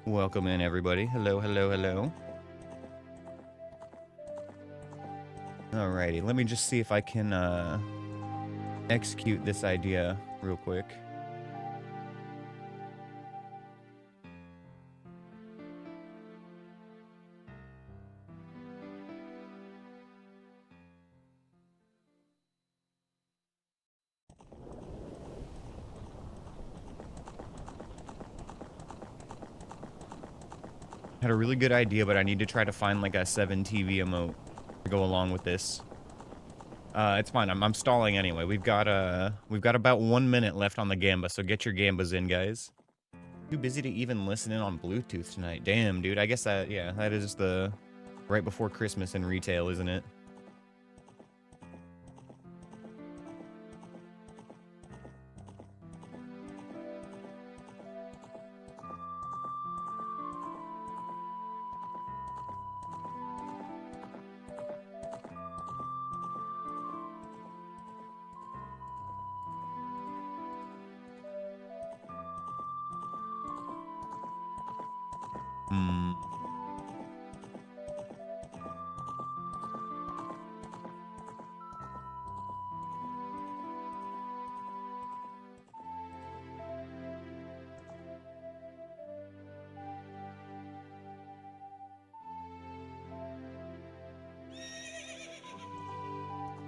Welcome in, everybody. Hello, hello, hello. Alrighty, let me just see if I can execute this idea real quick. Had a really good idea, but I need to try to find like a 7 TV emote to go along with this. It's fine. I'm stalling anyway. We've got about 1 minute left on the gamba, so get your gambas in, guys. Too busy to even listen in on Bluetooth tonight. Damn, dude. I guess that is the right before Christmas in retail, isn't it?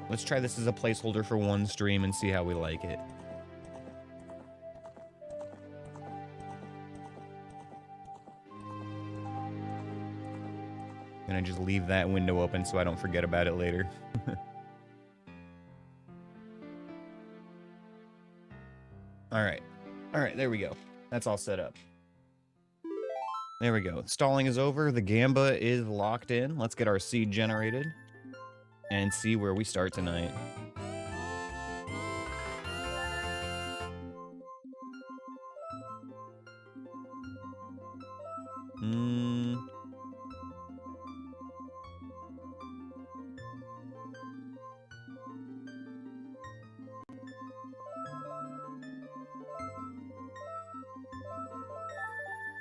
Let's try this as a placeholder for one stream and see how we like it. And I just leave that window open so I don't forget about it later. Alright. Alright, there we go. That's all set up. There we go. Stalling is over. The gamba is locked in. Let's get our seed generated and see where we start tonight.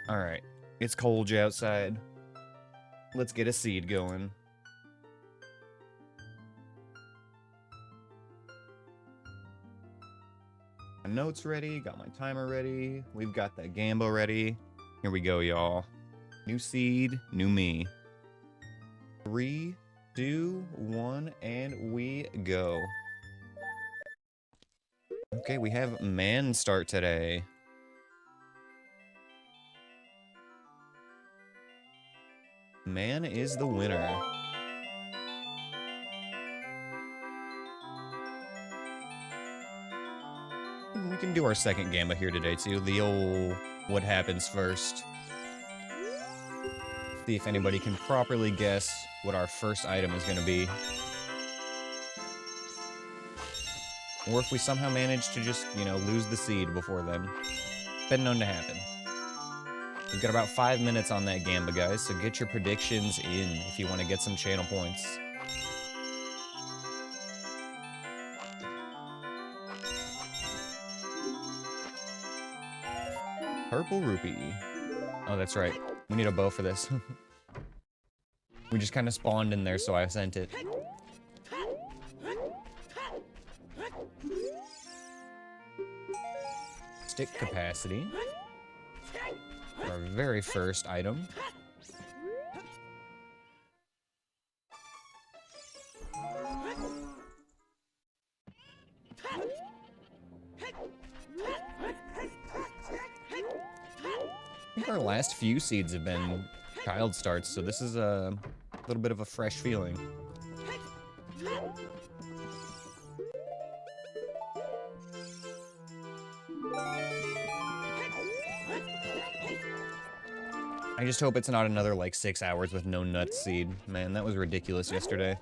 Alright. It's cold outside. Let's get a seed going. My notes ready, got my timer ready, we've got that gamba ready. Here we go, y'all. New seed, new me. 3, 2, 1, and we go. Okay, we have man start today. Man is the winner. We can do our second gamba here today, too. The old what happens first. See if anybody can properly guess what our first item is going to be. Or if we somehow manage to just, you know, lose the seed before then. Been known to happen. We've got about 5 minutes on that gamba, guys, so get your predictions in if you want to get some channel points. Purple rupee. Oh, that's right. We need a bow for this. We just kind of spawned in there, so I sent it. Stick capacity. Our very first item. I think our last few seeds have been child starts, so this is a little bit of a fresh feeling. I just hope it's not another, like, 6 hours with no nut seed. Man, that was ridiculous yesterday.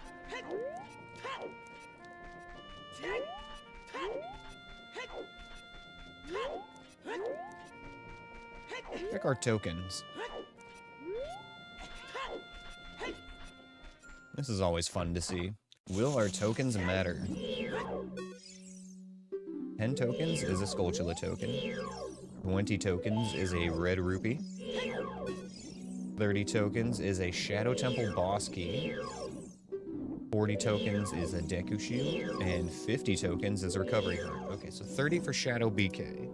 Check our tokens. This is always fun to see. Will our tokens matter? 10 tokens is a Skulltula token. 20 tokens is a red rupee. 30 tokens is a Shadow Temple boss key. 40 tokens is a Deku Shield, and 50 tokens is a recovery heart. Okay, so 30 for Shadow BK.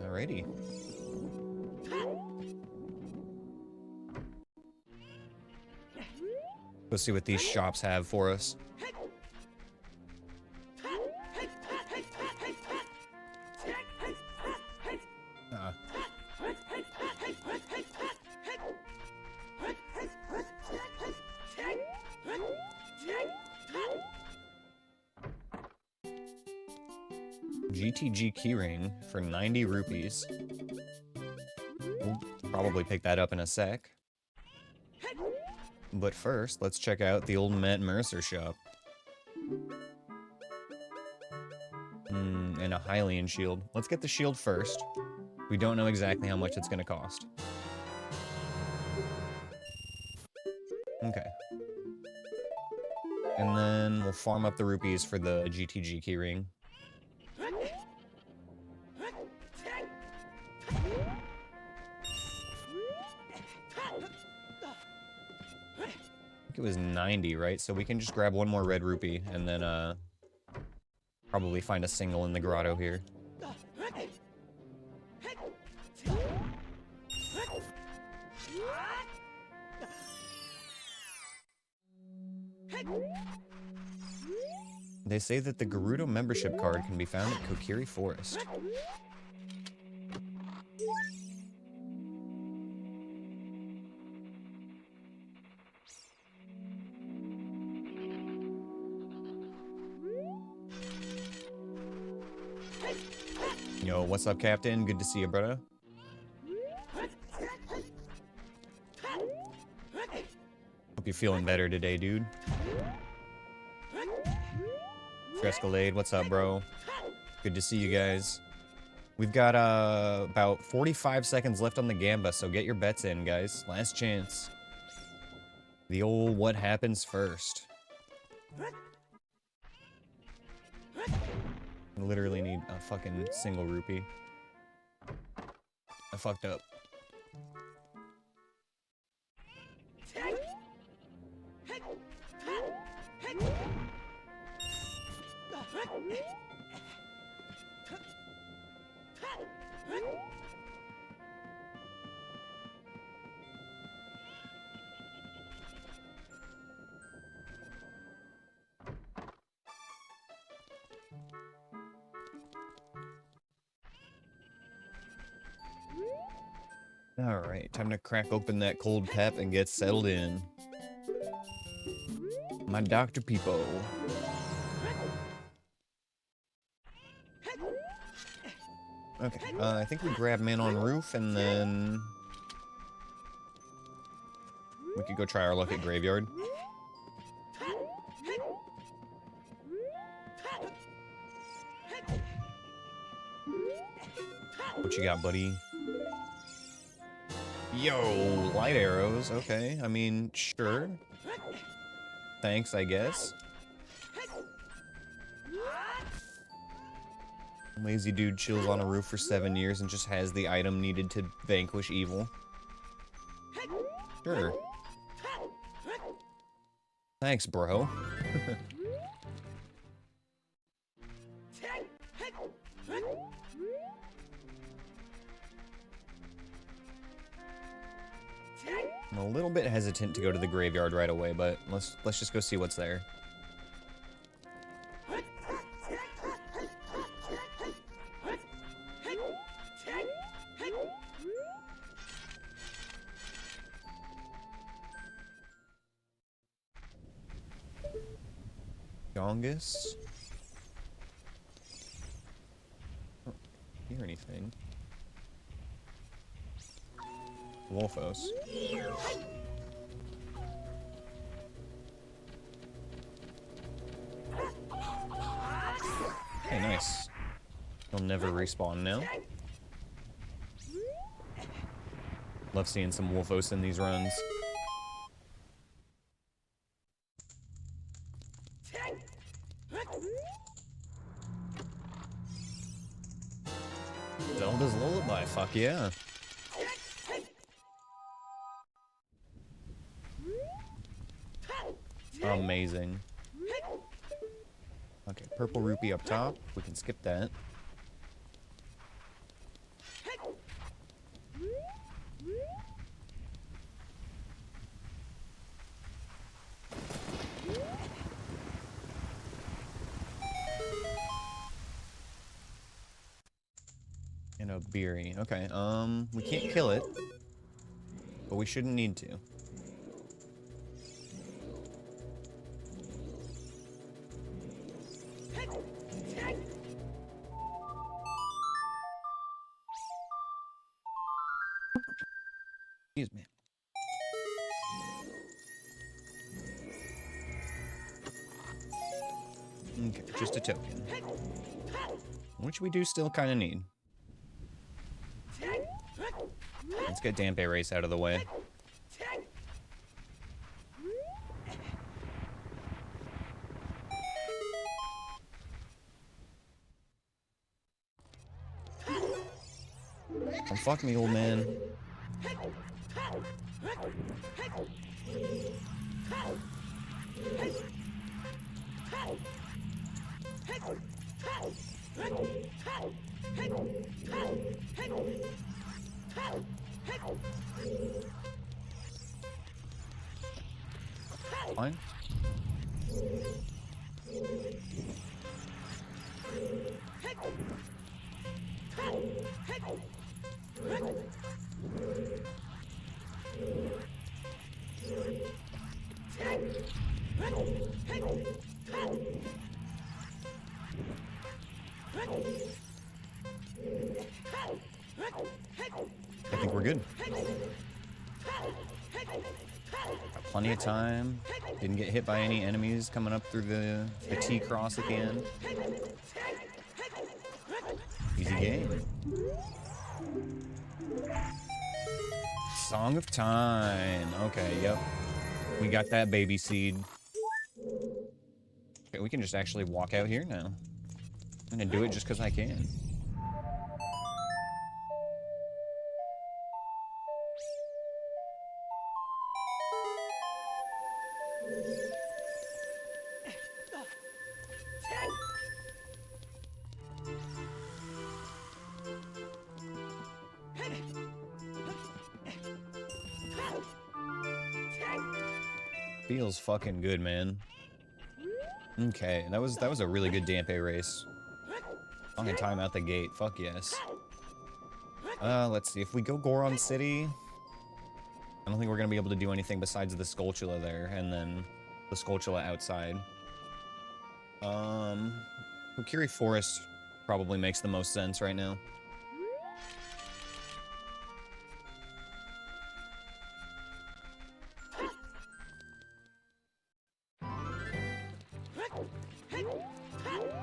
Alrighty. Let's see what these shops have for us. GTG keyring for 90 rupees. We'll probably pick that up in a sec. But first, let's check out the old Matt Mercer shop. And a Hylian shield. Let's get the shield first. We don't know exactly how much it's going to cost. Okay. And then we'll farm up the rupees for the GTG keyring. It was 90, right? So we can just grab one more red rupee and then probably find a single in the grotto here. They say that the Gerudo membership card can be found at Kokiri Forest. Yo, what's up, Captain? Good to see you, brother. Hope you're feeling better today, dude. Escalade, what's up, bro? Good to see you guys. We've got about 45 seconds left on the Gamba, so get your bets in, guys. Last chance. The old what happens first. I literally need a fucking single rupee. I fucked up. Alright, time to crack open that cold pep and get settled in. My Dr. Peepo. Okay, I think we grab man on roof and then we could go try our luck at graveyard. What you got, buddy? Yo, light arrows. Okay, I mean, sure. Thanks, I guess. Lazy dude chills on a roof for 7 years and just has the item needed to vanquish evil. Sure. Thanks, bro. I'm a little bit hesitant to go to the graveyard right away, but let's just go see what's there. Jongus? I don't hear anything. Wolfos. Hey, nice. He'll never respawn now. Love seeing some Wolfos in these runs. Zelda's Lullaby, fuck yeah. Amazing. Okay, purple rupee up top. We can skip that. And a beery. Okay, we can't kill it, but we shouldn't need to. Excuse me. Okay, just a token. Which we do still kind of need. Let's get Dampe Race out of the way. Don't fuck me, old man. Fine. I think we're good. Got plenty of time. Didn't get hit by any enemies coming up through the T-cross at the end. Easy game. Song of Time. Okay, yep. We got that baby seed. Okay, we can just actually walk out here now. I'm gonna do it just because I can. Feels fucking good, man. Okay, that was a really good Dampe race. Long time out the gate. Fuck yes. Let's see. If we go Goron City, I don't think we're gonna be able to do anything besides the Skulltula there, and then the Skulltula outside. Kokiri Forest probably makes the most sense right now.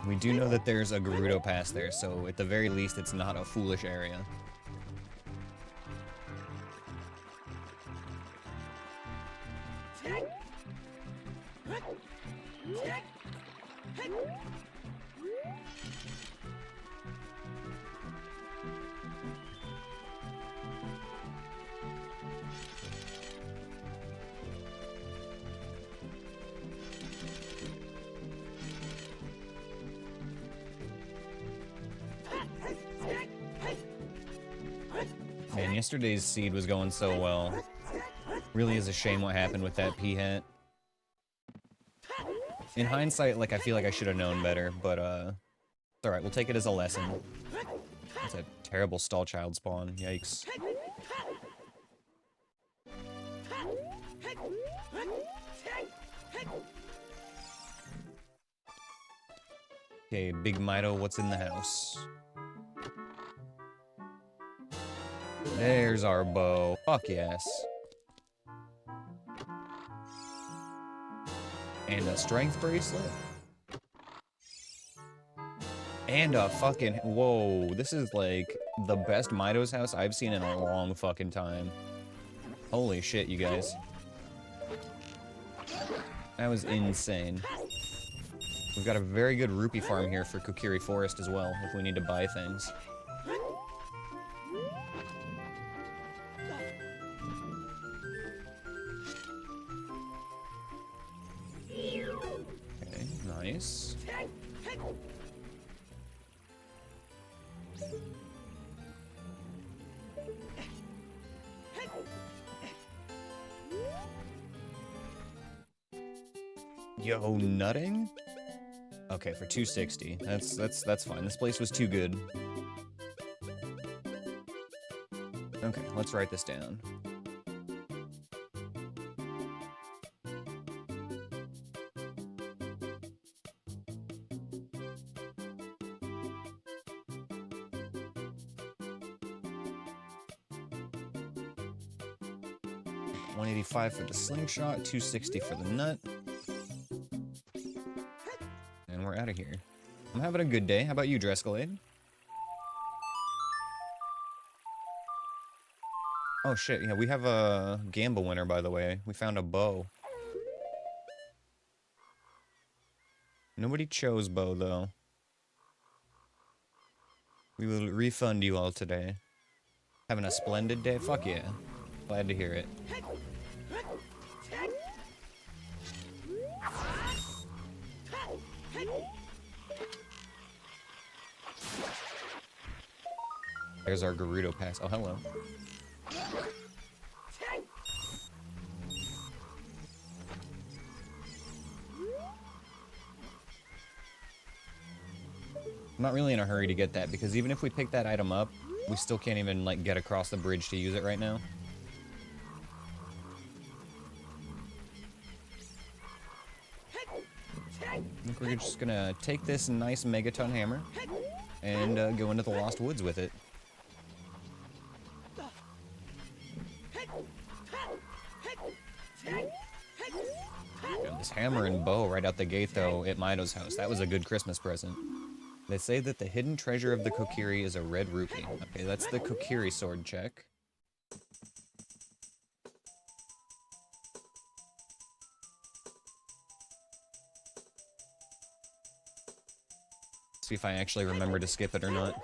We do know that there's a Gerudo Pass there, so at the very least, it's not a foolish area. Man, yesterday's seed was going so well. Really is a shame what happened with that P-hat. In hindsight, like, I feel like I should have known better, but, it's alright, we'll take it as a lesson. That's a terrible stall child spawn, yikes. Okay, Big Mito, what's in the house? There's our bow. Fuck yes. And a strength bracelet. And a fucking... Whoa, this is like the best Mito's house I've seen in a long fucking time. Holy shit, you guys. That was insane. We've got a very good rupee farm here for Kokiri Forest as well, if we need to buy things. Okay, nice. Yo, nutting? Okay, for 260. That's fine. This place was too good. Okay, let's write this down. $185 for the slingshot, $260 for the nut. And we're out of here. I'm having a good day. How about you, Drescalade? Oh shit, yeah, we have a gamble winner, by the way. We found a bow. Nobody chose bow, though. We will refund you all today. Having a splendid day? Fuck yeah. Glad to hear it. There's our Gerudo pass. Oh, hello. I'm not really in a hurry to get that, because even if we pick that item up, we still can't even, like, get across the bridge to use it right now. I think we're just gonna take this nice megaton hammer and go into the Lost Woods with it. Yeah, this hammer and bow right out the gate, though, at Mido's house. That was a good Christmas present. They say that the hidden treasure of the Kokiri is a red rupee. Okay, that's the Kokiri sword check. See if I actually remember to skip it or not.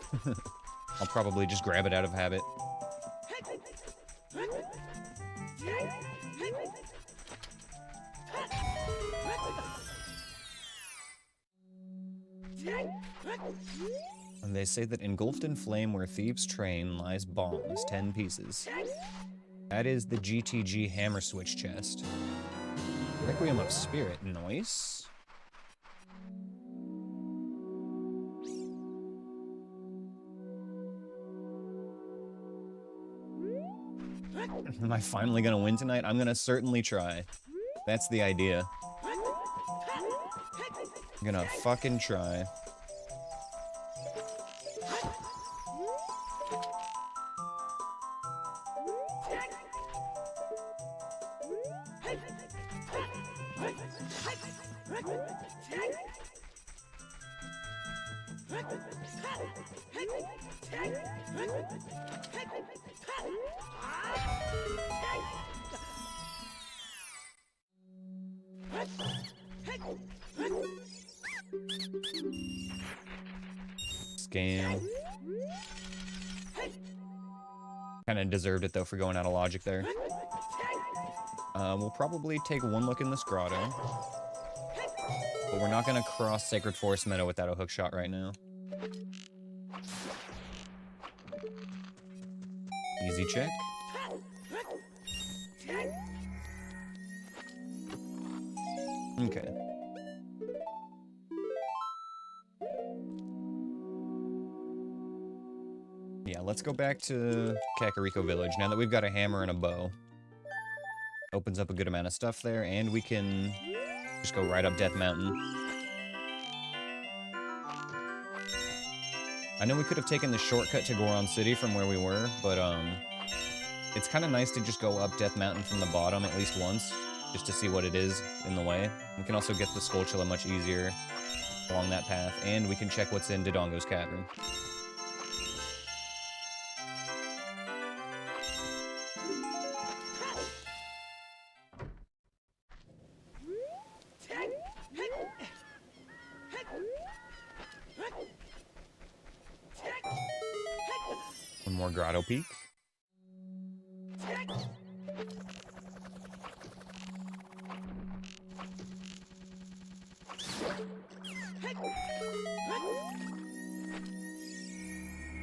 I'll probably just grab it out of habit. And they say that engulfed in flame where thieves train lies bombs, 10 pieces. That is the GTG hammer switch chest. Requiem of Spirit, nice. Am I finally gonna win tonight? I'm gonna certainly try. That's the idea. I'm gonna fucking try. Scam. Kinda deserved it, though, for going out of logic there. We'll probably take one look in this grotto. But we're not gonna cross Sacred Forest Meadow without a hookshot right now. Easy check. Okay. Yeah, let's go back to Kakariko Village now that we've got a hammer and a bow. Opens up a good amount of stuff there, and we can just go right up Death Mountain. I know we could have taken the shortcut to Goron City from where we were, but it's kind of nice to just go up Death Mountain from the bottom at least once, just to see what it is in the way. We can also get the Skulltula much easier along that path, and we can check what's in Dodongo's Cavern. grotto peak.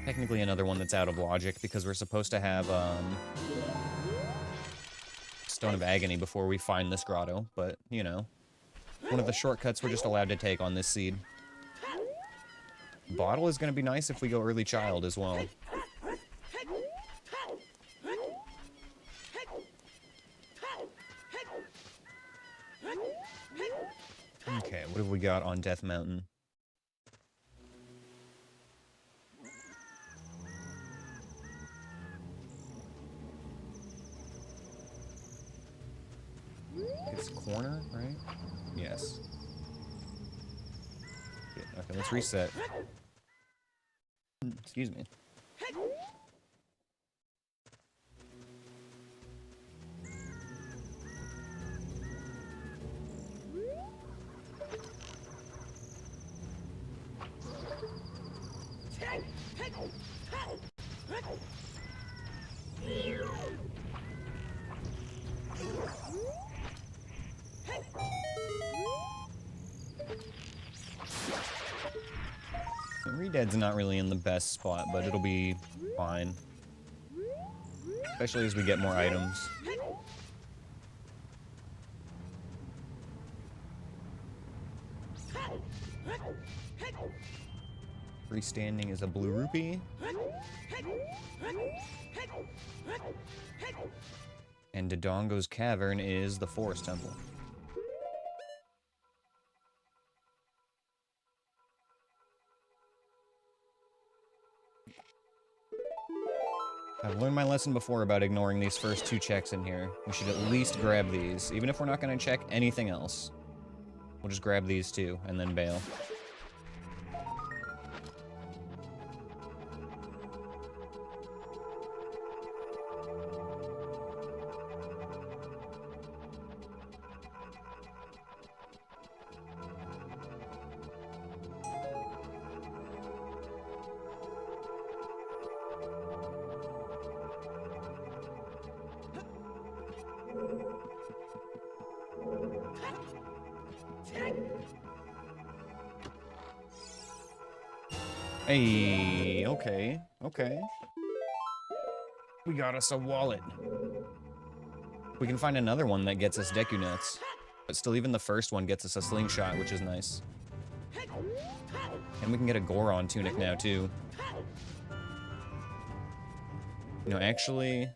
Technically another one that's out of logic because we're supposed to have Stone of Agony before we find this grotto, but, you know, one of the shortcuts we're just allowed to take on this seed. Bottle is going to be nice if we go early child as well. Okay, what have we got on Death Mountain? It's corner, right? Yes. Okay, let's reset. Excuse me. Redead's not really in the best spot, but it'll be fine. Especially as we get more items. Freestanding is a blue rupee. And Dodongo's Cavern is the Forest Temple. I've learned my lesson before about ignoring these first two checks in here. We should at least grab these, even if we're not going to check anything else. We'll just grab these two, and then bail. Hey, okay, okay. We got us a wallet. We can find another one that gets us Deku Nuts. But still, even the first one gets us a slingshot, which is nice. And we can get a Goron tunic now, too. You know, actually,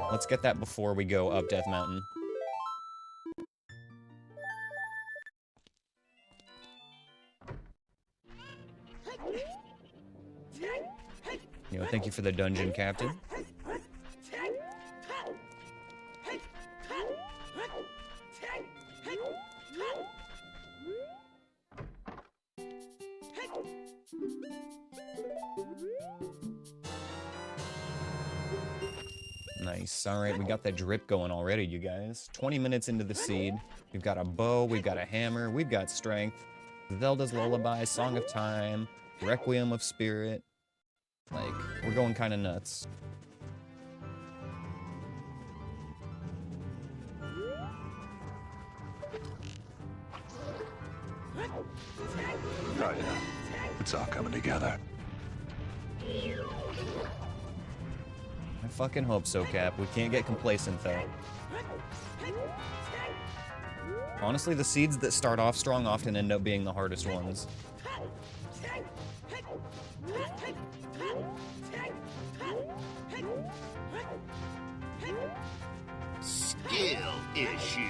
let's get that before we go up Death Mountain. You know, thank you for the dungeon, Captain. Nice. All right, we got that drip going already, you guys. 20 minutes into the seed. We've got a bow, we've got a hammer, we've got strength. Zelda's Lullaby, Song of Time, Requiem of Spirit. Like, we're going kind of nuts. Oh yeah, it's all coming together. I fucking hope so, Cap. We can't get complacent, though. Honestly, the seeds that start off strong often end up being the hardest ones. Skill issue.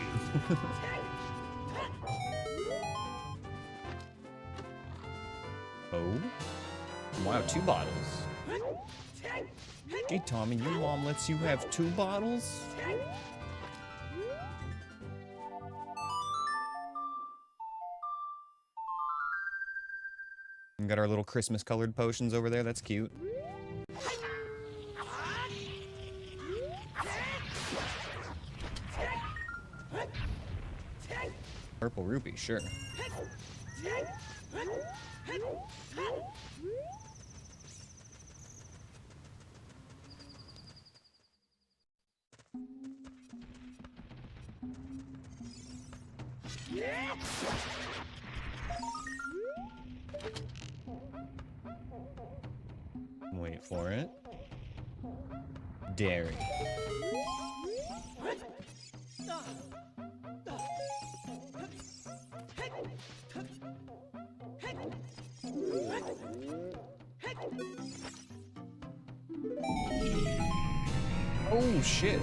Oh? Wow, 2 bottles. Hey, Tommy, your mom lets you have 2 bottles? We got our little Christmas-colored potions over there. That's cute. Purple rupee, sure. Wait for it. Dairy. Oh shit.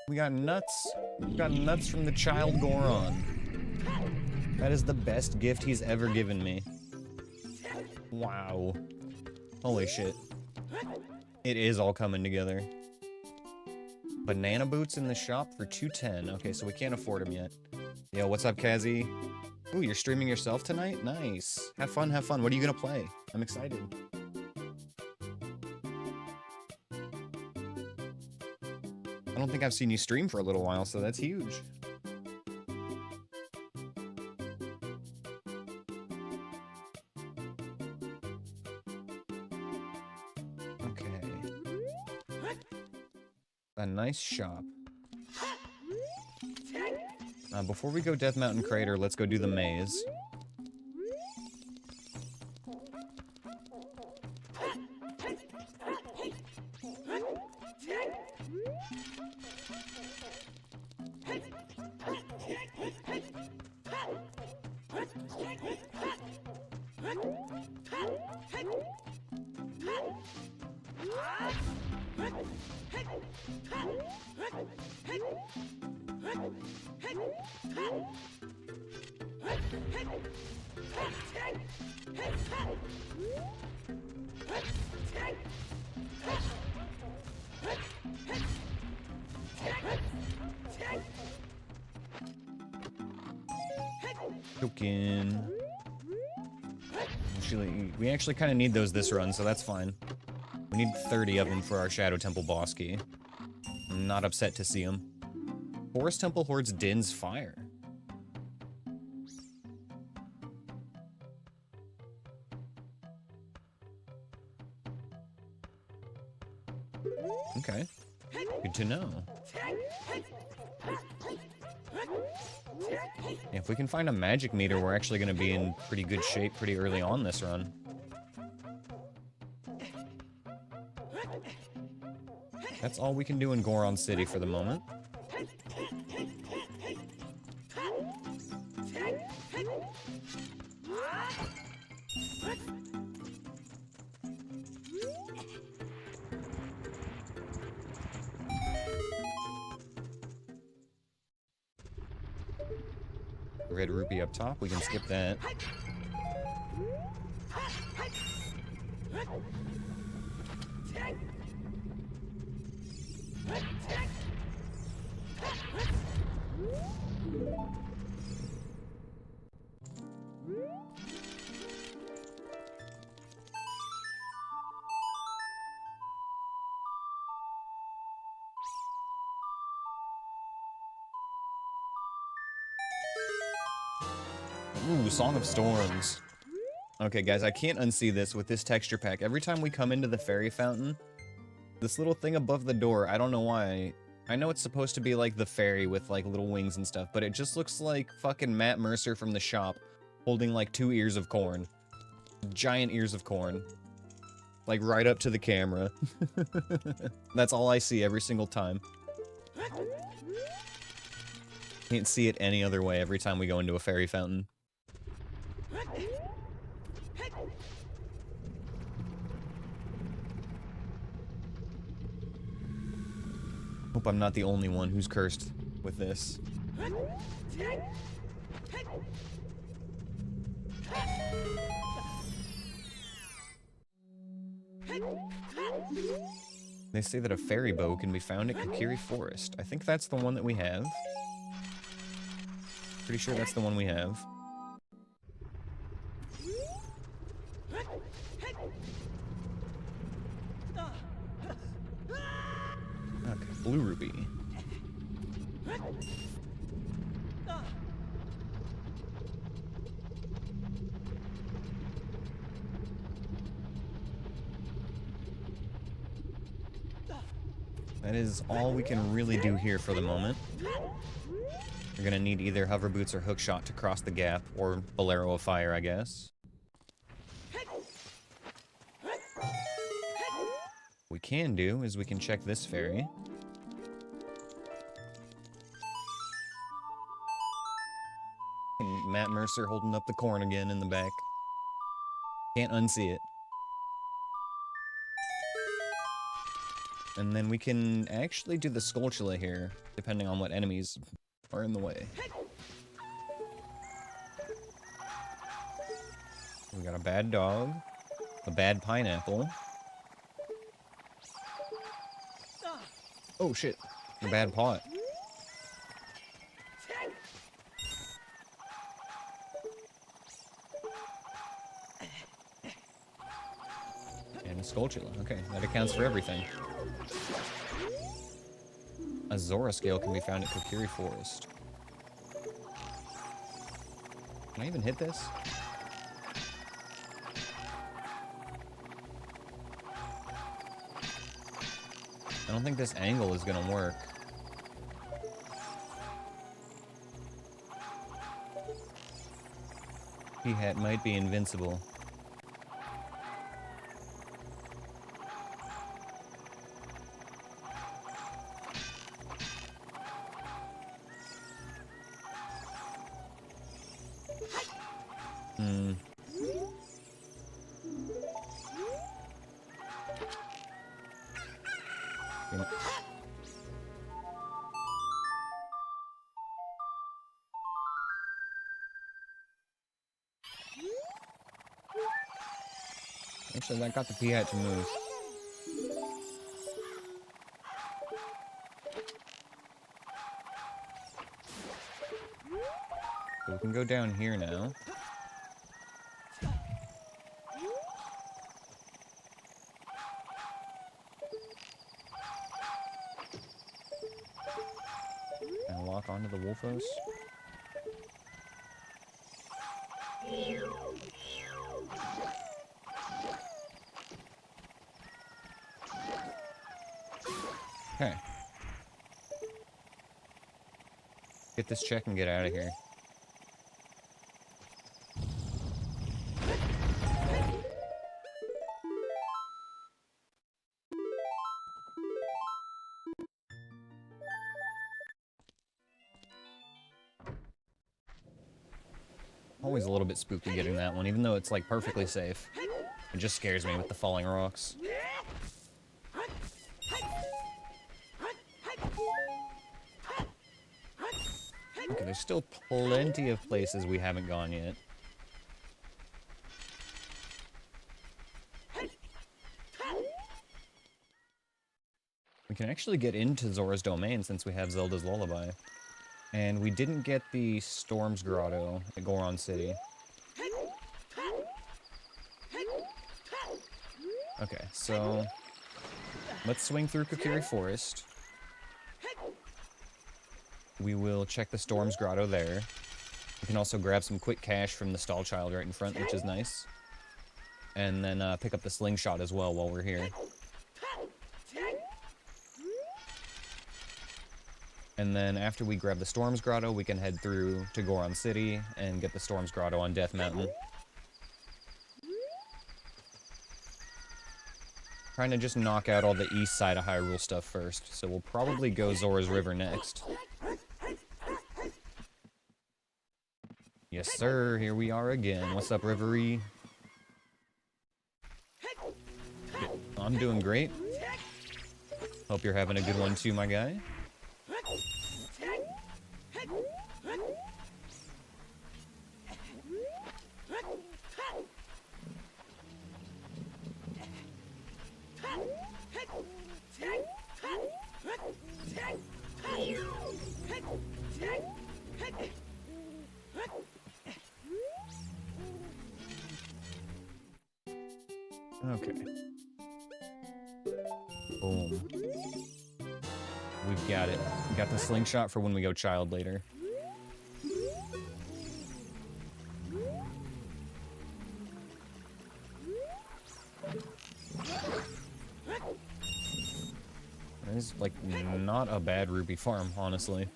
We got nuts. We got nuts from the child Goron. That is the best gift he's ever given me. Wow. Holy shit. It is all coming together. Banana boots in the shop for $2.10. Okay, so we can't afford them yet. Yo, what's up, Kazi? Ooh, you're streaming yourself tonight? Nice. Have fun, have fun. What are you gonna play? I'm excited. I don't think I've seen you stream for a little while, so that's huge. Okay. A nice shop. Before we go Death Mountain Crater, let's go do the maze. Token. We actually kind of need those this run, so that's fine. We need 30 of them for our Shadow Temple boss key. I'm not upset to see them. Forest Temple hoards Din's fire. Okay. Good to know. If we can find a magic meter, we're actually going to be in pretty good shape pretty early on this run. That's all we can do in Goron City for the moment. Red rupee up top, we can skip that. Ooh, Song of Storms. Okay, guys, I can't unsee this with this texture pack. Every time we come into the fairy fountain, this little thing above the door, I don't know why. I know it's supposed to be like the fairy with like little wings and stuff, but it just looks like fucking Matt Mercer from the shop holding like 2 ears of corn. Giant ears of corn. Like right up to the camera. That's all I see every single time. Can't see it any other way every time we go into a fairy fountain. Hope I'm not the only one who's cursed with this. They say that a fairy bow can be found at Kokiri Forest. I think that's the one that we have. Pretty sure that's the one we have. Okay, blue ruby. That is all we can really do here for the moment. You're gonna need either hover boots or hook shot to cross the gap, or bolero of fire, I guess. What we can do is we can check this fairy. And Matt Mercer holding up the corn again in the back. Can't unsee it. And then we can actually do the Skulltula here, depending on what enemies are in the way. We got a bad dog, a bad pineapple. Oh shit, a bad pot. And a Skulltula. Okay, that accounts for everything. A Zora scale can be found at Kokiri Forest. Can I even hit this? I don't think this angle is gonna work. P-Hat might be invincible. Actually, that got the P-Hat to move. So we can go down here now. And lock onto the Wolfos. Okay. Get this check and get out of here. Always a little bit spooky getting that one, even though it's like perfectly safe. It just scares me with the falling rocks. Okay, there's still plenty of places we haven't gone yet. We can actually get into Zora's Domain since we have Zelda's Lullaby. And we didn't get the Storm's Grotto at Goron City. Okay, so let's swing through Kokiri Forest. We will check the Storm's Grotto there. We can also grab some quick cash from the Stall Child right in front, which is nice. And then pick up the Slingshot as well while we're here. And then after we grab the Storm's Grotto, we can head through to Goron City and get the Storm's Grotto on Death Mountain. Trying to just knock out all the east side of Hyrule stuff first, so we'll probably go Zora's River next. Yes, sir, here we are again. What's up, Rivery? I'm doing great. Hope you're having a good one too, my guy. Okay. Boom. We've got it. We got the slingshot for when we go child later. That is, like, not a bad rupee farm, honestly.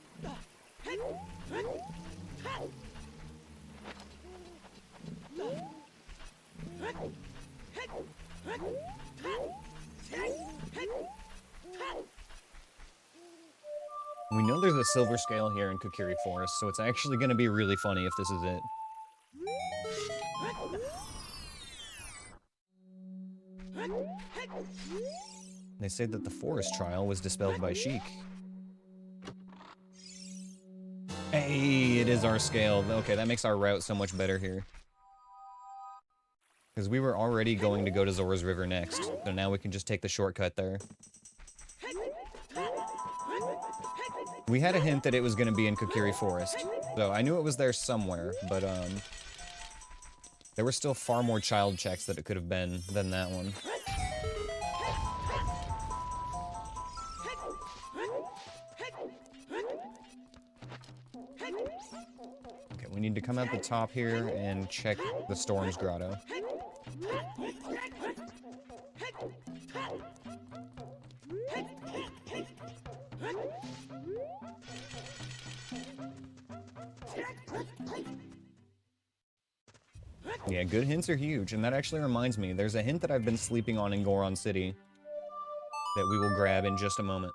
there's a silver scale here in Kokiri Forest, so it's actually going to be really funny if this is it. They say that the forest trial was dispelled by Sheik. Hey, it is our scale. Okay, that makes our route so much better here. Because we were already going to go to Zora's River next, so now we can just take the shortcut there. We had a hint that it was going to be in Kokiri Forest, so I knew it was there somewhere, but there were still far more child checks that it could have been than that one. Okay, we need to come out the top here and check the Storm's Grotto. Yeah, good hints are huge, and that actually reminds me, there's a hint that I've been sleeping on in Goron City that we will grab in just a moment.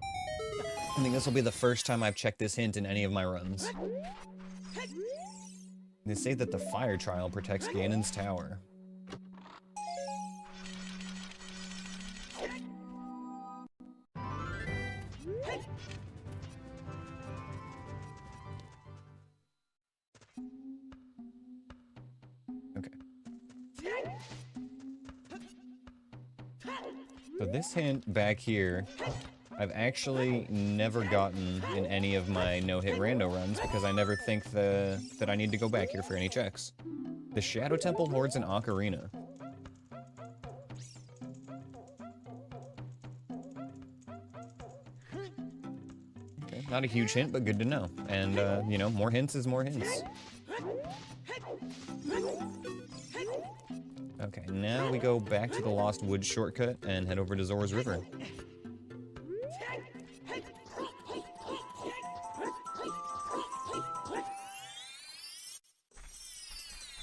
I think this will be the first time I've checked this hint in any of my runs. They say that the fire trial protects Ganon's tower. Okay. So this hint back here, I've actually never gotten in any of my no-hit rando runs because I never think that I need to go back here for any checks. The Shadow Temple Hordes in Ocarina. Okay, not a huge hint, but good to know. And, you know, more hints is more hints. Okay, now we go back to the Lost Woods shortcut and head over to Zora's River.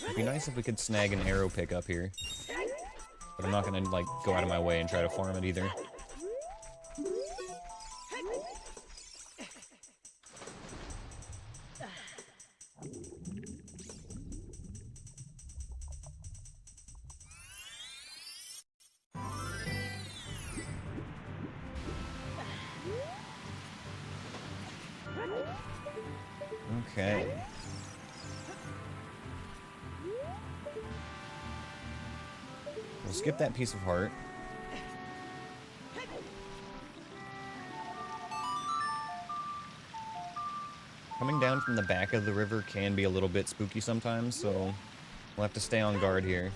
It'd be nice if we could snag an arrow pick up here. But I'm not gonna, like, go out of my way and try to farm it either. Okay. We'll skip that piece of heart. Coming down from the back of the river can be a little bit spooky sometimes, so we'll have to stay on guard here.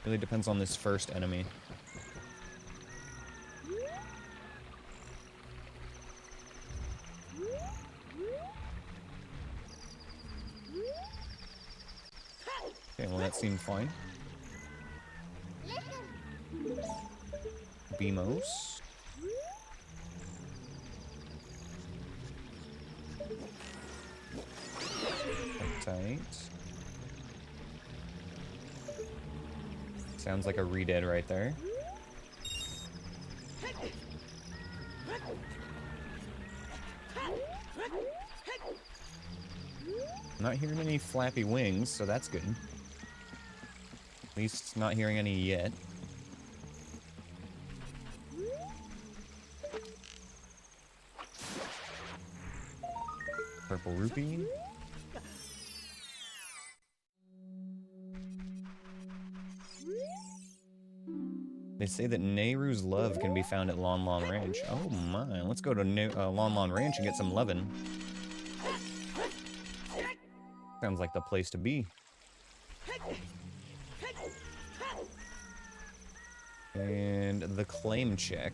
Really depends on this first enemy. Okay, well that seemed fine. Beamos. Tight. Sounds like a redead right there. Not hearing any flappy wings, so that's good. At least not hearing any yet. Purple rupee. They say that Nehru's love can be found at Lon Lon Ranch. Oh my, let's go to Lon Lon Ranch and get some lovin'. Sounds like the place to be. And the claim check.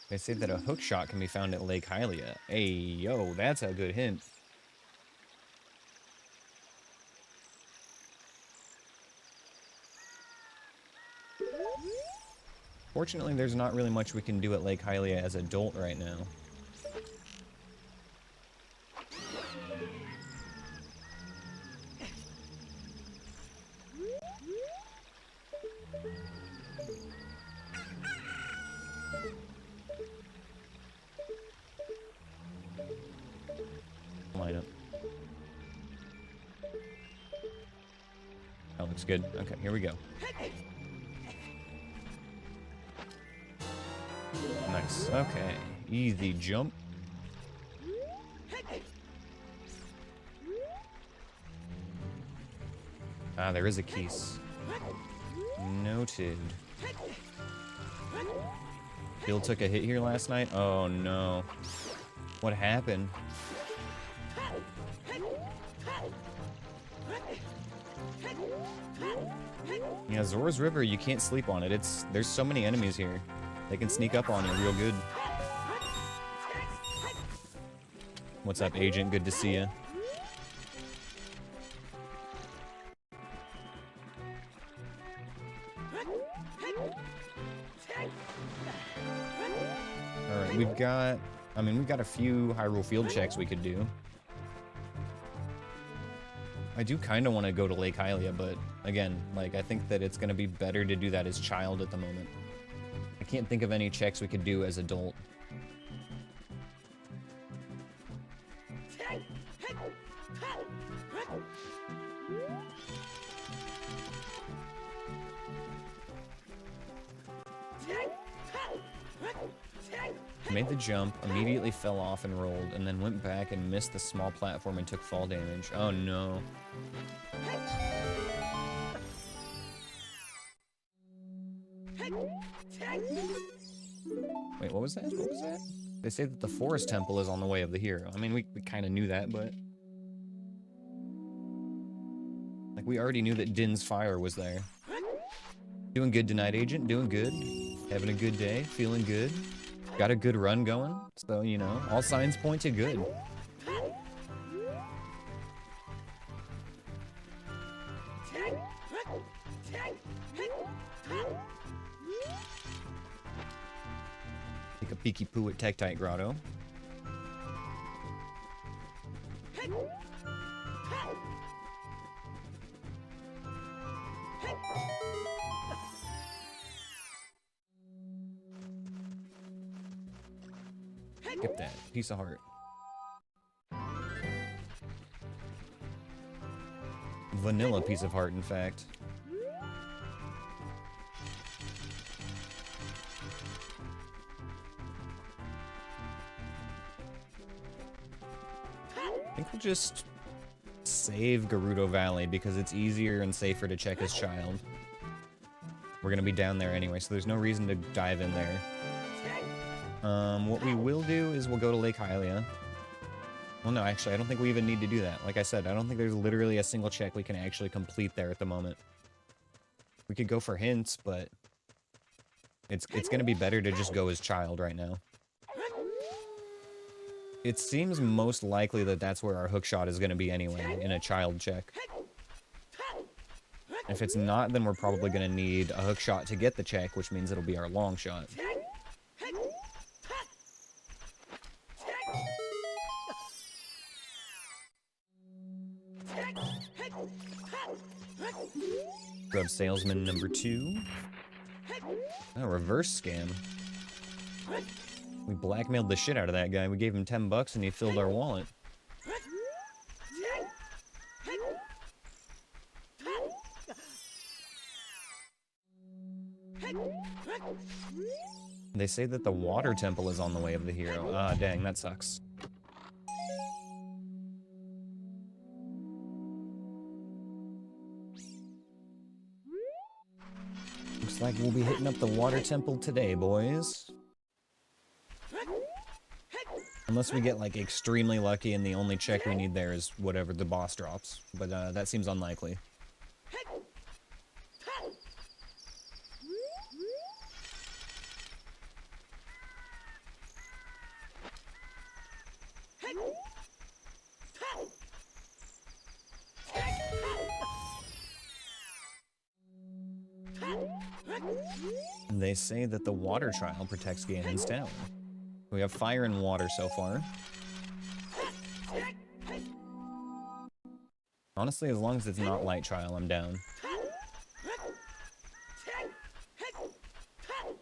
They say that a hookshot can be found at Lake Hylia. Hey, yo, that's a good hint. Fortunately, there's not really much we can do at Lake Hylia as adult right now. That looks good. Okay, here we go. Nice. Okay. Easy jump. Ah, there is a keys. Noted. Bill took a hit here last night? Oh no. What happened? Yeah, Zora's River, you can't sleep on it. There's so many enemies here. They can sneak up on you real good. What's up, Agent? Good to see you. Alright, we've got a few Hyrule Field checks we could do. I do kind of want to go to Lake Hylia, but again, like, I think that it's going to be better to do that as child at the moment. I can't think of any checks we could do as adult. Made the jump, immediately fell off and rolled, and then went back and missed the small platform and took fall damage. Oh no. Wait, what was that? What was that? They say that the forest temple is on the way of the hero. I mean, we kind of knew that, but... like, we already knew that Din's fire was there. Doing good tonight, Agent. Doing good. Having a good day. Feeling good. Got a good run going. So, you know, all signs point to good. Take a peeky poo at Tektite Grotto. Skip that. Piece of heart. Vanilla piece of heart, in fact. I think we'll just save Gerudo Valley because it's easier and safer to check as child. We're gonna be down there anyway, so there's no reason to dive in there. What we will do is we'll go to Lake Hylia. Well, no, actually, I don't think we even need to do that. Like I said, I don't think there's literally a single check we can actually complete there at the moment. We could go for hints, but it's gonna be better to just go as child right now. It seems most likely that that's where our hookshot is gonna be anyway, in a child check. If it's not, then we're probably gonna need a hookshot to get the check, which means it'll be our long shot. Grub salesman number 2. Oh, reverse scam. We blackmailed the shit out of that guy. We gave him 10 bucks and he filled our wallet. They say that the water temple is on the way of the hero. Ah, dang, that sucks. Looks like we'll be hitting up the water temple today, boys. Unless we get, like, extremely lucky and the only check we need there is whatever the boss drops. But, that seems unlikely. They say that the water trial protects Ganon's tower. We have fire and water so far. Honestly, as long as it's not light trial, I'm down.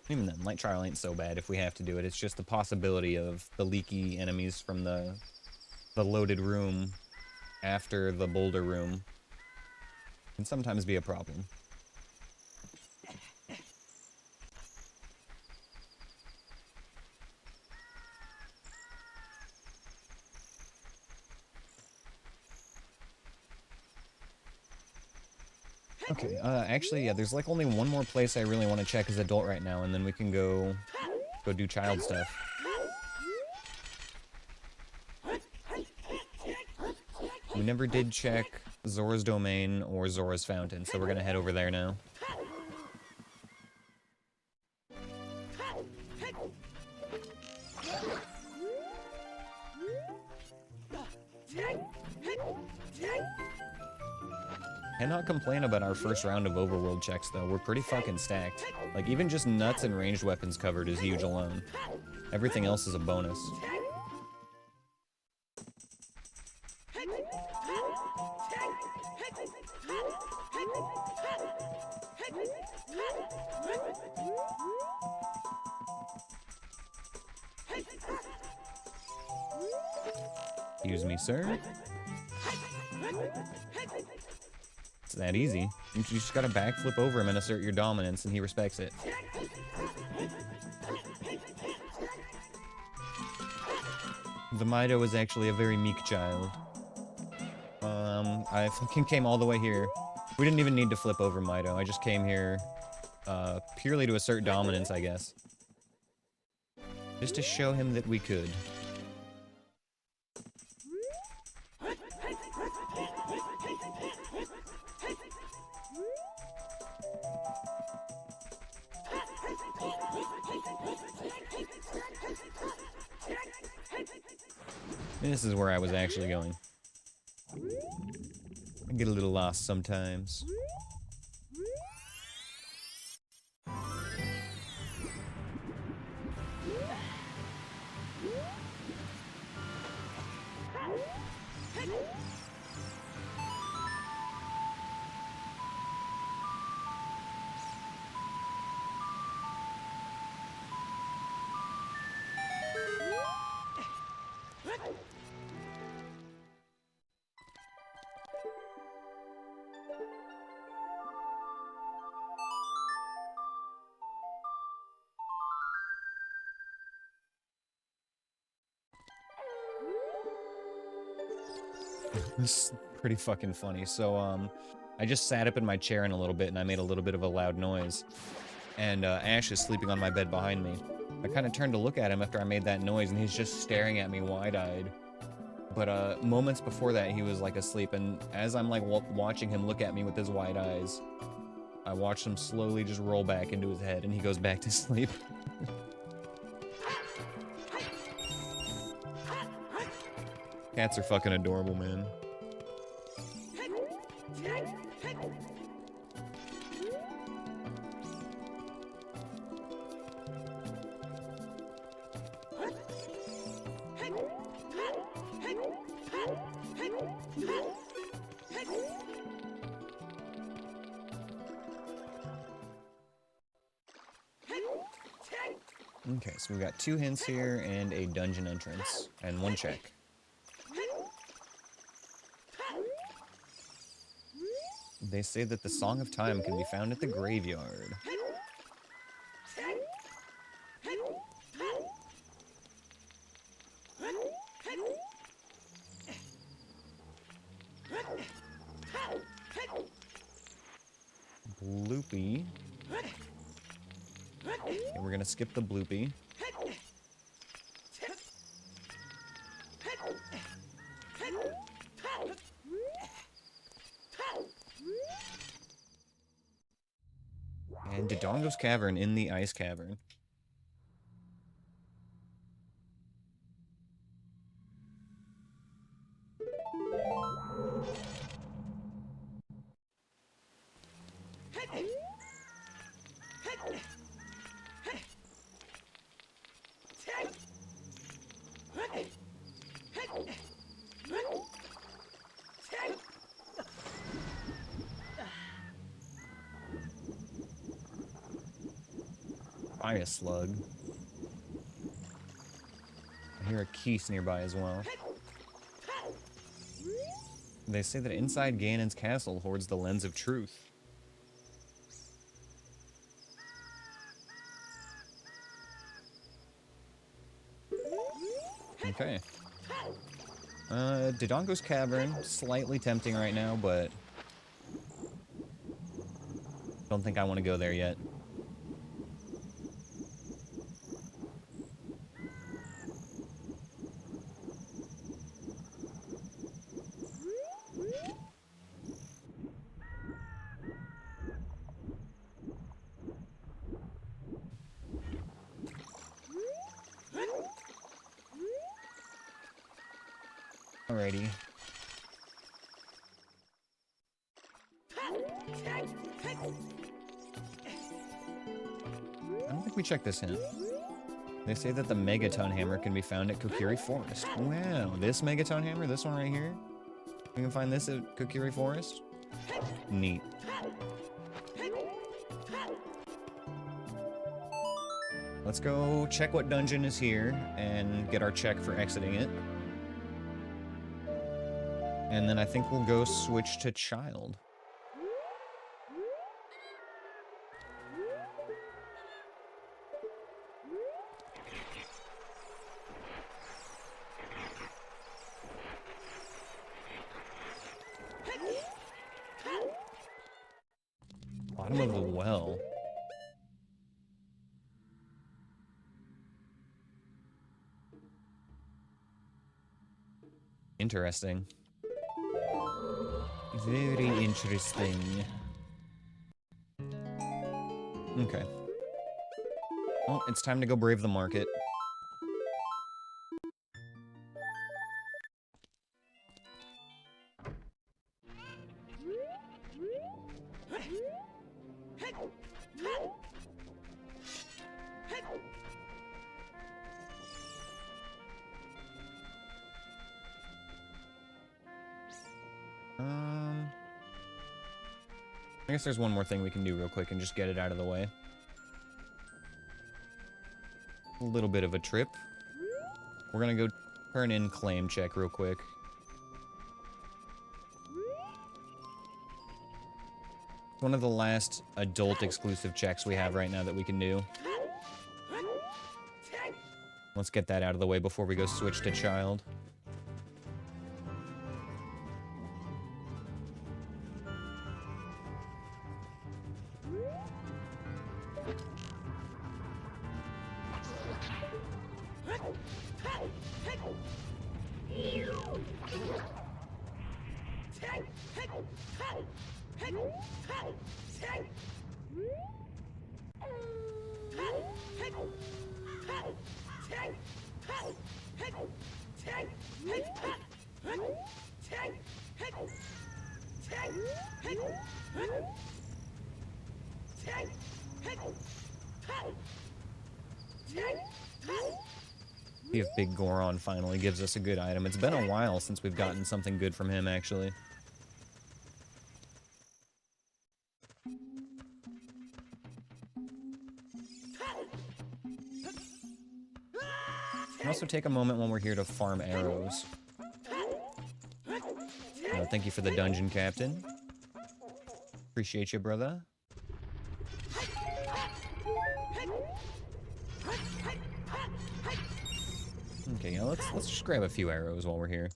Even then, light trial ain't so bad if we have to do it. It's just the possibility of the leaky enemies from the loaded room after the boulder room can sometimes be a problem. Okay, actually, yeah, there's like only one more place I really want to check as adult right now, and then we can go do child stuff. We never did check Zora's Domain or Zora's Fountain, so we're gonna head over there now. Cannot complain about our first round of overworld checks, though. We're pretty fucking stacked. Like, even just nuts and ranged weapons covered is huge alone. Everything else is a bonus. Excuse me, sir. It's that easy. You just gotta backflip over him and assert your dominance, and he respects it. The Mido is actually a very meek child. I fucking came all the way here. We didn't even need to flip over Mido. I just came here, purely to assert dominance, I guess. Just to show him that we could. This is where I was actually going. I get a little lost sometimes. This is pretty fucking funny. So, I just sat up in my chair in a little bit and I made a little bit of a loud noise. And, Ash is sleeping on my bed behind me. I kind of turned to look at him after I made that noise and he's just staring at me wide-eyed. But, moments before that, he was, like, asleep. And as I'm, like, watching him look at me with his wide eyes, I watched him slowly just roll back into his head and he goes back to sleep. Cats are fucking adorable, man. Okay, so we've got 2 hints here and a dungeon entrance, and 1 check. They say that the Song of Time can be found at the graveyard. Bloopy. And we're gonna skip the bloopy. And Dodongo's Cavern in the Ice Cavern. Fire slug. I hear a Keese nearby as well. They say that inside Ganon's castle hoards the lens of truth. Okay. Dodongo's Cavern, slightly tempting right now, but don't think I want to go there yet. Alrighty. I don't think we checked this hint. They say that the Megaton Hammer can be found at Kokiri Forest. Wow, this Megaton Hammer, this one right here? We can find this at Kokiri Forest? Neat. Let's go check what dungeon is here and get our check for exiting it. And then I think we'll go switch to Child. Bottom of the well. Interesting. Very interesting. Okay. Well, it's time to go brave the market. I guess there's one more thing we can do real quick and just get it out of the way. A little bit of a trip. We're gonna go turn in claim check real quick. One of the last adult exclusive checks we have right now that we can do. Let's get that out of the way before we go switch to Child. See if Big Goron finally gives us a good item. It's been a while since we've gotten something good from him, actually. And also take a moment when we're here to farm arrows. Thank you for the dungeon, Captain. Appreciate you, brother. Okay, yeah, let's just grab a few arrows while we're here.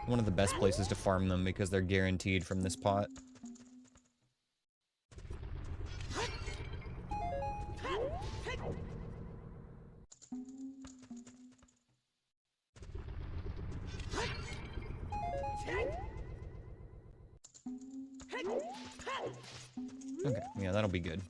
One of the best places to farm them because they're guaranteed from this pot. Okay, yeah, that'll be good.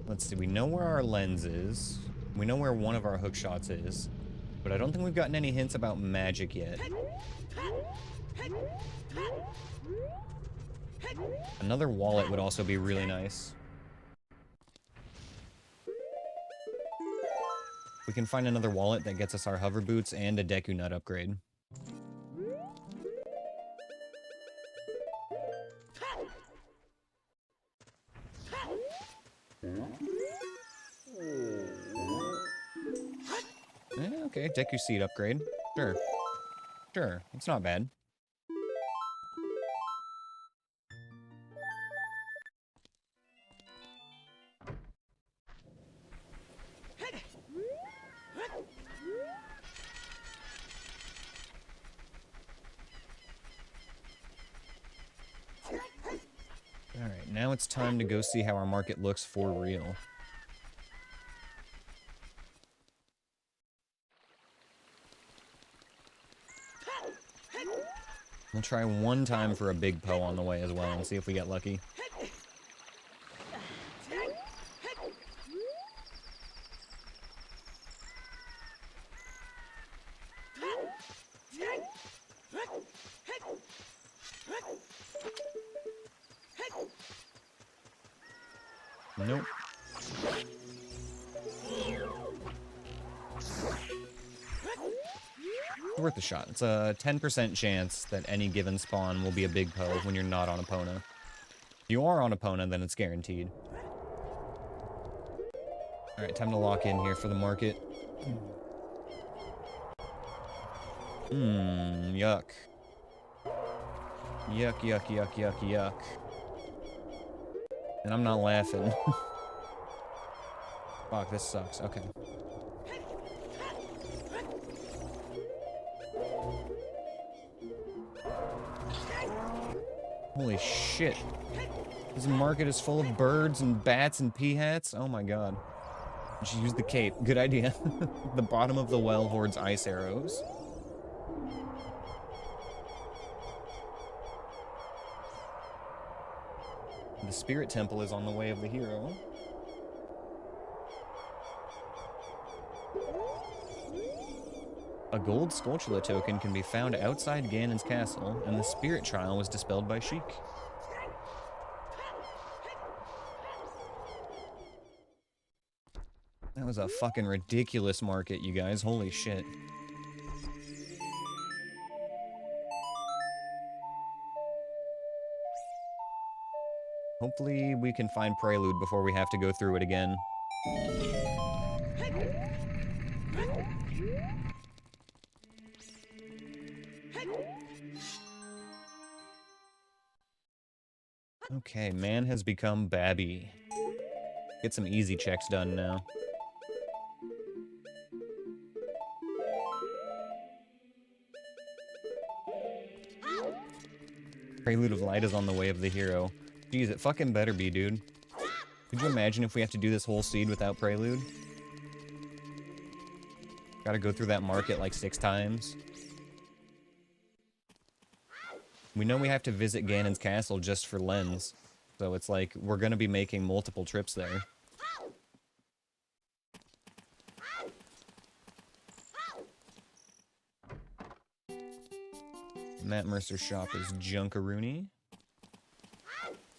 Let's see, we know where our lens is. We know where one of our hook shots is. But I don't think we've gotten any hints about magic yet. Another wallet would also be really nice. We can find another wallet that gets us our hover boots and a Deku Nut upgrade. Okay, Deku Seed upgrade. Sure. Sure, it's not bad. Alright, now it's time to go see how our market looks for real. We'll try one time for a big Poe on the way as well and see if we get lucky. Nope. Worth a shot. It's a 10% chance that any given spawn will be a big Poe when you're not on Epona. If you are on Epona, then it's guaranteed. Alright, time to lock in here for the market. Yuck. Yuck, yuck, yuck, yuck, yuck. And I'm not laughing. Fuck, this sucks. Okay. Holy shit. This market is full of birds and bats and peahats. Oh my god. Just use the cape. Good idea. The bottom of the well hoards ice arrows. The spirit temple is on the way of the hero. A gold Skulltula token can be found outside Ganon's castle, and the spirit trial was dispelled by Sheik. That was a fucking ridiculous market, you guys. Holy shit. Hopefully we can find Prelude before we have to go through it again. Okay, man has become Babby. Get some easy checks done now. Prelude of Light is on the way of the hero. Jeez, it fucking better be, dude. Could you imagine if we have to do this whole seed without Prelude? Gotta go through that market like 6 times. We know we have to visit Ganon's castle just for Lens. So it's like, we're gonna be making multiple trips there. Matt Mercer's shop is Junkaroony.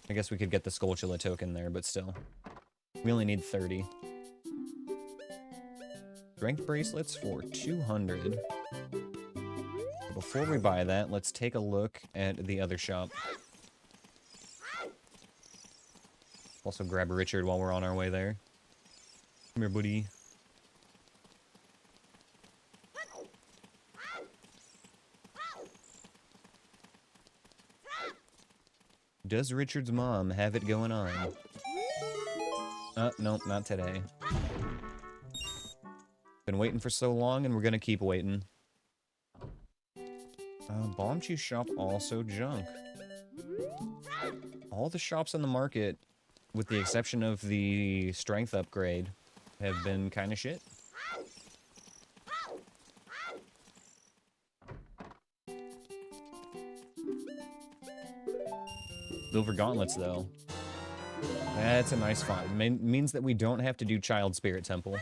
I guess we could get the Skulltula token there, but still. We only need 30. Strength bracelets for 200. Before we buy that, let's take a look at the other shop. Also grab Richard while we're on our way there. Come here, buddy. Does Richard's mom have it going on? Nope, not today. Been waiting for so long, and we're gonna keep waiting. Bomb Chief shop also junk. All the shops on the market, with the exception of the strength upgrade, have been kind of shit. Silver gauntlets, though. That's a nice find. Means that we don't have to do Child Spirit Temple.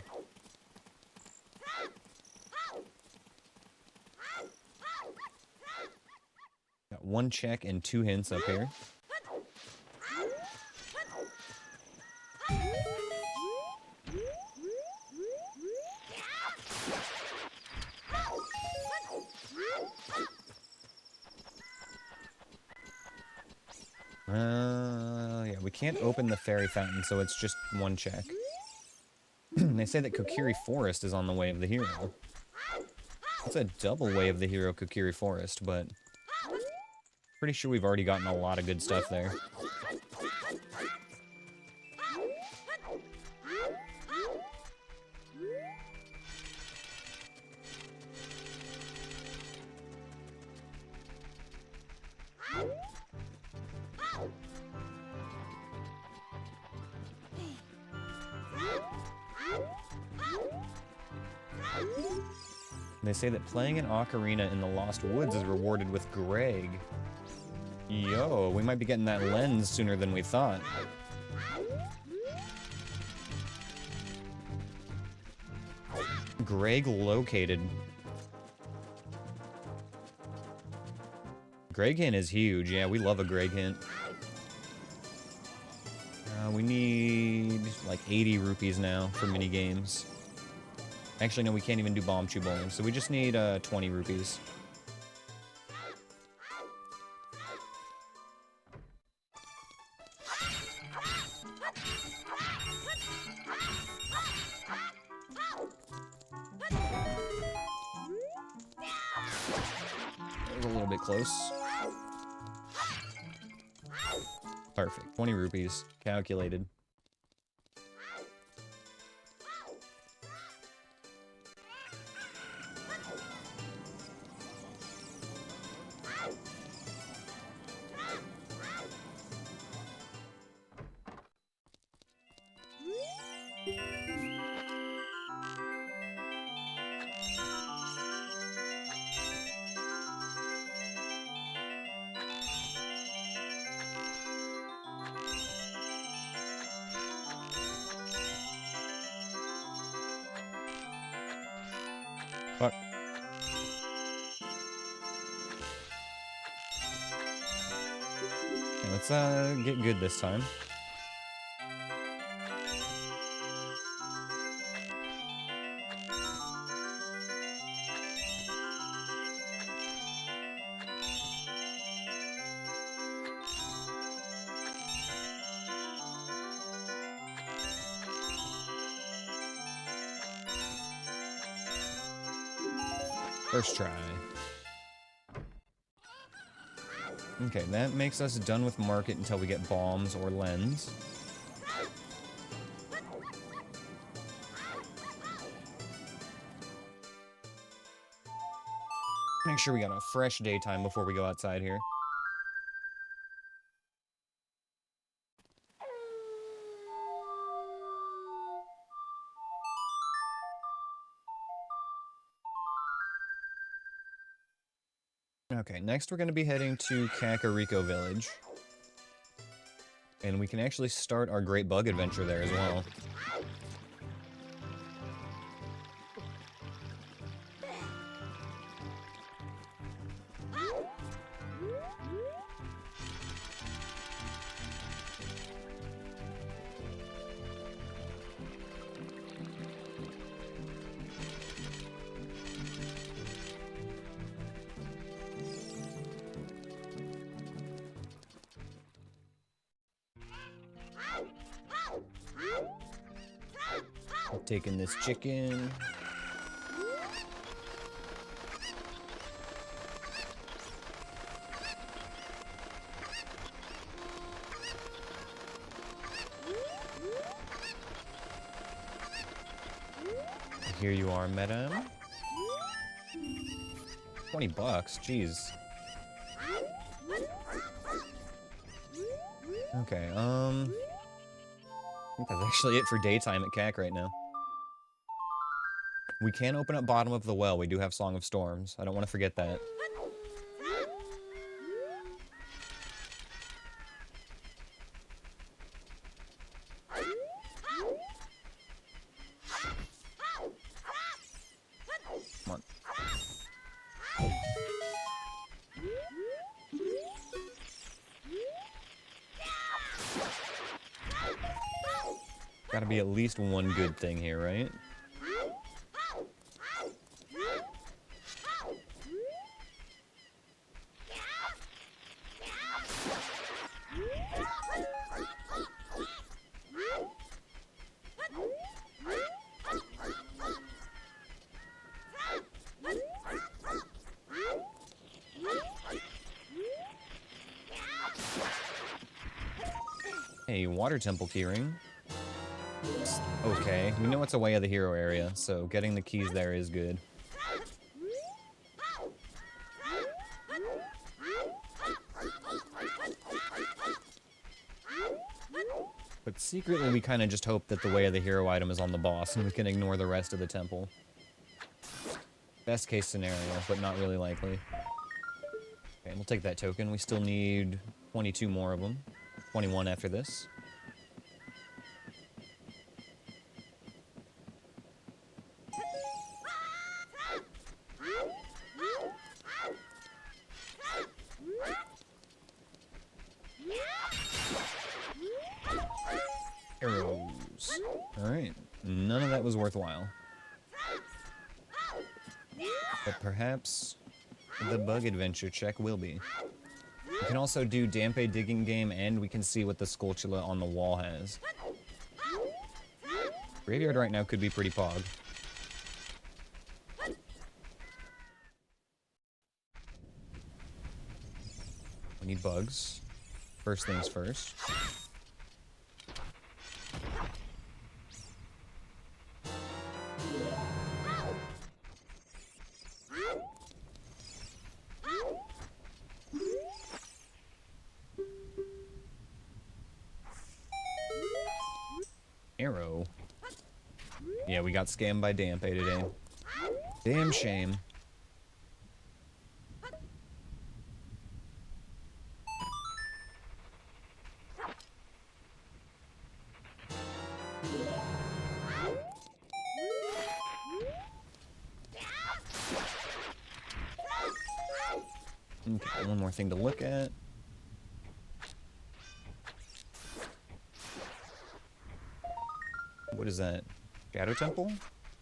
Got 1 check and 2 hints up here. Yeah, we can't open the fairy fountain, so it's just one check. They say that Kokiri Forest is on the way of the hero. It's a double way of the hero, Kokiri Forest, but pretty sure we've already gotten a lot of good stuff there. They say that playing an Ocarina in the Lost Woods is rewarded with Greg. Yo, we might be getting that lens sooner than we thought. Greg located. Greg hint is huge. Yeah, we love a Greg hint. We need like 80 rupees now for mini games. Actually, no, we can't even do bomb chew bowling, so we just need 20 rupees. That was a little bit close. Perfect. 20 rupees. Calculated. Fuck. Okay, let's get good this time. First try. Okay, that makes us done with market until we get bombs or lens. Make sure we got a fresh daytime before we go outside here. Okay, next we're going to be heading to Kakariko Village. And we can actually start our Great Bug Adventure there as well. Taking this chicken. Here you are, madam. 20 bucks, jeez. Okay, I think that's actually it for daytime at CAC right now. We can open up bottom of the well. We do have Song of Storms. I don't want to forget that. Come on. Gotta be at least one good thing here, right? a water temple keyring. Okay, we know it's a Way of the Hero area, so getting the keys there is good. But secretly, we kind of just hope that the Way of the Hero item is on the boss, and we can ignore the rest of the temple. Best case scenario, but not really likely. Okay, we'll take that token. We still need 22 more of them. 21 after this. Arrows. Alright, none of that was worthwhile. But perhaps the bug adventure check will be. We can also do Dampe digging game, and we can see what the Skulltula on the wall has. Graveyard right now could be pretty pog. We need bugs. First things first. Arrow. Yeah, we got scammed by Dampe today. Damn shame. Okay, one more thing to look at. What is that? Shadow Temple?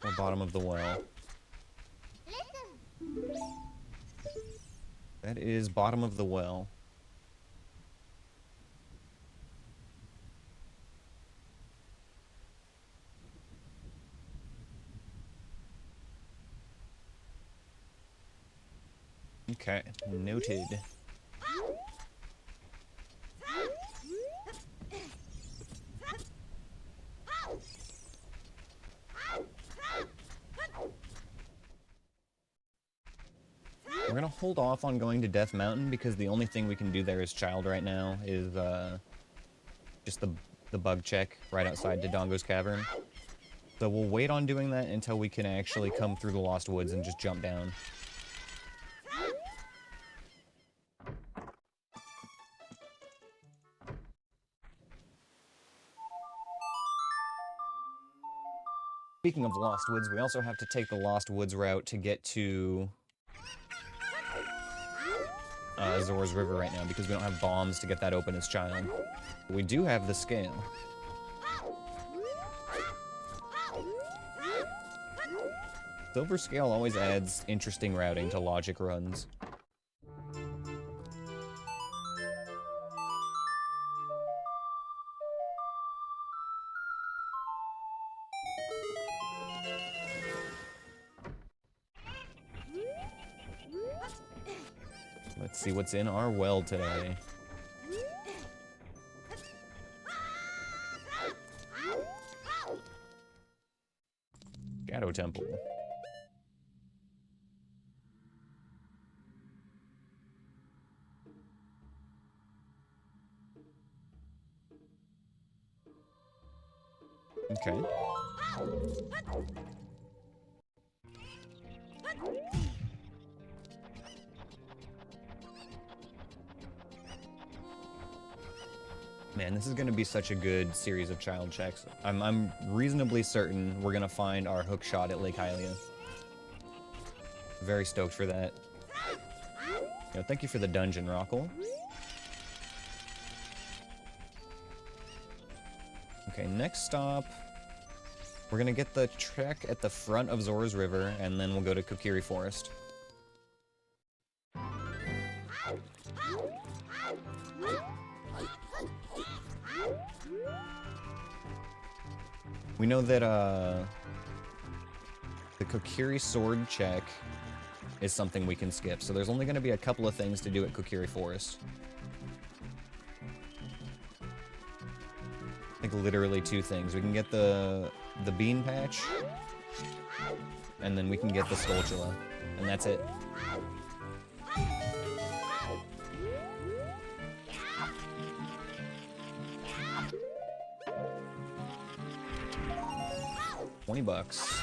Or bottom of the well? That is bottom of the well. Okay, noted. We're gonna hold off on going to Death Mountain because the only thing we can do there as child right now is just the bug check right outside Dodongo's Cavern. So we'll wait on doing that until we can actually come through the Lost Woods and just jump down. Speaking of Lost Woods, we also have to take the Lost Woods route to get to Zora's River right now because we don't have bombs to get that open as child. We do have the scale. Silver Scale always adds interesting routing to logic runs. Let's see what's in our well today. Shadow Temple. Okay. Man, this is going to be such a good series of child checks. I'm reasonably certain we're going to find our hook shot at Lake Hylia. Very stoked for that. You know, thank you for the dungeon, Rockle. Okay, next stop. We're going to get the trek at the front of Zora's River, and then we'll go to Kokiri Forest. We know that, the Kokiri sword check is something we can skip, so there's only going to be a couple of things to do at Kokiri Forest. think literally 2 things. We can get the bean patch, and then we can get the Skulltula, and that's it. $20.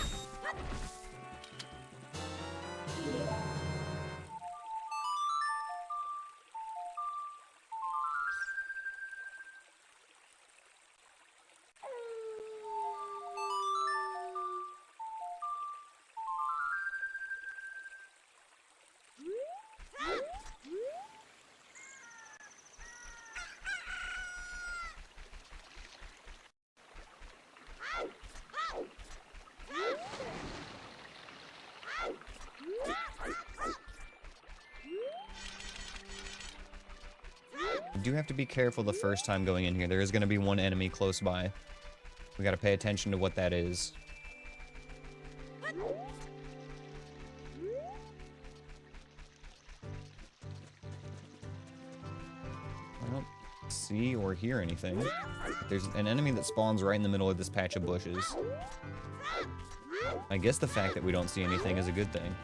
You do have to be careful the first time going in here. There is going to be one enemy close by. We got to pay attention to what that is. I don't see or hear anything. There's an enemy that spawns right in the middle of this patch of bushes. I guess the fact that we don't see anything is a good thing.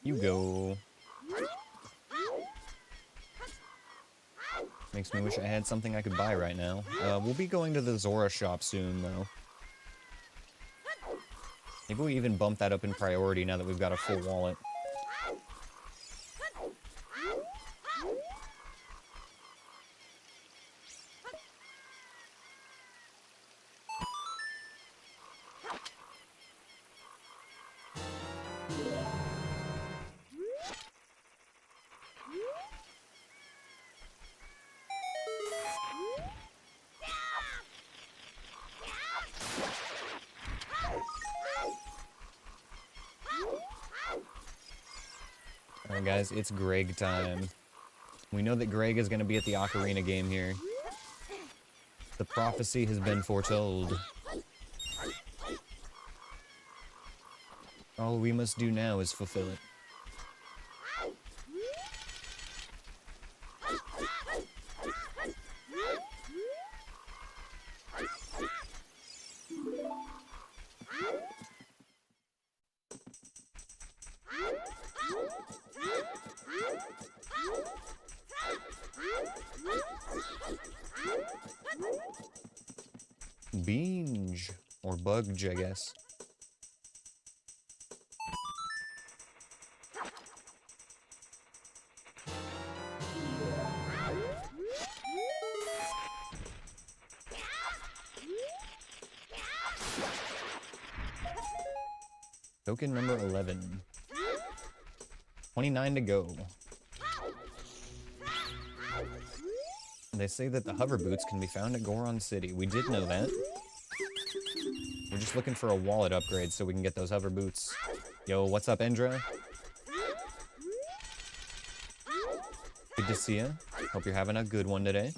You go. Makes me wish I had something I could buy right now. We'll be going to the Zora shop soon, though. Maybe we even bump that up in priority now that we've got a full wallet. Alright guys, it's Greg time. We know that Greg is going to be at the Ocarina game here. The prophecy has been foretold. All we must do now is fulfill it. Binge. Or Bugge, I guess. Token number 11. 29 to go. They say that the hover boots can be found at Goron City. We did know that. We're just looking for a wallet upgrade so we can get those hover boots. Yo, what's up, Endra? Good to see you. Hope you're having a good one today.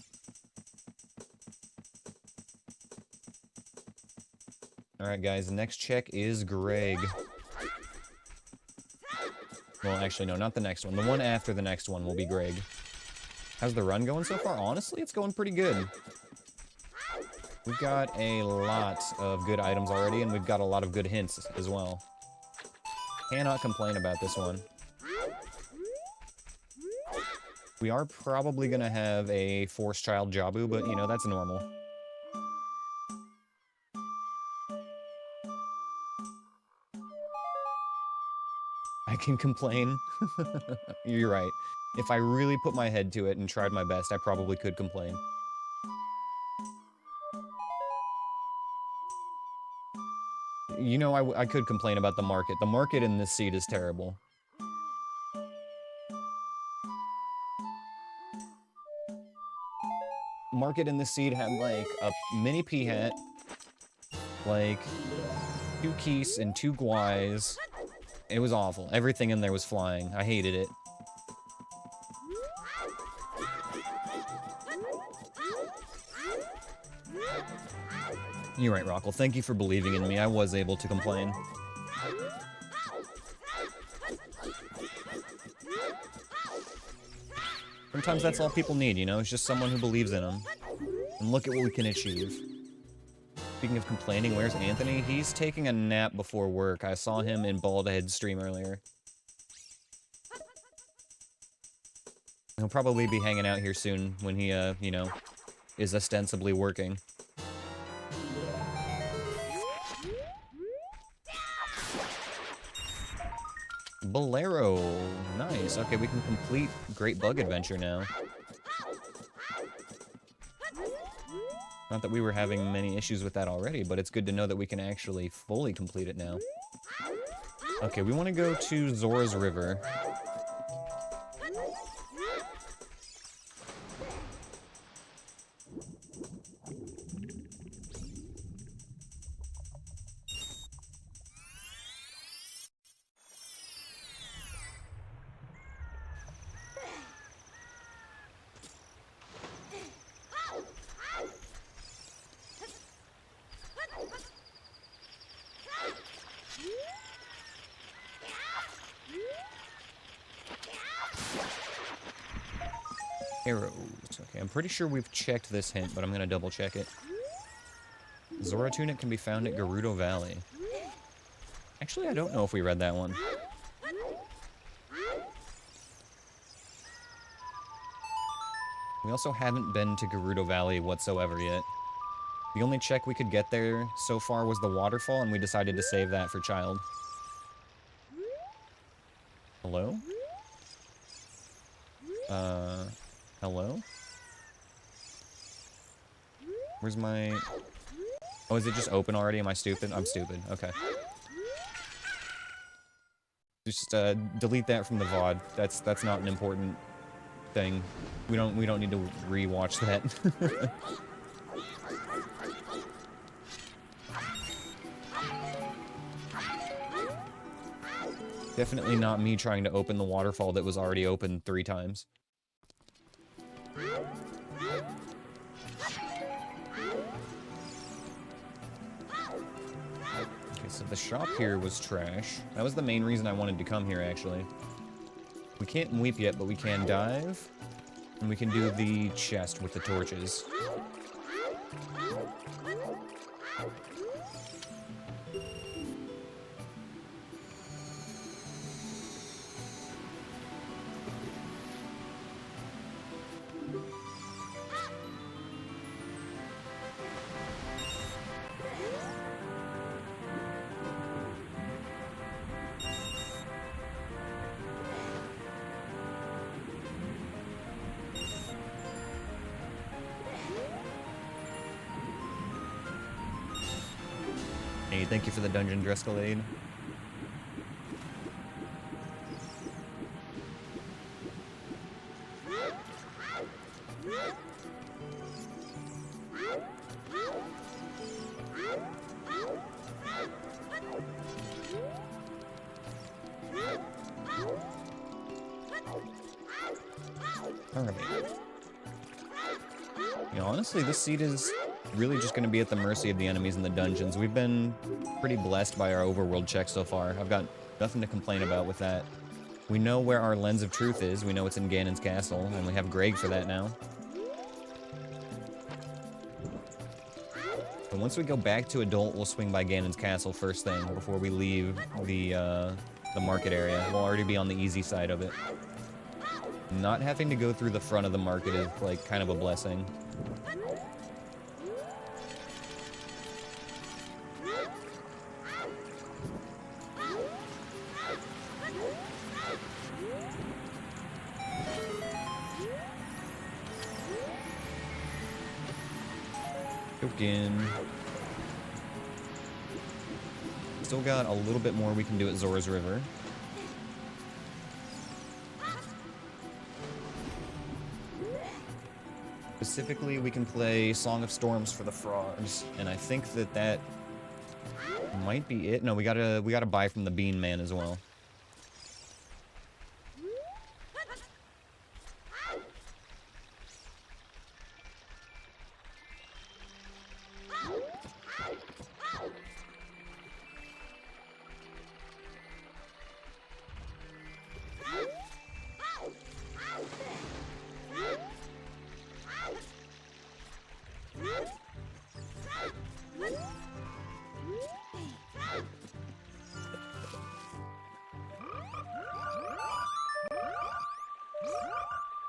Alright guys, the next check is Greg. Well, actually, no, not the next one. The one after the next one will be Greg. How's the run going so far? Honestly, it's going pretty good. We've got a lot of good items already, and we've got a lot of good hints as well. Cannot complain about this one. We are probably going to have a Force Child Jabu, but, you know, that's normal. I can complain. You're right. If I really put my head to it and tried my best, I probably could complain. You know, I could complain about the market. The market in this seed is terrible. market in this seed had like a mini peahat, like 2 keys and 2 guais. It was awful. Everything in there was flying. I hated it. You're right, Rockle. Thank you for believing in me. I was able to complain. Sometimes that's all people need, you know? It's just someone who believes in them. And look at what we can achieve. Speaking of complaining, where's Anthony? He's taking a nap before work. I saw him in Baldhead's stream earlier. He'll probably be hanging out here soon when he, you know, is ostensibly working. Bolero. Nice. Okay, we can complete Great Bug Adventure now. Not that we were having many issues with that already, but it's good to know that we can actually fully complete it now. Okay, we want to go to Zora's River. Arrows. Okay, I'm pretty sure we've checked this hint, but I'm gonna double check it. Zora Tunic can be found at Gerudo Valley. Actually, I don't know if we read that one. We also haven't been to Gerudo Valley whatsoever yet. The only check we could get there so far was the waterfall, and we decided to save that for Child. Hello? Hello? Where's my... Oh, is it just open already? Am I stupid? I'm stupid. Okay. Just, delete that from the VOD. That's not an important thing. We don't need to re-watch that. Definitely not me trying to open the waterfall that was already open 3 times. Okay, so the shop here was trash. That was the main reason I wanted to come here, actually. We can't weep yet, but we can dive. And we can do the chest with the torches. Hey, thank you for the dungeon Drescalade. Alright. You know, honestly, this seed is really just going to be at the mercy of the enemies in the dungeons. We've been pretty blessed by our overworld checks so far. I've got nothing to complain about with that. We know where our lens of truth is. We know it's in Ganon's castle, and we have Greg for that now. But once we go back to adult, we'll swing by Ganon's castle first thing before we leave the market area. We'll already be on the easy side of it. Not having to go through the front of the market is, like, kind of a blessing. Token. Still got a little bit more we can do at Zora's River. Specifically, we can play Song of Storms for the frogs, and I think that that might be it. No, we gotta buy from the Bean Man as well.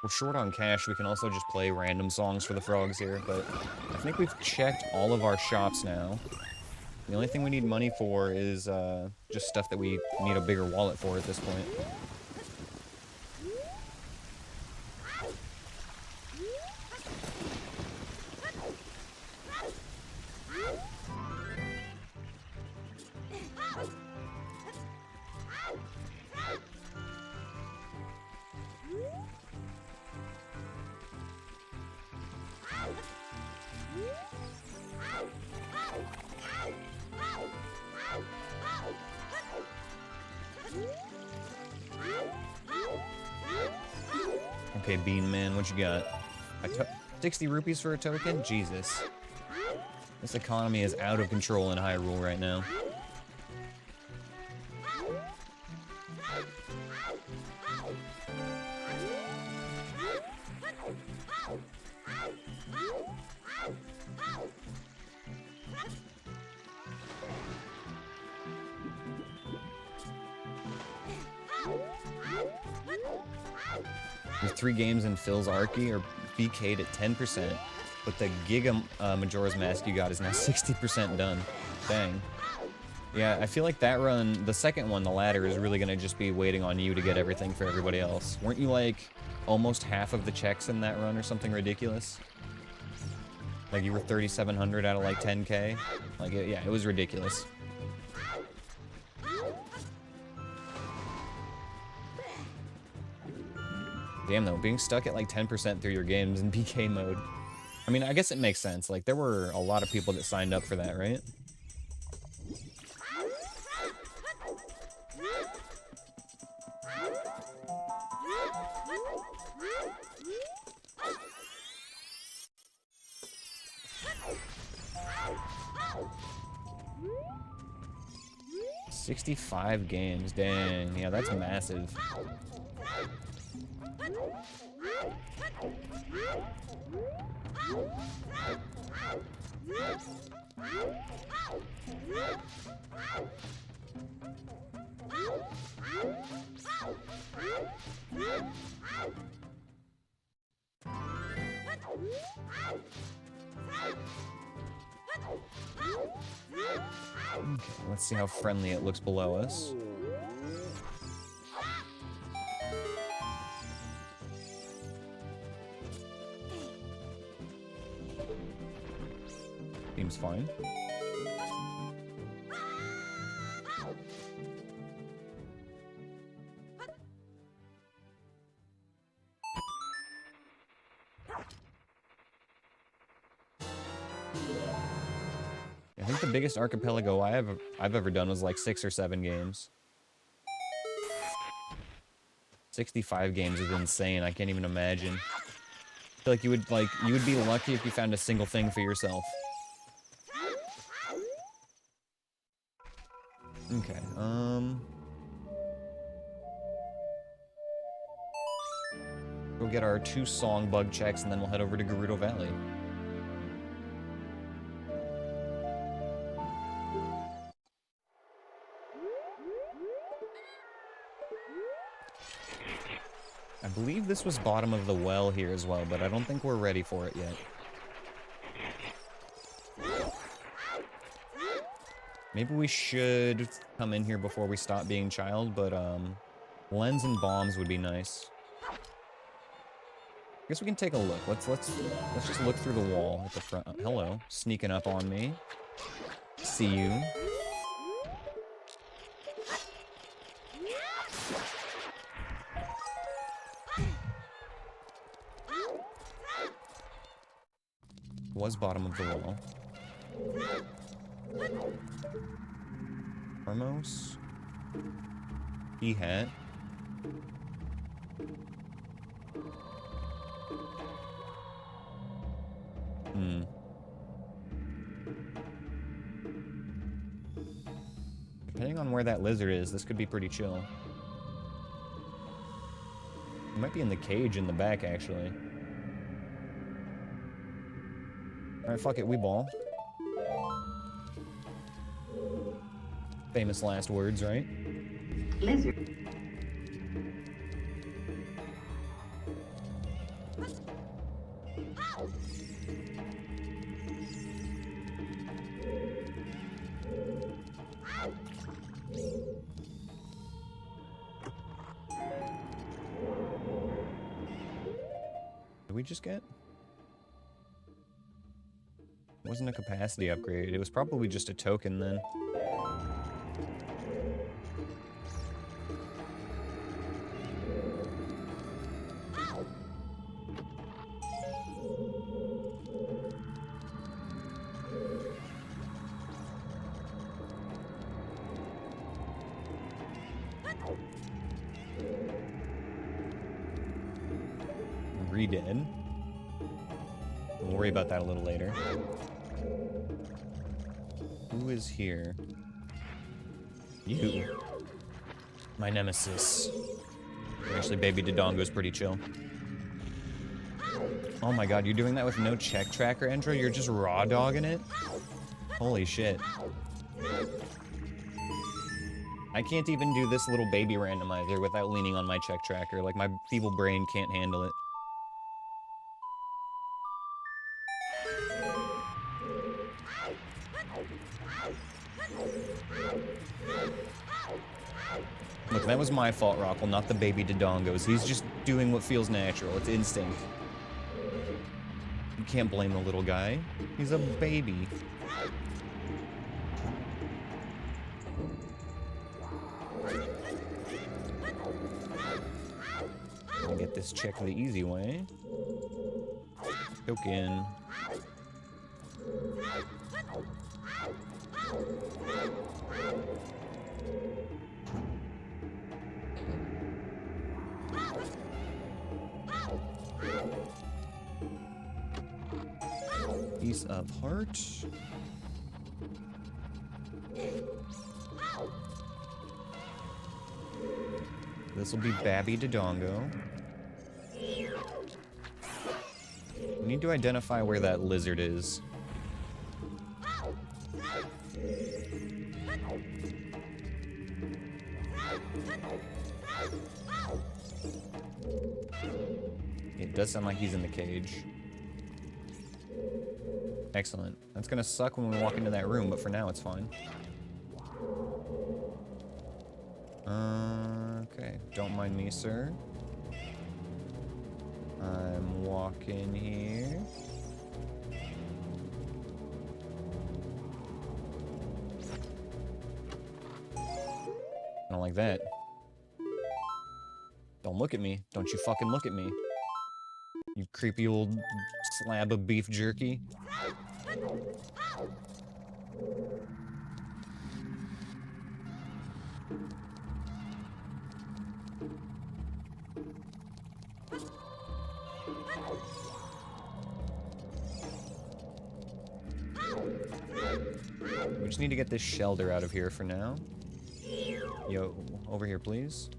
We're short on cash, we can also just play random songs for the frogs here, but I think we've checked all of our shops now. The only thing we need money for is just stuff that we need a bigger wallet for at this point. Okay, Bean Man, what you got? 60 rupees for a token? Jesus. This economy is out of control in Hyrule right now. With 3 games in Phil's Arky or BK'd at 10%, but the Giga Majora's Mask you got is now 60% done. Dang. Yeah, I feel like that run, the second one, the ladder, is really gonna just be waiting on you to get everything for everybody else. Weren't you like almost half of the checks in that run or something ridiculous? Like you were 3,700 out of like 10K? Like, yeah, it was ridiculous. Damn though, being stuck at like 10% through your games in BK mode. I mean, I guess it makes sense. Like, there were a lot of people that signed up for that, right? $65 games, dang. Yeah, that's massive. Okay, let's see how friendly it looks below us. Seems fine. I think the biggest archipelago I've ever done was like 6 or 7 games. 65 games is insane. I can't even imagine. I feel like you would be lucky if you found a single thing for yourself. Okay, we'll get our 2 song bug checks and then we'll head over to Gerudo Valley. I believe this was bottom of the well here as well, but I don't think we're ready for it yet. Maybe we should come in here before we stop being child, but lens and bombs would be nice. I guess we can take a look. Let's just look through the wall at the front. Oh, hello, sneaking up on me. See you. was bottom of the wall. Armos. He hat. Depending on where that lizard is, this could be pretty chill. It might be in the cage in the back, actually. Alright, fuck it, we ball. Famous last words, right? Lizard. Did we just get? It wasn't a capacity upgrade. It was probably just a token then. Re-dead. We'll worry about that a little later. Who is here? You. My nemesis. Actually, Baby Dodongo's pretty chill. Oh my god, you're doing that with no check tracker, Endro? You're just raw dogging it? Holy shit. I can't even do this little baby randomizer without leaning on my check tracker. Like, my feeble brain can't handle it. Look, that was my fault, Rockwell, not the Baby Dodongos. He's just doing what feels natural. It's instinct. You can't blame the little guy. He's a baby. I'll get this check the easy way. Token. Piece of heart. This will be Babby Dodongo. We need to identify where that lizard is. It does sound like he's in the cage. Excellent. That's gonna suck when we walk into that room, but for now it's fine. Okay. Don't mind me, sir. I'm walking here. I don't like that. Don't look at me. Don't you fucking look at me. You creepy old slab of beef jerky. We just need to get this shelter out of here for now. Yo, over here, please.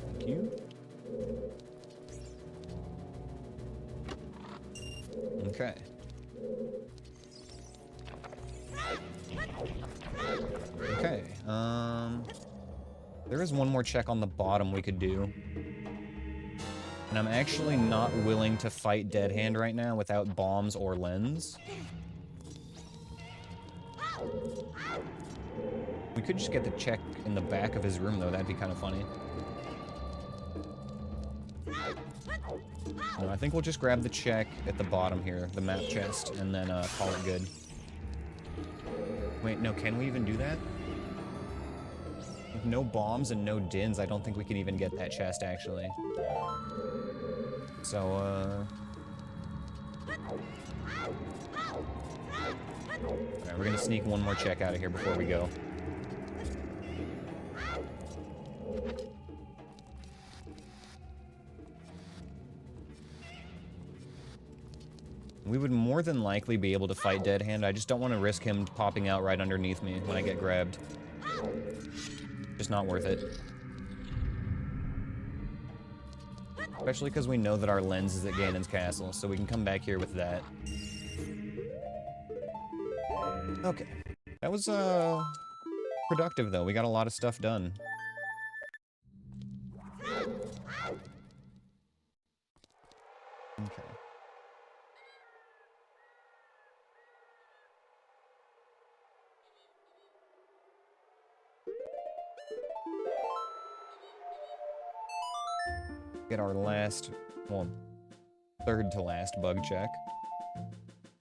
Thank you. Okay. Okay, there is one more check on the bottom we could do. And I'm actually not willing to fight Dead Hand right now without bombs or lens. We could just get the check in the back of his room, though. That'd be kind of funny. No, I think we'll just grab the check at the bottom here, the map chest, and then call it good. Wait, no, can we even do that? With no bombs and no dins, I don't think we can even get that chest, actually. So, Alright, we're gonna sneak one more check out of here before we go. We would more than likely be able to fight Dead Hand. I just don't want to risk him popping out right underneath me when I get grabbed. Just not worth it. Especially because we know that our lens is at Ganon's castle, so we can come back here with that. Okay. That was, productive, though. We got a lot of stuff done. Okay. Get our last, well, third to last bug check.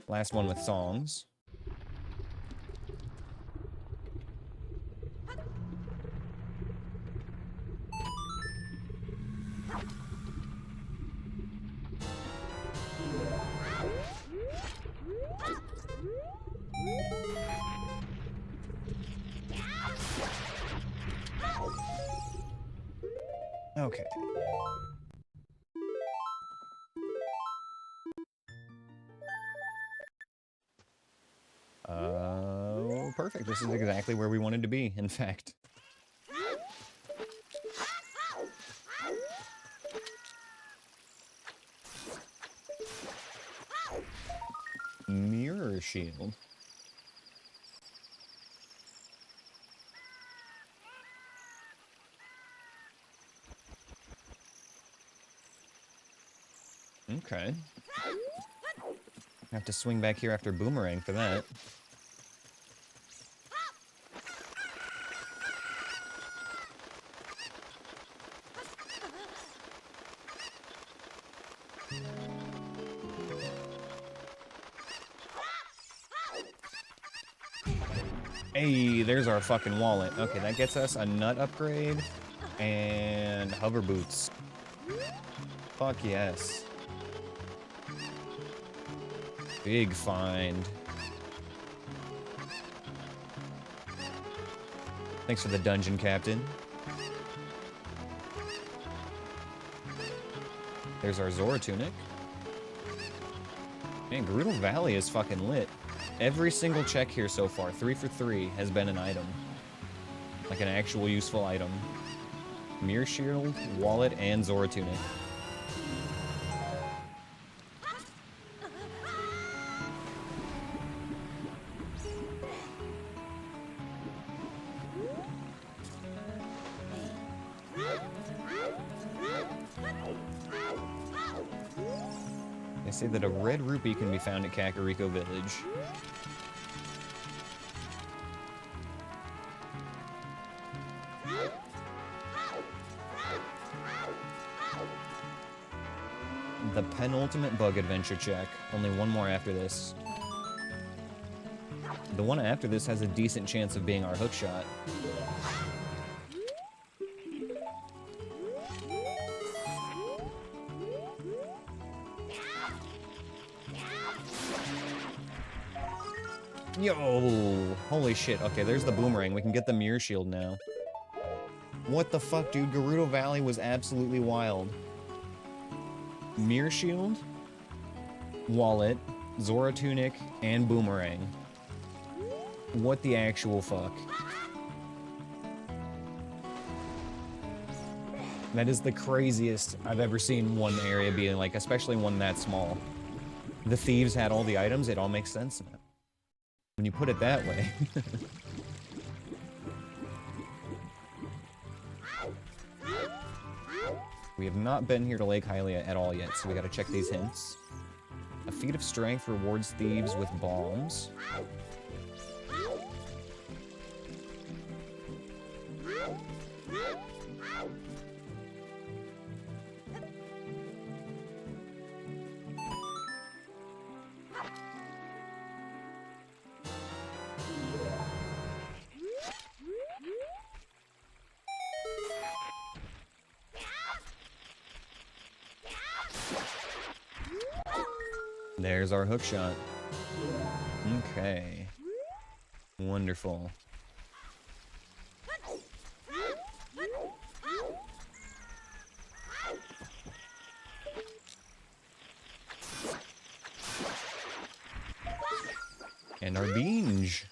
Last one with songs. Okay. Perfect. This is exactly where we wanted to be, in fact. Mirror shield. Okay. I have to swing back here after Boomerang for that. Hey, there's our fucking wallet. Okay, that gets us a nut upgrade and hover boots. Fuck yes. Big find. Thanks for the dungeon, Captain. There's our Zora tunic. Man, Gerudo Valley is fucking lit. Every single check here so far, 3 for 3, has been an item. Like an actual useful item. Mirror shield, wallet, and Zora tunic. They say that a red rupee can be found at Kakariko Village. The penultimate bug adventure check. Only one more after this. The one after this has a decent chance of being our hookshot. Yo! Holy shit. Okay, there's the boomerang. We can get the mirror shield now. What the fuck, dude? Gerudo Valley was absolutely wild. Mirror shield, wallet, Zora tunic, and boomerang. What the actual fuck? That is the craziest I've ever seen one area be like, especially one that small. The thieves had all the items, it all makes sense now. When you put it that way. We have not been here to Lake Hylia at all yet, so we gotta check these hints. A feat of strength rewards thieves with bombs. There's our hook shot. Okay. Wonderful. And our binge.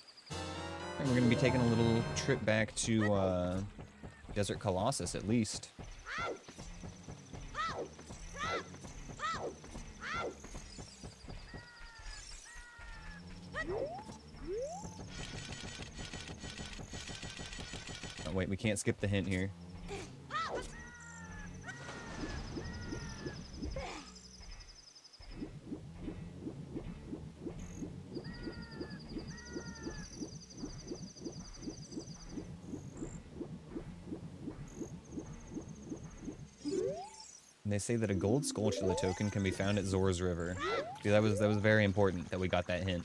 And we're gonna be taking a little trip back to Desert Colossus at least. Oh wait, we can't skip the hint here. And they say that a gold Skulltula token can be found at Zora's River. See, that was very important that we got that hint.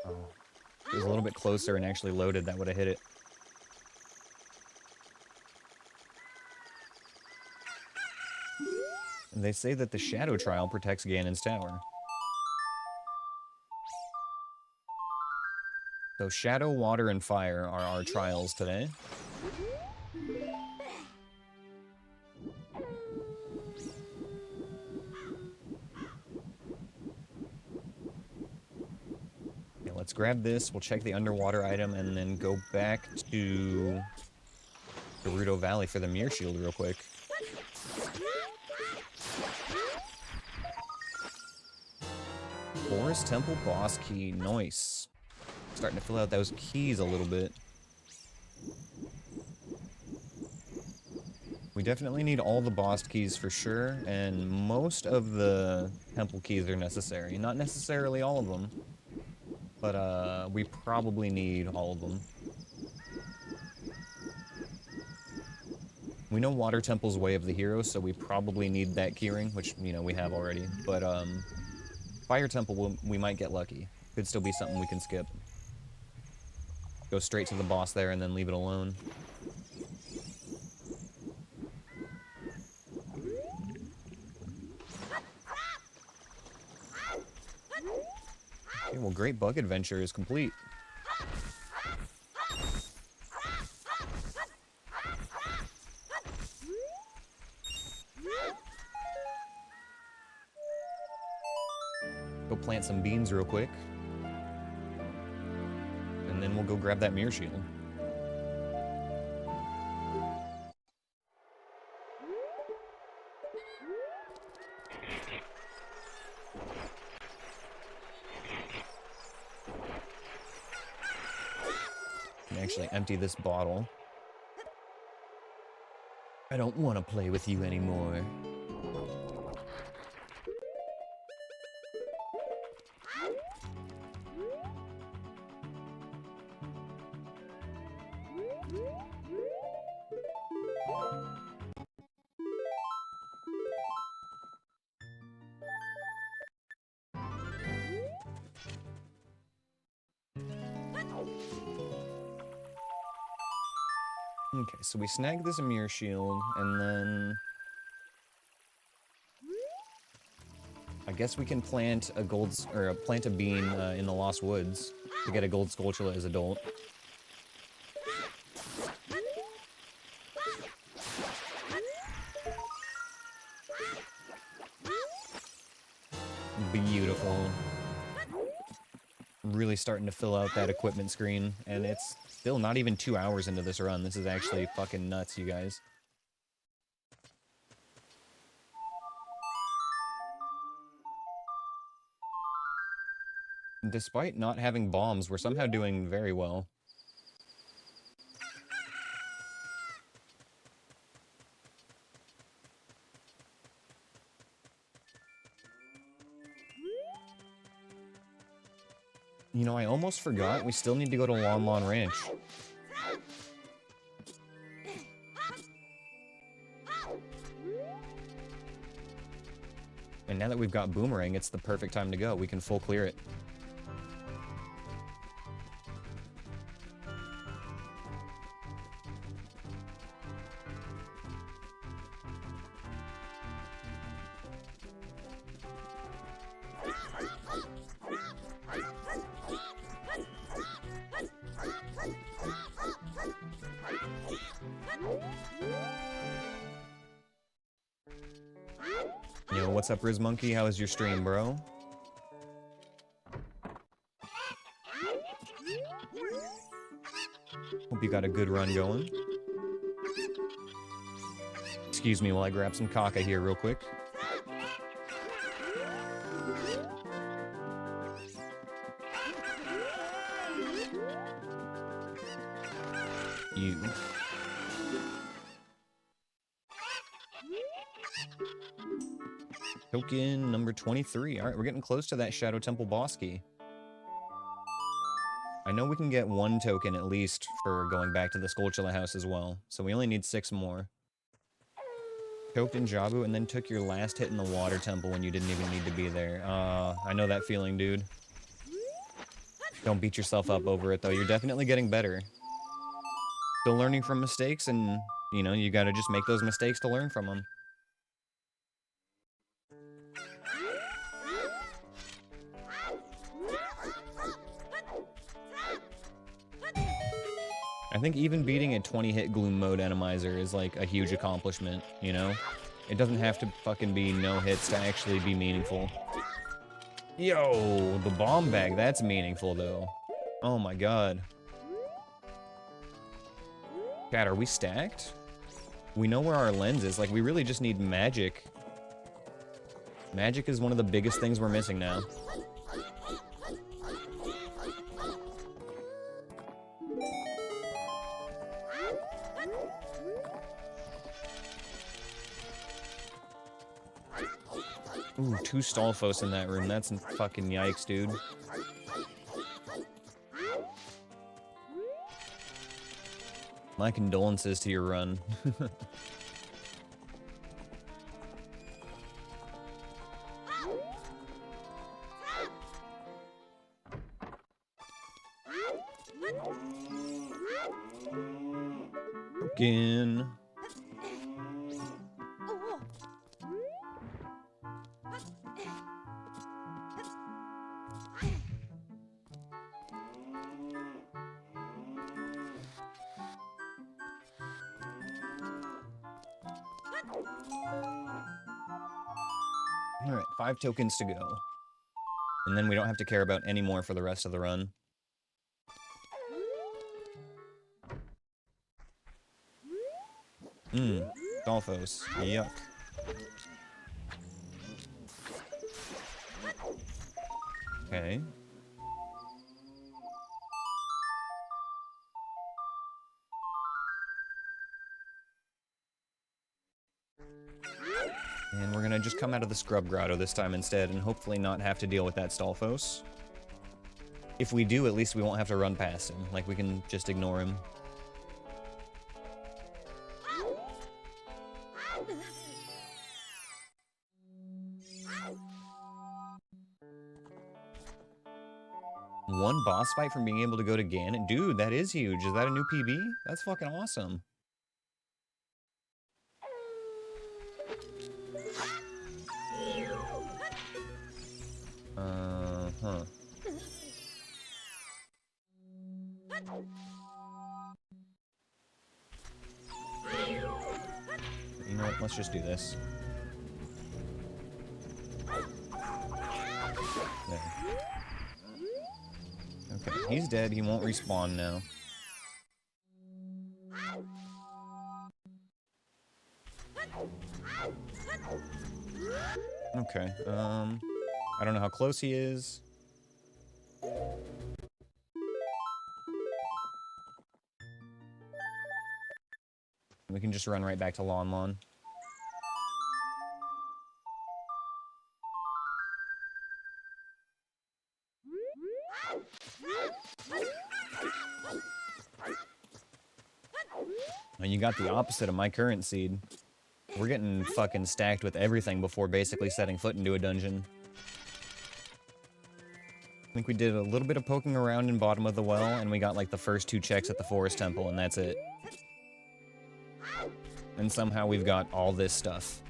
Oh. If it was a little bit closer and actually loaded, that would have hit it. And they say that the Shadow Trial protects Ganon's tower. So Shadow, Water, and Fire are our trials today. Okay, let's grab this, we'll check the underwater item, and then go back to Gerudo Valley for the Mirror Shield real quick. Forest Temple boss key, nice. Starting to fill out those keys a little bit. We definitely need all the boss keys for sure, and most of the temple keys are necessary. Not necessarily all of them, but we probably need all of them. We know Water Temple's Way of the Hero, so we probably need that keyring, which, you know, we have already. But, Fire Temple, we might get lucky. Could still be something we can skip. Go straight to the boss there and then leave it alone. Okay, well, Great Bug Adventure is complete. Go plant some beans real quick. And then we'll go grab that Mirror Shield. Can actually empty this bottle. I don't want to play with you anymore. Okay, so we snag this Mirror Shield, and then I guess we can plant a plant a bean in the Lost Woods to get a gold Skulltula as adult. Beautiful. Really starting to fill out that equipment screen, and it's still not even 2 hours into this run. This is actually fucking nuts, you guys. Despite not having bombs, we're somehow doing very well. You know, I almost forgot. We still need to go to Lon Lon Ranch. And now that we've got Boomerang, it's the perfect time to go. We can full clear it. Yo, what's up, Riz Monkey? How was your stream, bro? Hope you got a good run going. Excuse me while I grab some caca here real quick. You. Token number 23. Alright, we're getting close to that Shadow Temple boss key. I know we can get 1 token at least for going back to the Skulltula house as well, so we only need 6 more. Choked in Jabu and then took your last hit in the water temple when you didn't even need to be there. I know that feeling, dude. Don't beat yourself up over it, though. You're definitely getting better. Still learning from mistakes, and, you know, you gotta just make those mistakes to learn from them. I think even beating a 20-hit Gloom Mode Aneyus is, like, a huge accomplishment, you know? It doesn't have to fucking be no hits to actually be meaningful. Yo, the bomb bag, that's meaningful, though. Oh my god. Chat, are we stacked? We know where our lens is. Like, we really just need magic. Magic is one of the biggest things we're missing now. Ooh, 2 Stalfos in that room. That's fucking yikes, dude. My condolences to your run. Again. Alright, 5 tokens to go. And then we don't have to care about any more for the rest of the run. Dolphos. Yuck. Okay. And we're gonna just come out of the Scrub Grotto this time instead, and hopefully not have to deal with that Stalfos. If we do, at least we won't have to run past him. Like, we can just ignore him. One boss fight from being able to go to Ganon? Dude, that is huge. Is that a new PB? That's fucking awesome. Huh. You know what? Let's just do this. There. Okay, he's dead. He won't respawn now. Okay, I don't know how close he is. We can just run right back to Lon Lon. And you got the opposite of my current seed. We're getting fucking stacked with everything before basically setting foot into a dungeon. I think we did a little bit of poking around in bottom of the well, and we got like the first 2 checks at the forest temple, and that's it. And somehow we've got all this stuff.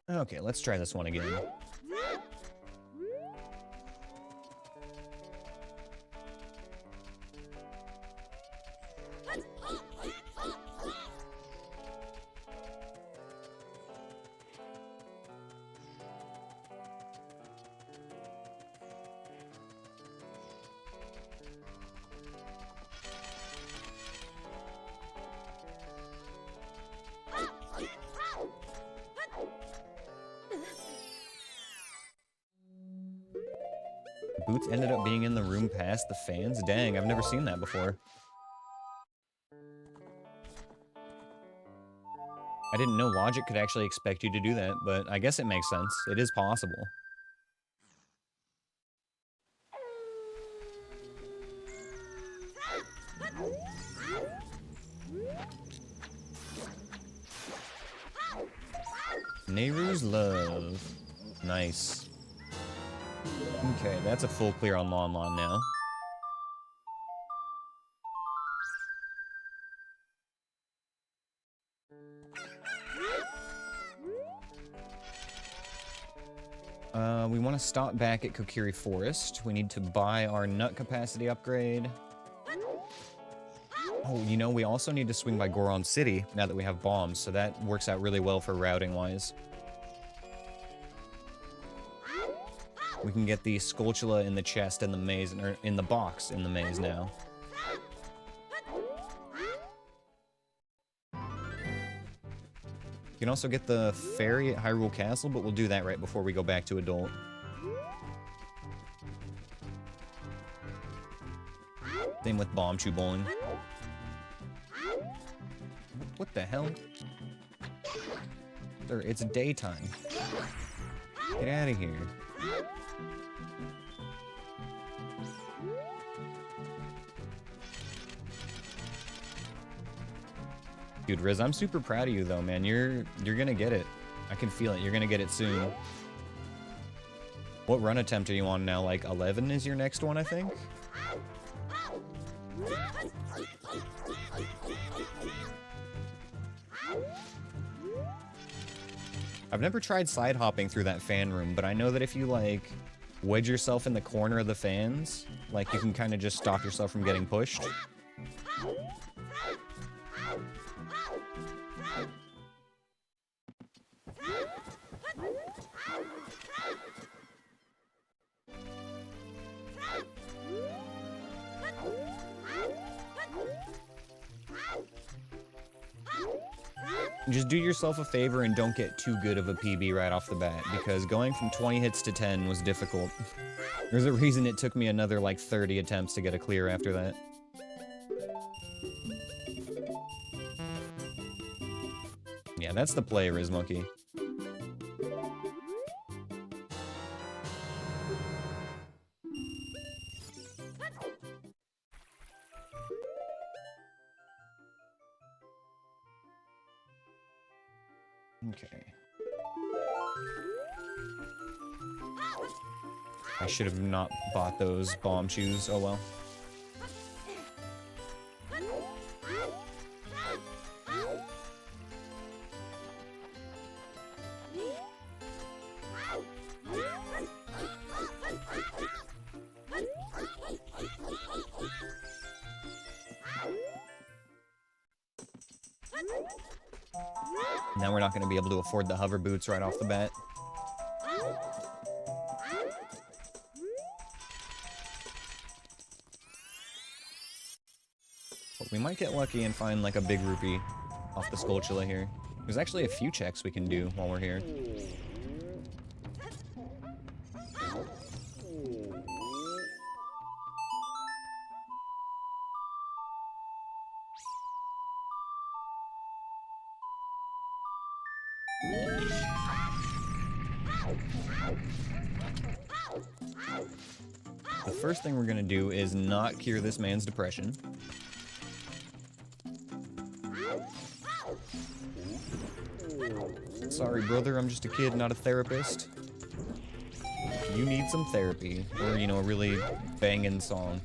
Okay, let's try this one again. Boots ended up being in the room past the fans? Dang, I've never seen that before. I didn't know Logic could actually expect you to do that, but I guess it makes sense. It is possible. Nehru's Love. Nice. Okay, that's a full clear on Lon Lon now. We want to stop back at Kokiri Forest. We need to buy our nut capacity upgrade. Oh, you know, we also need to swing by Goron City now that we have bombs, so that works out really well for routing-wise. We can get the Skulltula in the chest in the maze, or in the box in the maze now. You can also get the fairy at Hyrule Castle, but we'll do that right before we go back to Adult. Same with Bombchu Bowling. What the hell? Sir, it's daytime. Get out of here. Dude, Riz, I'm super proud of you though, man. You're gonna get it. I can feel it. You're gonna get it soon. What run attempt are you on now? Like 11 is your next one, I think? I've never tried side hopping through that fan room, but I know that if you like wedge yourself in the corner of the fans, like you can kind of just stop yourself from getting pushed. Just do yourself a favor and don't get too good of a PB right off the bat, because going from 20 hits to 10 was difficult. There's a reason it took me another like 30 attempts to get a clear after that. Yeah, that's the play, Riz Monkey. Okay. I should have not bought those bomb shoes. Oh well. Now we're not going to be able to afford the hover boots right off the bat. But we might get lucky and find like a big rupee off the Skulltula here. There's actually a few checks we can do while we're here. The first thing we're gonna do is not cure this man's depression. Sorry, brother, I'm just a kid, not a therapist. You need some therapy, or, you know, a really banging song.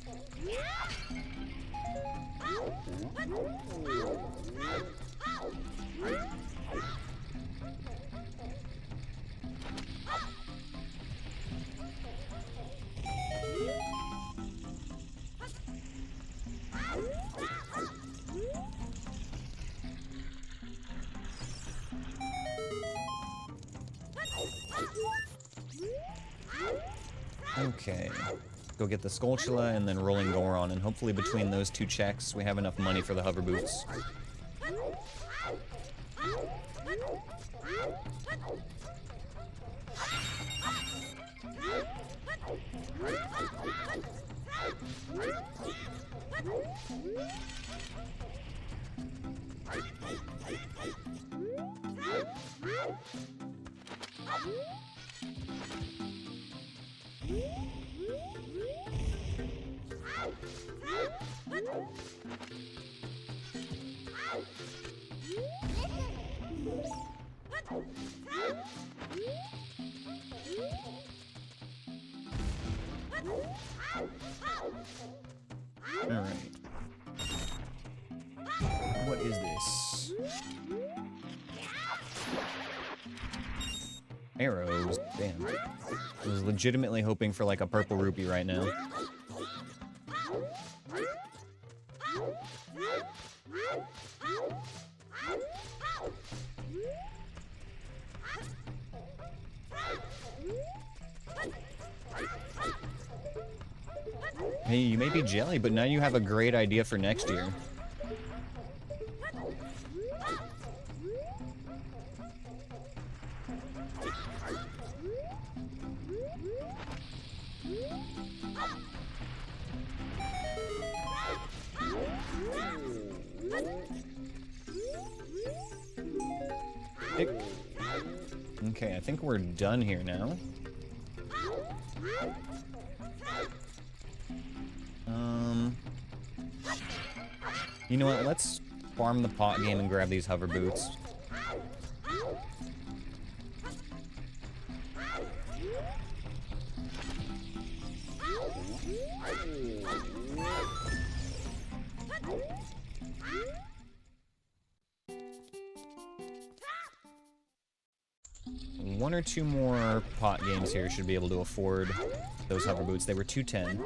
Okay, go get the Skulltula and then Rolling Goron, and hopefully between those two checks we have enough money for the hover boots. Alright. What is this? Arrows. Damn. I was legitimately hoping for like a purple rupee right now. Hey, you may be jelly, but now you have a great idea for next year. Okay, I think we're done here now. You know what, let's farm the pot game and grab these hover boots. One or two more pot games here should be able to afford those hover boots. They were $210.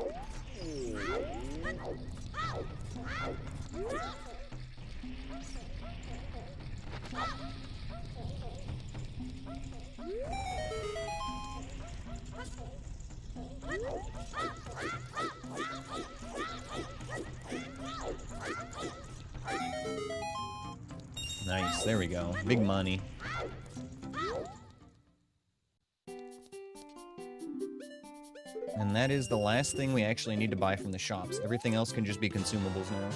Nice, there we go. Big money. And that is the last thing we actually need to buy from the shops. Everything else can just be consumables now.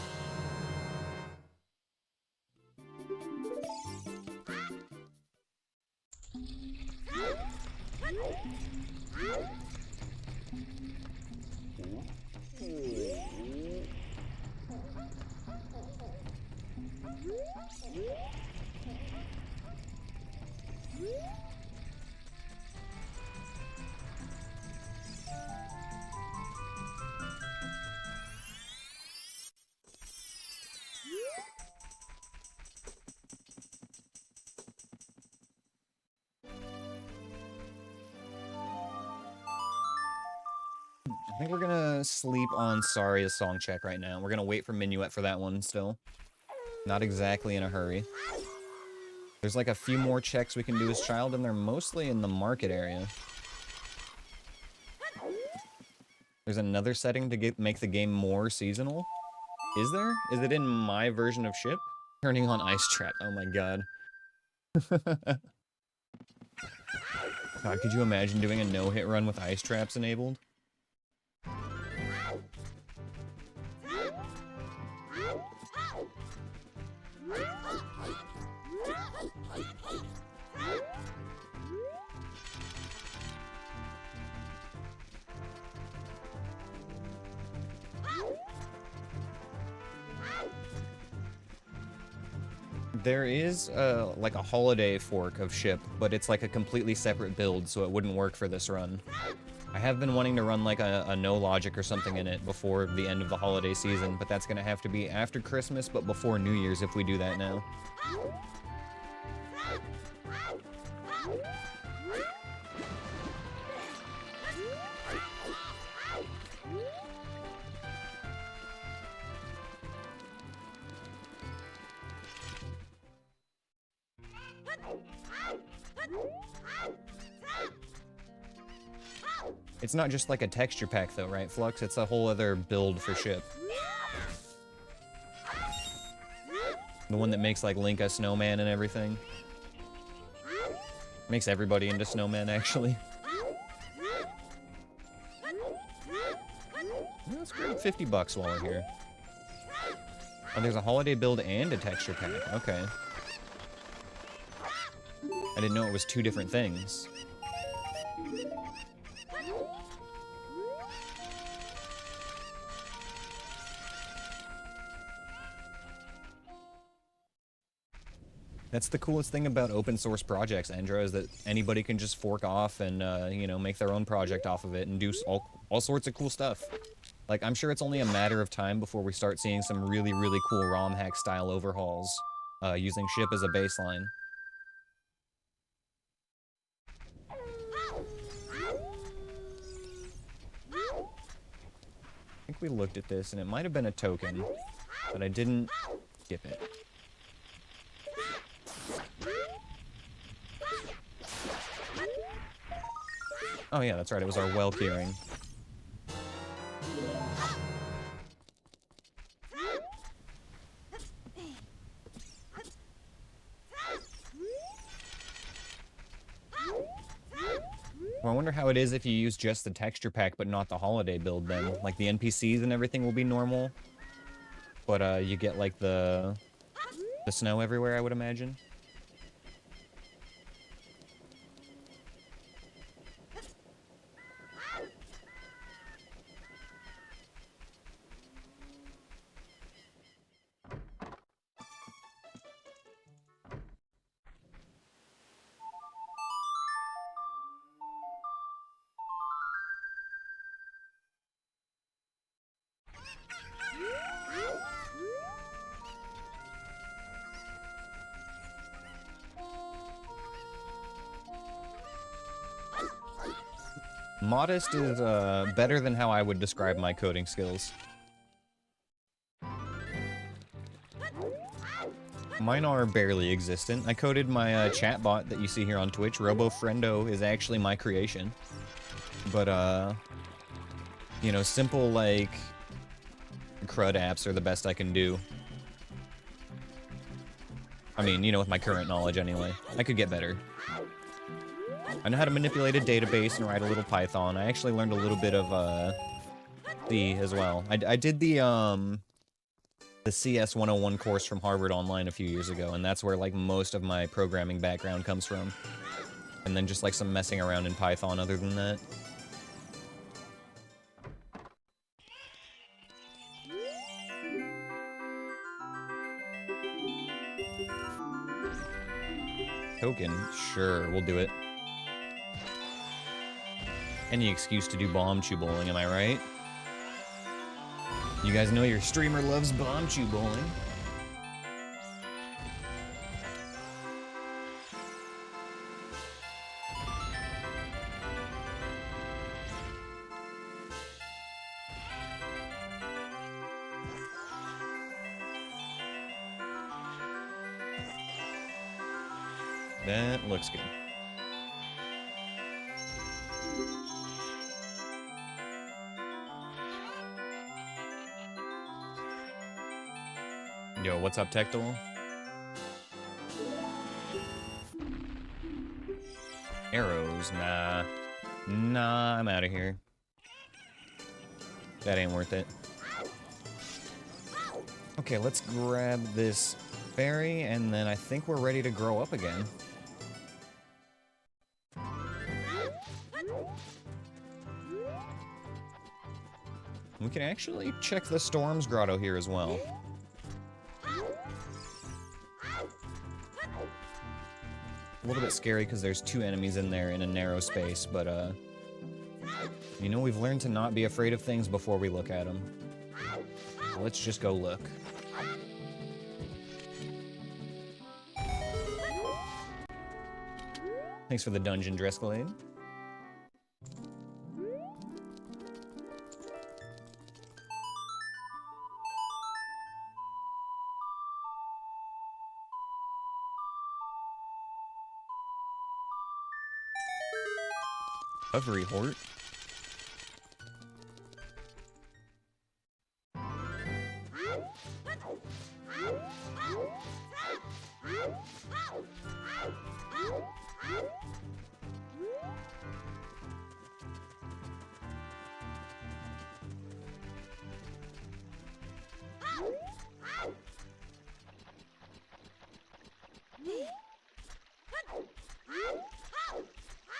I think we're gonna sleep on Saria's song check right now. We're gonna wait for Minuet for that one still. Not exactly in a hurry. There's like a few more checks we can do as child, and they're mostly in the market area. There's another setting to make the game more seasonal. Is there? Is it in my version of ship? Turning on Ice Trap. Oh my god. God, could you imagine doing a no-hit run with Ice Traps enabled? There is, like a holiday fork of ship, but it's like a completely separate build, so it wouldn't work for this run. I have been wanting to run like a no logic or something in it before the end of the holiday season, but that's gonna have to be after Christmas, but before New Year's if we do that now. It's not just like a texture pack though, right, Flux? It's a whole other build for ship. The one that makes like Link a snowman and everything. Makes everybody into snowmen, actually. Let's grab 50 bucks while we're here. Oh, there's a holiday build and a texture pack. Okay. I didn't know it was two different things. That's the coolest thing about open source projects, Andra, is that anybody can just fork off and, you know, make their own project off of it and do all sorts of cool stuff. Like, I'm sure it's only a matter of time before we start seeing some really, really cool ROM hack style overhauls using ship as a baseline. I think we looked at this, and it might have been a token, but I didn't skip it. Oh yeah, that's right, it was our well keyring. Well, I wonder how it is if you use just the texture pack but not the holiday build then. Like the NPCs and everything will be normal, but you get like the snow everywhere, I would imagine. Modest is better than how I would describe my coding skills. Mine are barely existent. I coded my chatbot that you see here on Twitch. RoboFriendo is actually my creation. But, you know, simple, like, CRUD apps are the best I can do. I mean, you know, with my current knowledge anyway. I could get better. I know how to manipulate a database and write a little Python. I actually learned a little bit of C as well. I did the CS 101 course from Harvard Online a few years ago, and that's where like most of my programming background comes from. And then just like some messing around in Python other than that. Token? Sure, we'll do it. Any excuse to do bomb chew bowling, am I right? You guys know your streamer loves bomb chew bowling. That looks good. Yo, what's up, Tectal? Arrows? Nah. Nah, I'm out of here. That ain't worth it. Okay, let's grab this berry, and then I think we're ready to grow up again. We can actually check the Storms Grotto here as well. A little bit scary because there's 2 enemies in there in a narrow space, but you know, we've learned to not be afraid of things before we look at them. Let's just go look. Thanks for the dungeon, Drescalade. Recovery Hort.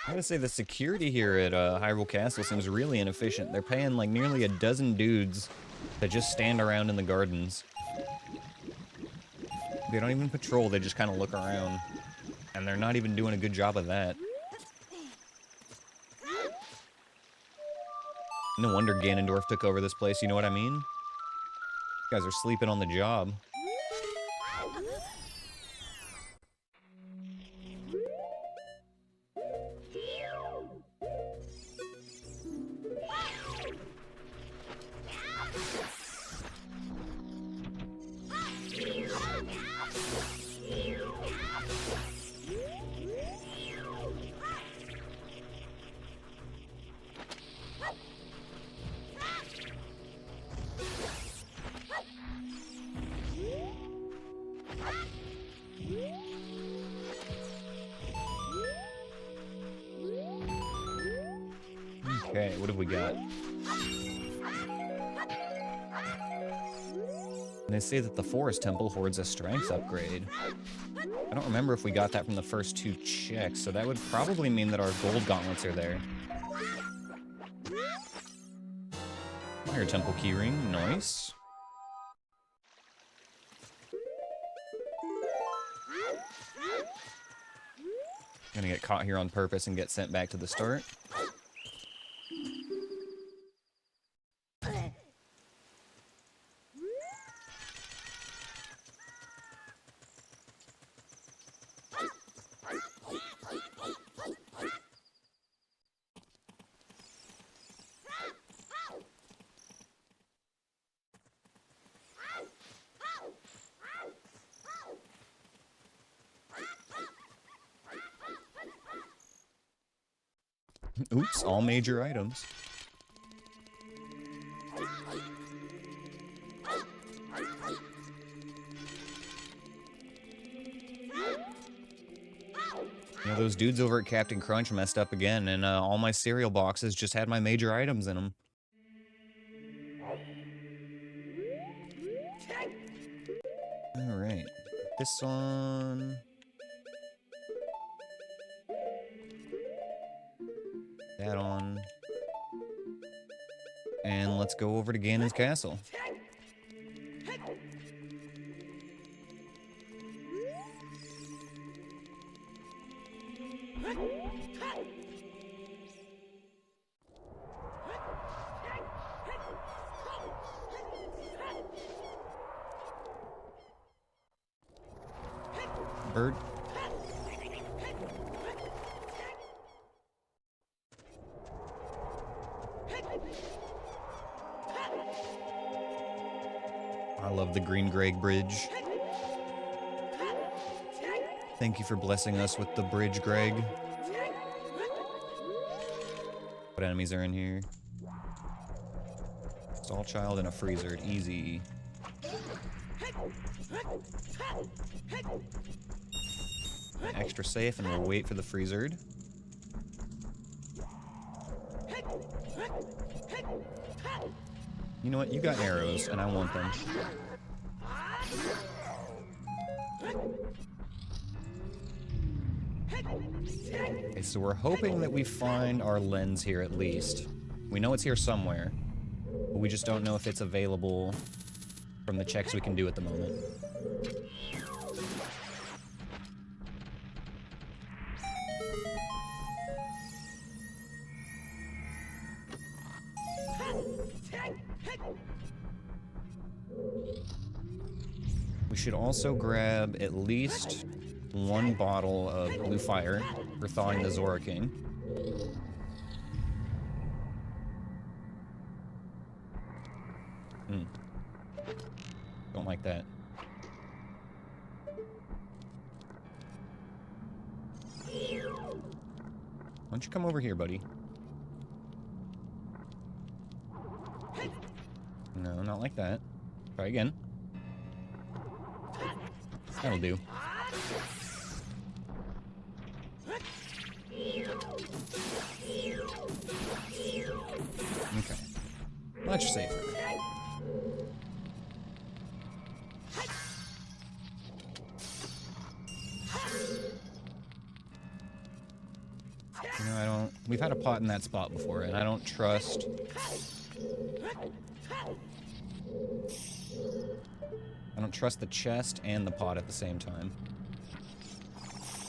I gotta say, the security here at Hyrule Castle seems really inefficient. They're paying like nearly a dozen dudes that just stand around in the gardens. They don't even patrol, they just kind of look around. And they're not even doing a good job of that. No wonder Ganondorf took over this place, you know what I mean? You guys are sleeping on the job. Okay, what have we got? And they say that the Forest Temple hoards a strength upgrade. I don't remember if we got that from the first 2 checks, so that would probably mean that our gold gauntlets are there. Fire Temple keyring, nice. I'm gonna get caught here on purpose and get sent back to the start. Oops, all major items. You know, those dudes over at Captain Crunch messed up again, and all my cereal boxes just had my major items in them. Alright, this one... that on. And let's go over to Ganon's castle. Bird. I love the Green Greg Bridge. Thank you for blessing us with the bridge, Greg. What enemies are in here? Stall Child and a Freezer. Easy. Extra safe, and we'll wait for the Freezer. You know what? You got arrows, and I want them. Okay, so we're hoping that we find our lens here at least. We know it's here somewhere, but we just don't know if it's available from the checks we can do at the moment. We should also grab at least one bottle of blue fire for thawing the Zora King. Don't like that. Why don't you come over here, buddy? No, not like that. Try again. That'll do. Okay. Much safer. You know, I don't... We've had a pot in that spot before, and I don't trust... I don't trust the chest and the pot at the same time.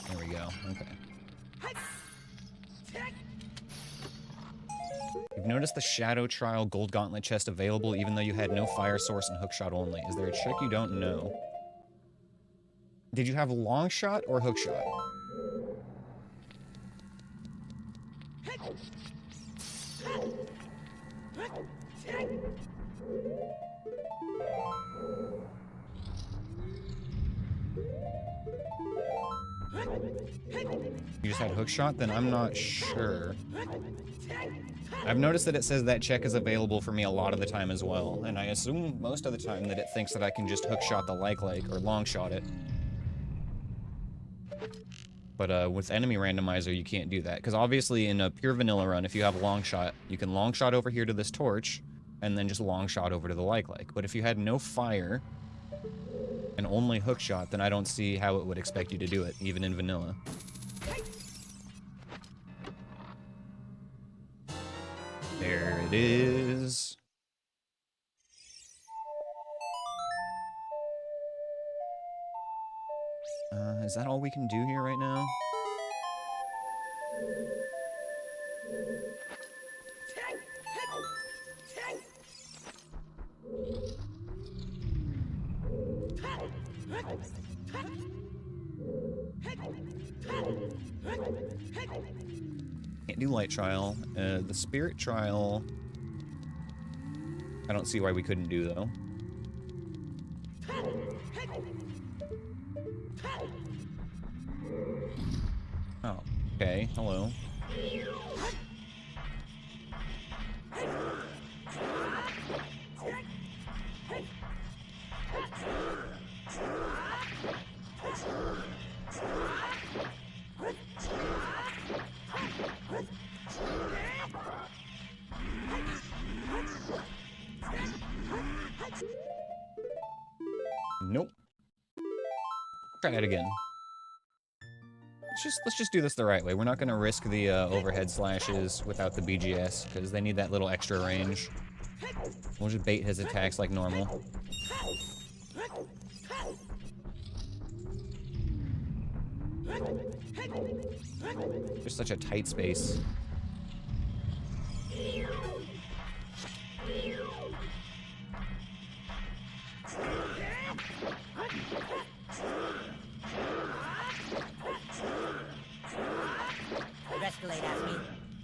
There we go. Okay. You've noticed the Shadow Trial Gold Gauntlet chest available even though you had no fire source and hookshot only. Is there a trick you don't know? Did you have long shot or hookshot? You just had hookshot? Then I'm not sure. I've noticed that it says that check is available for me a lot of the time as well, and I assume most of the time that it thinks that I can just hookshot the like or long shot it. But with enemy randomizer, you can't do that, because obviously in a pure vanilla run, if you have long shot, you can long shot over here to this torch, and then just long shot over to the like. But if you had no fire and only hookshot, then I don't see how it would expect you to do it, even in vanilla. There it is. Is that all we can do here right now? Can't do light trial. The spirit trial, I don't see why we couldn't do, though. Oh, okay. Hello. Nope. Try that again. Let's just do this the right way. We're not gonna risk the overhead slashes without the BGS, because they need that little extra range. We'll just bait his attacks like normal. There's such a tight space. Drescalade asked me,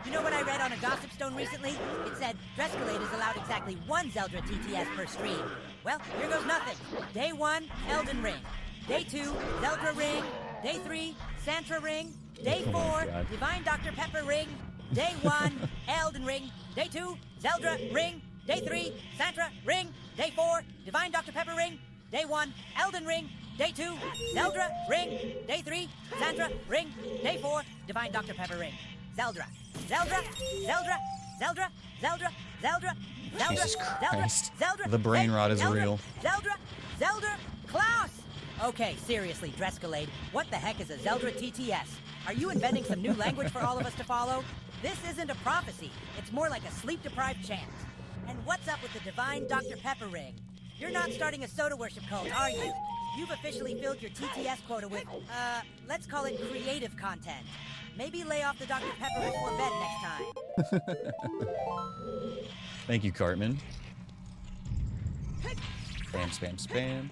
you know what I read on a gossip stone recently? It said Drescalade is allowed exactly one Zelda TTS per stream. Well, here goes nothing. Day 1, Elden Ring. Day 2, Zelda Ring. Day 3, Santra Ring. Day 4, Divine Dr. Pepper Ring. Day 1, Elden Ring. Day 2, Zelda Ring. Day 3, Santra Ring. Day 4, Divine Dr. Pepper Ring. Day 1, Elden Ring. Day 2, Zelda Ring. Day 3, Santra Ring. Day 4, Divine Dr. Pepper Ring. Zelda. Zelda. Zelda. Zelda. Zelda. Zelda. Zelda. Jesus Christ. Zelda. The brain rot is real. Zelda. Zelda. Klaus. Okay, seriously, Drescalade, what the heck is a Zelda TTS? Are you inventing some new language for all of us to follow? This isn't a prophecy. It's more like a sleep-deprived chant. And what's up with the Divine Dr. Pepper Ring? You're not starting a soda worship cult, are you? You've officially filled your TTS quota with, let's call it creative content. Maybe lay off the Dr. Pepper before bed next time. Thank you, Cartman. Spam, spam, spam.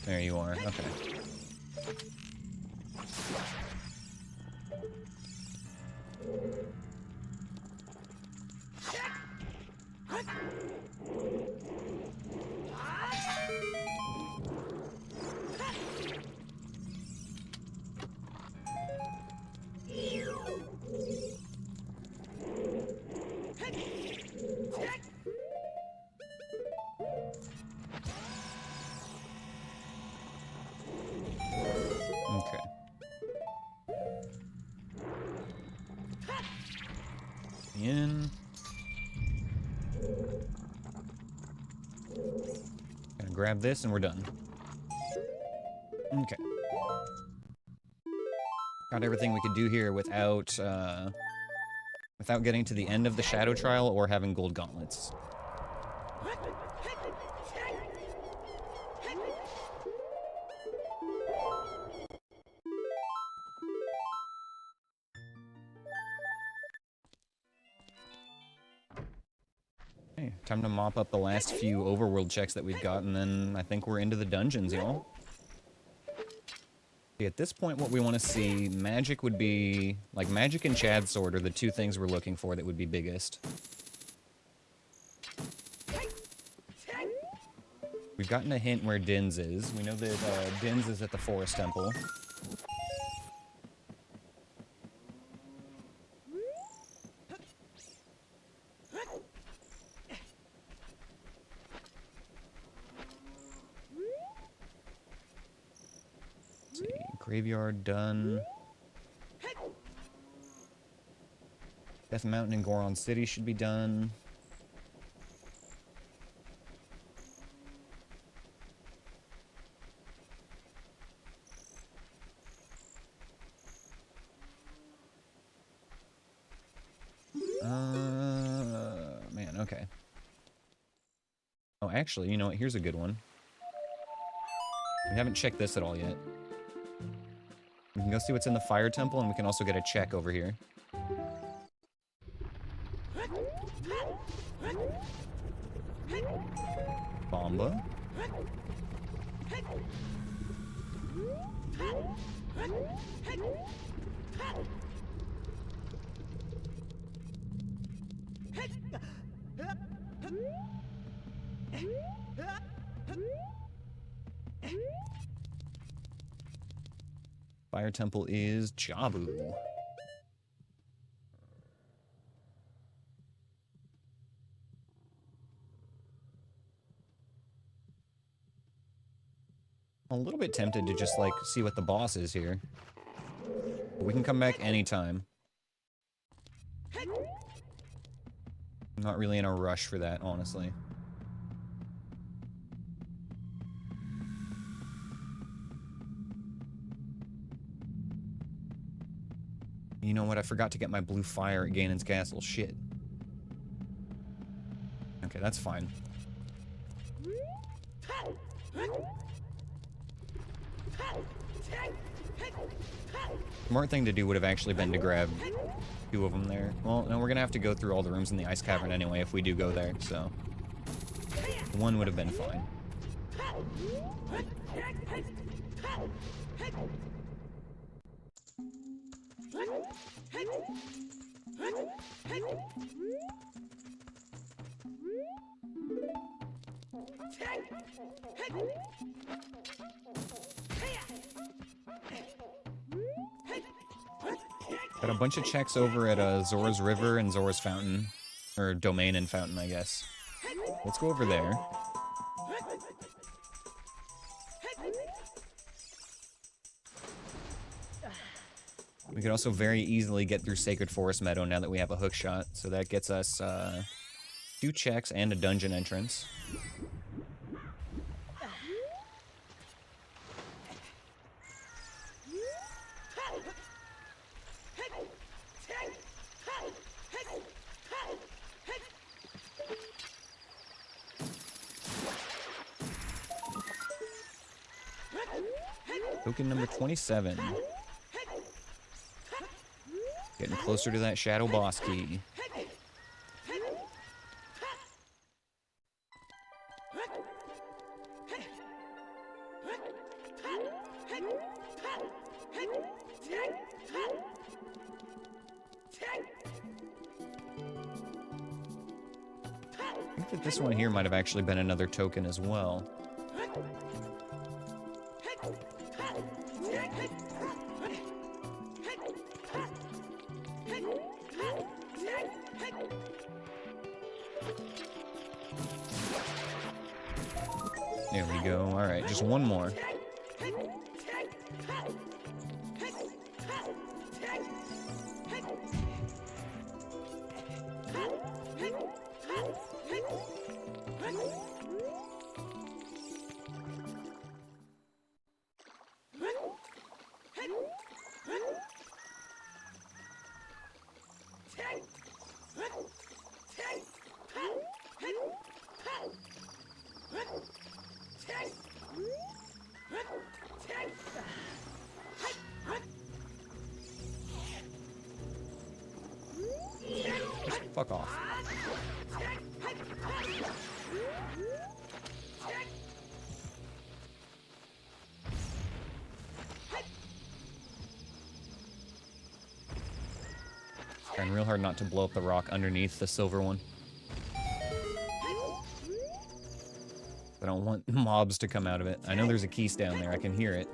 There you are. Okay. Okay. In. Gonna grab this and we're done. Okay. Got everything we could do here without getting to the end of the Shadow Trial or having gold gauntlets. Okay, time to mop up the last few overworld checks that we've got, and then I think we're into the dungeons, y'all. Okay, at this point, what we want to see, magic would be... like, magic and Chad's sword are the two things we're looking for that would be biggest. We've gotten a hint where Din's is. We know that Din's is at the Forest Temple. Let's see, Graveyard done. Death Mountain and Goron City should be done. Man, okay. Oh, actually, you know what? Here's a good one. We haven't checked this at all yet. We can go see what's in the Fire Temple, and we can also get a check over here. Bomba. Fire Temple is Jabu. I'm a little bit tempted to just, like, see what the boss is here. But we can come back anytime. I'm not really in a rush for that, honestly. You know what? I forgot to get my blue fire at Ganon's castle. Shit. Okay, that's fine. Smart thing to do would have actually been to grab two of them there. Well, no, we're gonna have to go through all the rooms in the ice cavern anyway if we do go there, so... one would have been fine. Got a bunch of checks over at Zora's River and Zora's Fountain. Or Domain and Fountain, I guess. Let's go over there. We could also very easily get through Sacred Forest Meadow now that we have a hook shot. So that gets us 2 checks and a dungeon entrance. Token number 27. Getting closer to that shadow boss key. I think that this one here might have actually been another token as well. There we go. All right, just one more. Fuck off. Trying real hard not to blow up the rock underneath the silver one. I don't want mobs to come out of it. I know there's a keys down there. I can hear it.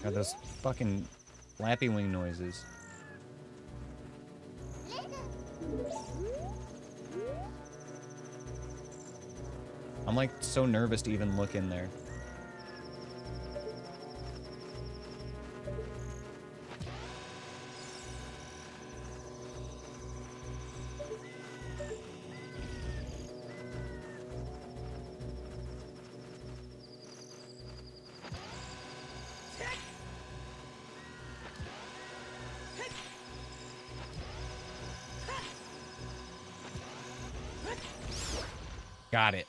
God, those fucking flappy wing noises. I'm like so nervous to even look in there. Got it.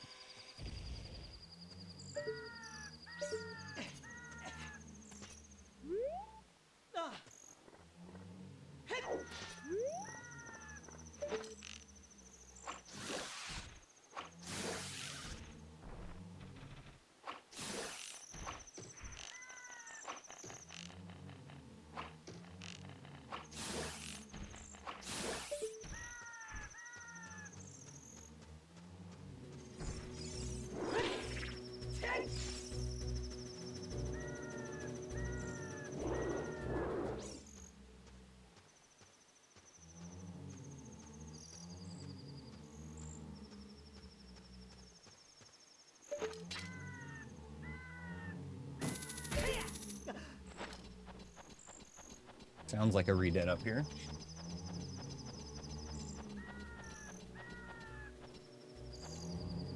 Sounds like a redead up here.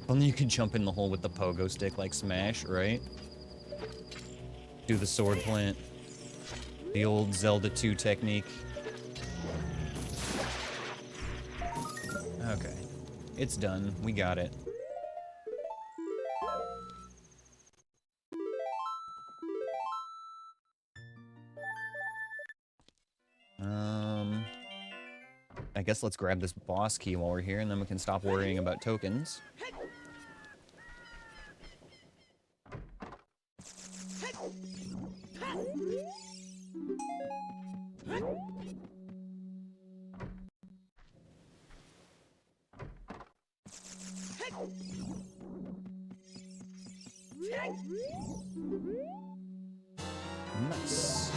Only you can jump in the hole with the pogo stick like Smash, right? Do the sword plant. The old Zelda 2 technique. Okay. It's done. We got it. I guess let's grab this boss key while we're here, and then we can stop worrying about tokens. Nice.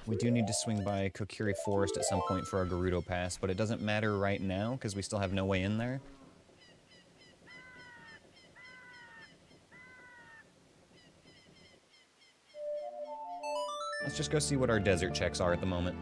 We do need to swing by Kokiri Forest at some point for our Gerudo Pass, but it doesn't matter right now because we still have no way in there. Let's just go see what our desert checks are at the moment.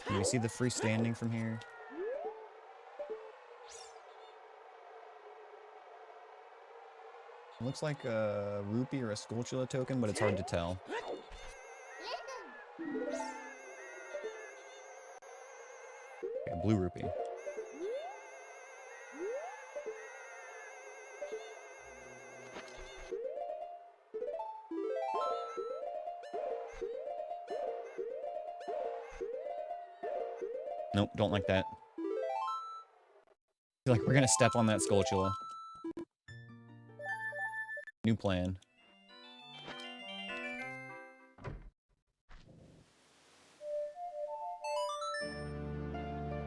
Can we see the freestanding from here? It looks like a rupee or a Skulltula token, but it's hard to tell. Okay, blue rupee. Nope, don't like that. I feel like we're gonna step on that Skulltula. New plan.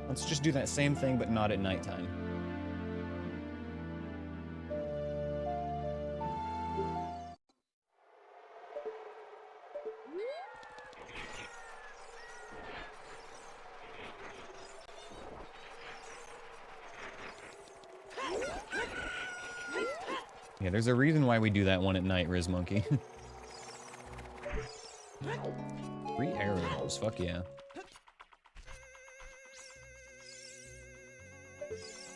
Let's just do that same thing, but not at nighttime. Yeah, there's a reason why we do that one at night, Riz Monkey. 3 arrows, fuck yeah.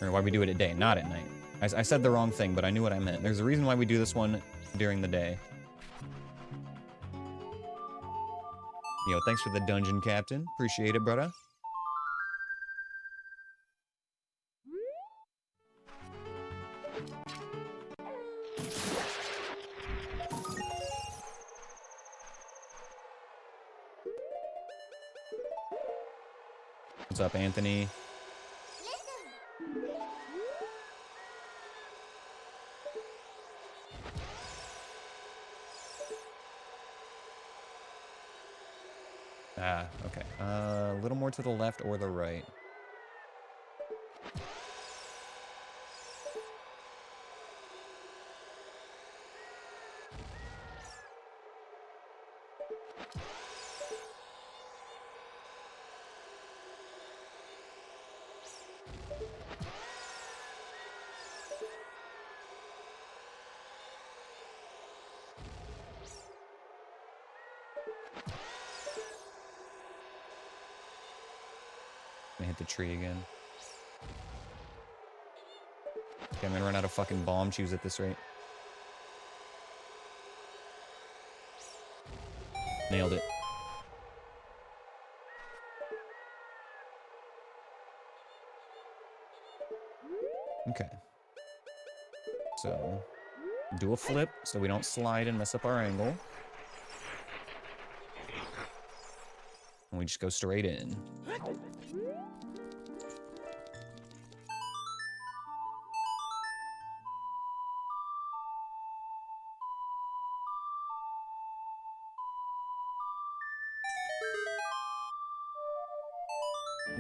Or why we do it at day, not at night. I said the wrong thing, but I knew what I meant. There's a reason why we do this one during the day. Yo, thanks for the dungeon, Captain. Appreciate it, brother. What's up, Anthony? Ah, okay. A little more to the left or the right. Hit the tree again. Okay, I'm gonna run out of fucking bomb chews at this rate. Nailed it. Okay. So, do a flip so we don't slide and mess up our angle. And we just go straight in.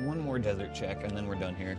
One more desert check, and then we're done here.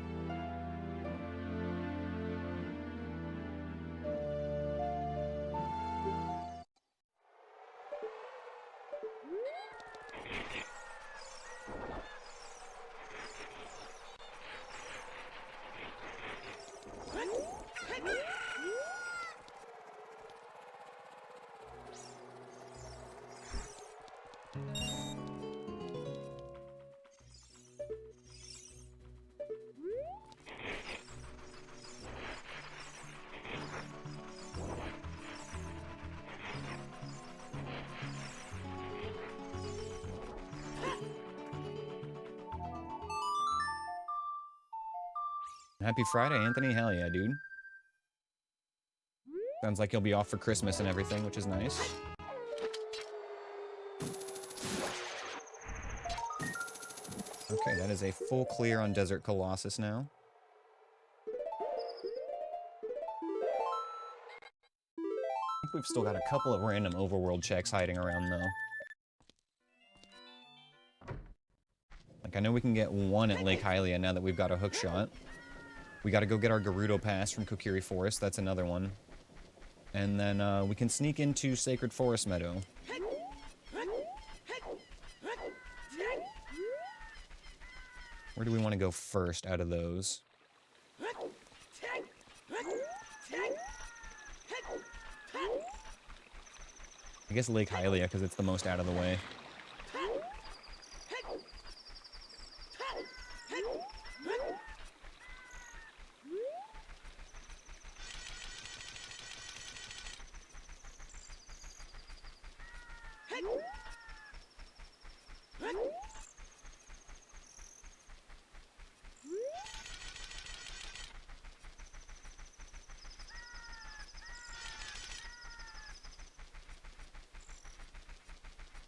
Happy Friday, Anthony. Hell yeah, dude. Sounds like you'll be off for Christmas and everything, which is nice. Okay, that is a full clear on Desert Colossus now. I think we've still got a couple of random overworld checks hiding around, though. Like, I know we can get one at Lake Hylia now that we've got a hookshot. We gotta go get our Gerudo Pass from Kokiri Forest, that's another one. And then, we can sneak into Sacred Forest Meadow. Where do we want to go first out of those? I guess Lake Hylia, because it's the most out of the way.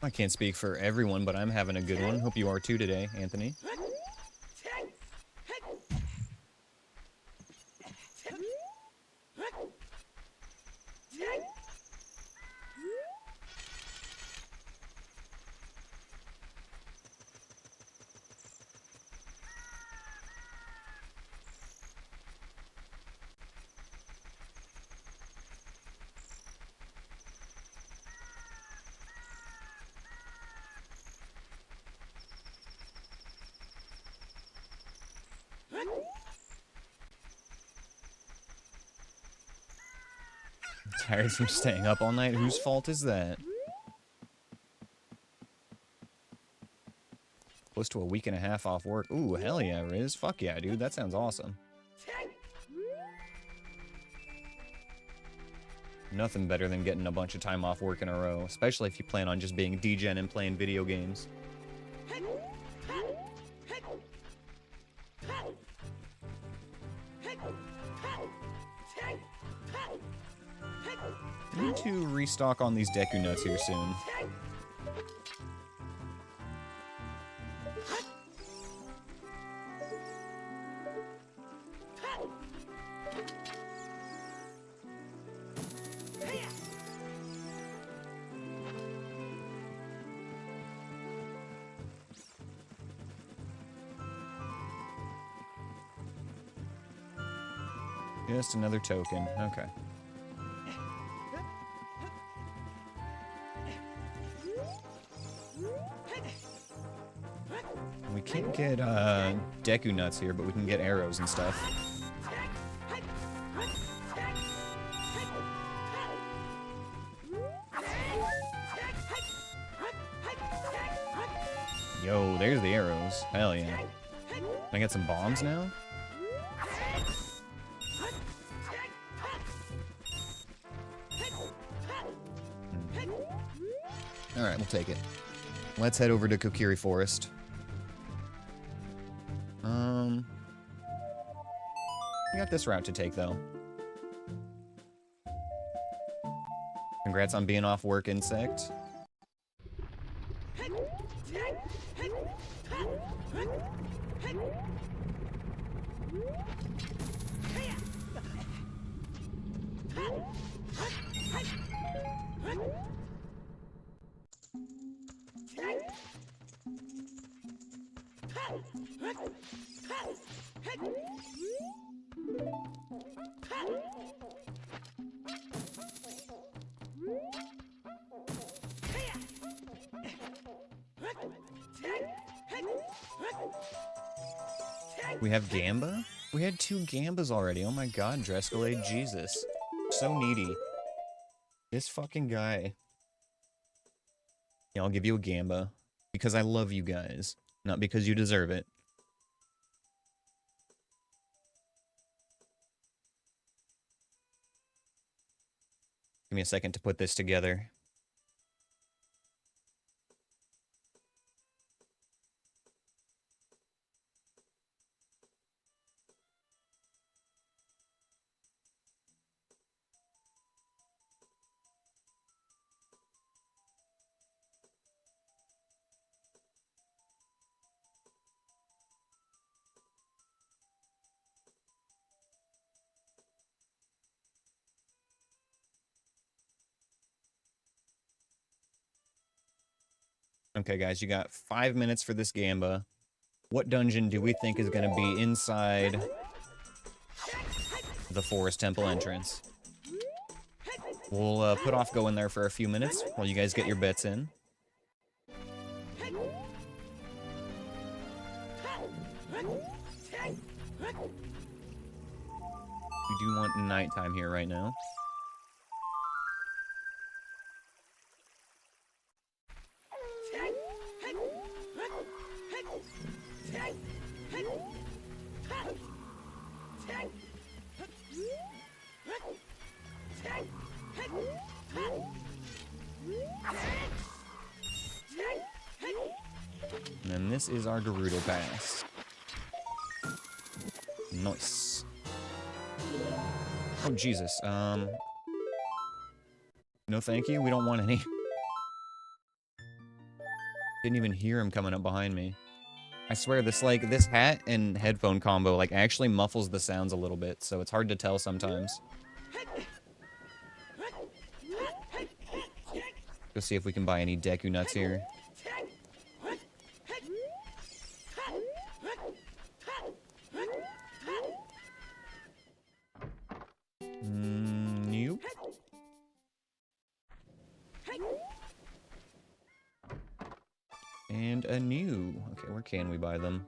I can't speak for everyone, but I'm having a good one. Hope you are too today, Anthony. Tired from staying up all night? Whose fault is that? Close to a week and a half off work. Ooh, hell yeah, Riz. Fuck yeah, dude. That sounds awesome. Nothing better than getting a bunch of time off work in a row, especially if you plan on just being degen and playing video games. I need to restock on these Deku Nuts here soon. Just another token. Okay. We can't get Deku Nuts here, but we can get arrows and stuff. Yo, there's the arrows. Hell yeah. Can I get some bombs now? Alright, we'll take it. Let's head over to Kokiri Forest. We got this route to take, though. Congrats on being off work, Insect. We have Gamba? We had 2 Gambas already. Oh my god, Drescalade, Jesus. So needy. This fucking guy. Yeah, I'll give you a Gamba. Because I love you guys. Not because you deserve it. Give me a second to put this together. Okay, guys, you got 5 minutes for this gamba. What dungeon do we think is going to be inside the Forest Temple entrance? We'll put off going there for a few minutes while you guys get your bets in. We do want nighttime here right now. And then this is our Gerudo Pass. Nice. Oh, Jesus. No thank you, we don't want any. Didn't even hear him coming up behind me. I swear, this hat and headphone combo, like, actually muffles the sounds a little bit, so it's hard to tell sometimes. Go see if we can buy any Deku Nuts here. Nope. And a new. Okay, where can we buy them?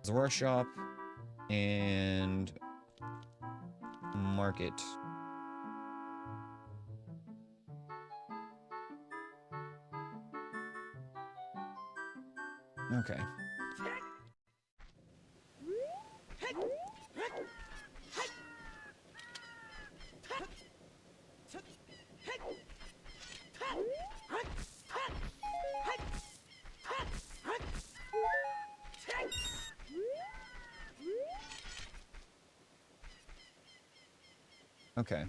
Zora Shop and Market. Okay. Okay.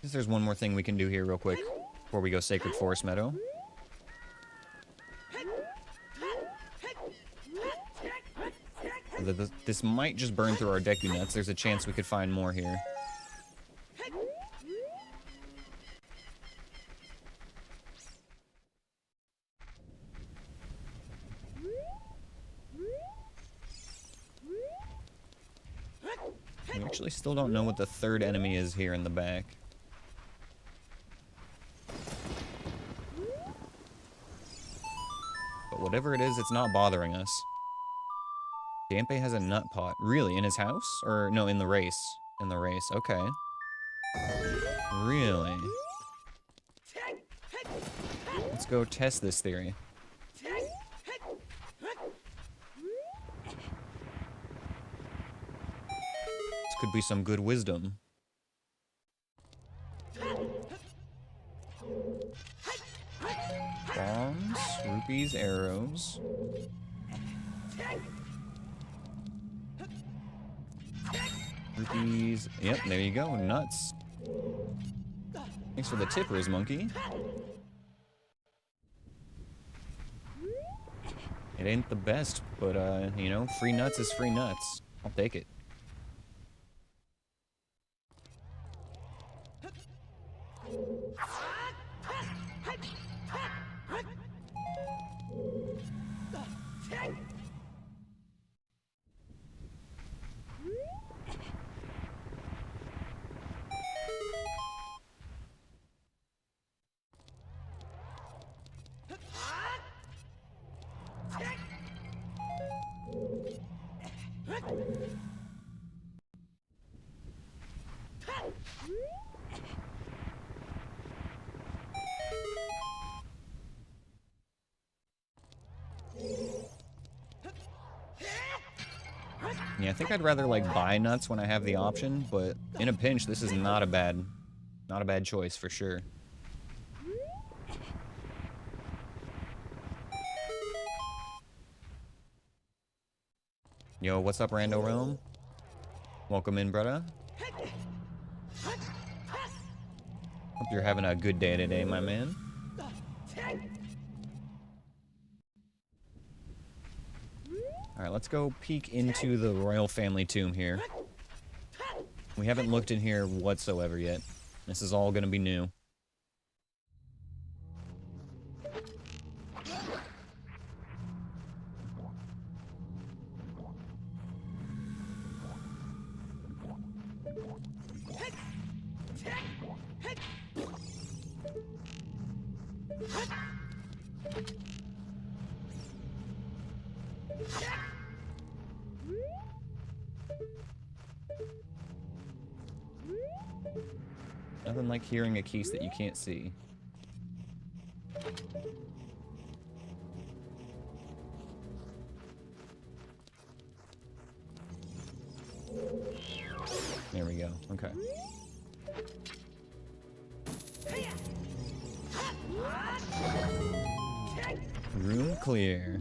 Guess there's one more thing we can do here real quick before we go Sacred Forest Meadow. This might just burn through our Deku Nuts. There's a chance we could find more here. We actually still don't know what the third enemy is here in the back. But whatever it is, it's not bothering us. Dampé has a nut pot. Really? In his house? Or, no, in the race. In the race. Okay. Really? Let's go test this theory. This could be some good wisdom. Bombs, rupees, arrows. Rupees. Yep, there you go. Nuts. Thanks for the tippers, monkey. It ain't the best, but, you know, free nuts is free nuts. I'll take it. Yeah, I think I'd rather, like, buy nuts when I have the option, but in a pinch, this is not a bad choice for sure. Yo, what's up, Rando Realm? Welcome in, brother. Hope you're having a good day today, my man. Alright, let's go peek into the royal family tomb here. We haven't looked in here whatsoever yet. This is all gonna be new. Nothing like hearing a keys that you can't see. There we go. Okay. Room clear.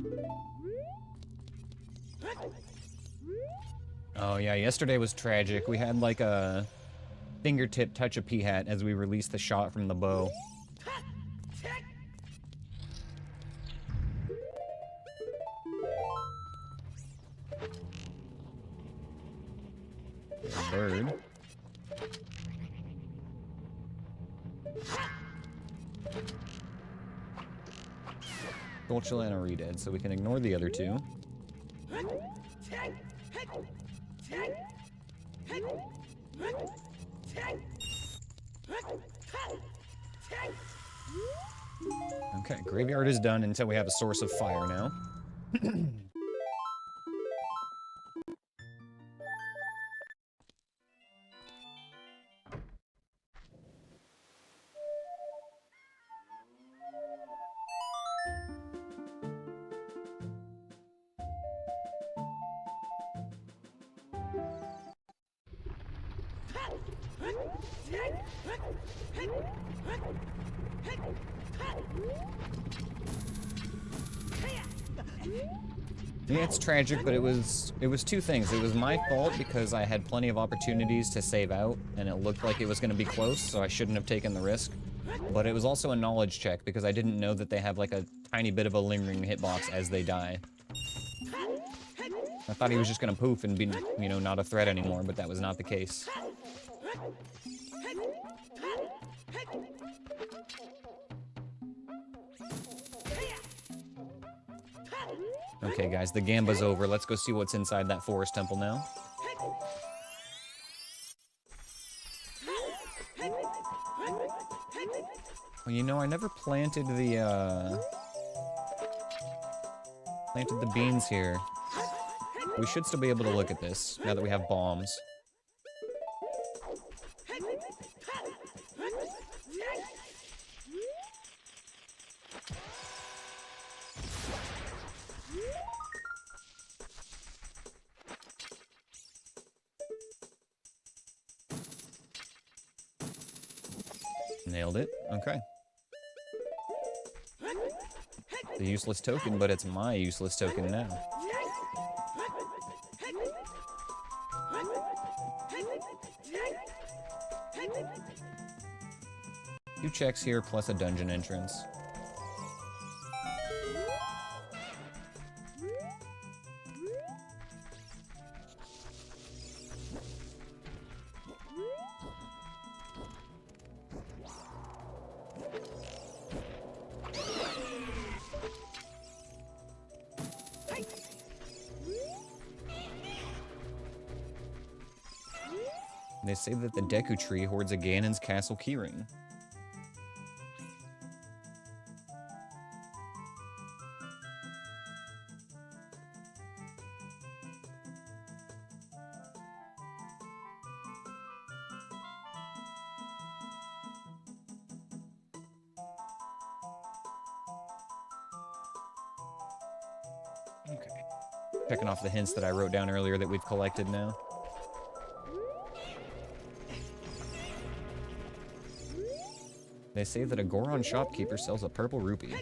Oh yeah, yesterday was tragic. We had like a fingertip touch a P-hat as we released the shot from the bow. A bird. Dolchula and a Redead, so we can ignore the other two. Okay, graveyard is done until we have a source of fire now. Yeah, it's tragic, but it was two things. It was my fault because I had plenty of opportunities to save out, and it looked like it was going to be close, so I shouldn't have taken the risk. But it was also a knowledge check because I didn't know that they have like a tiny bit of a lingering hitbox as they die. I thought he was just going to poof and be, you know, not a threat anymore, but that was not the case. Okay, guys, the Gamba's over. Let's go see what's inside that forest temple now. Well, you know, I never planted the beans here. We should still be able to look at this, now that we have bombs. Nailed it. Okay. The useless token, but it's my useless token now. Two checks here, plus a dungeon entrance. They say that the Deku Tree hoards a Ganon's castle keyring. Okay. Checking off the hints that I wrote down earlier that we've collected now. They say that a Goron shopkeeper sells a purple rupee.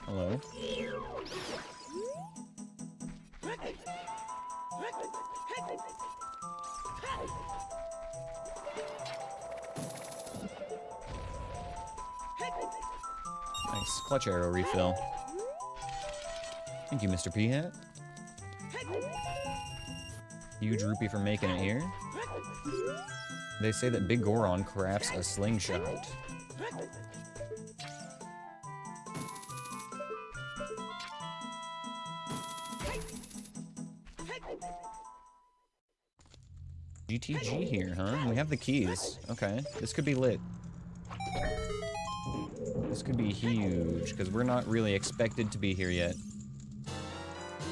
Hello? Nice. Clutch arrow refill. Thank you, Mr. P-Hat. Huge rupee for making it here. They say that Big Goron crafts a slingshot. GTG here, huh? We have the keys. Okay, this could be lit. This could be huge, because we're not really expected to be here yet.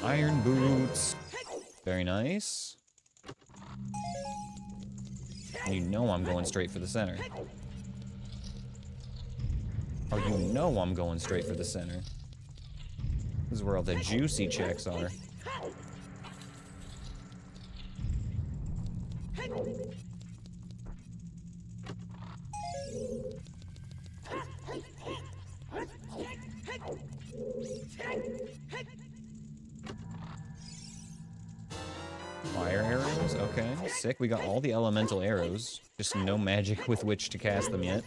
Iron boots. Very nice. And you know I'm going straight for the center. Oh, you know I'm going straight for the center. This is where all the juicy checks are. Fire arrows? Okay, sick. We got all the elemental arrows. Just no magic with which to cast them yet.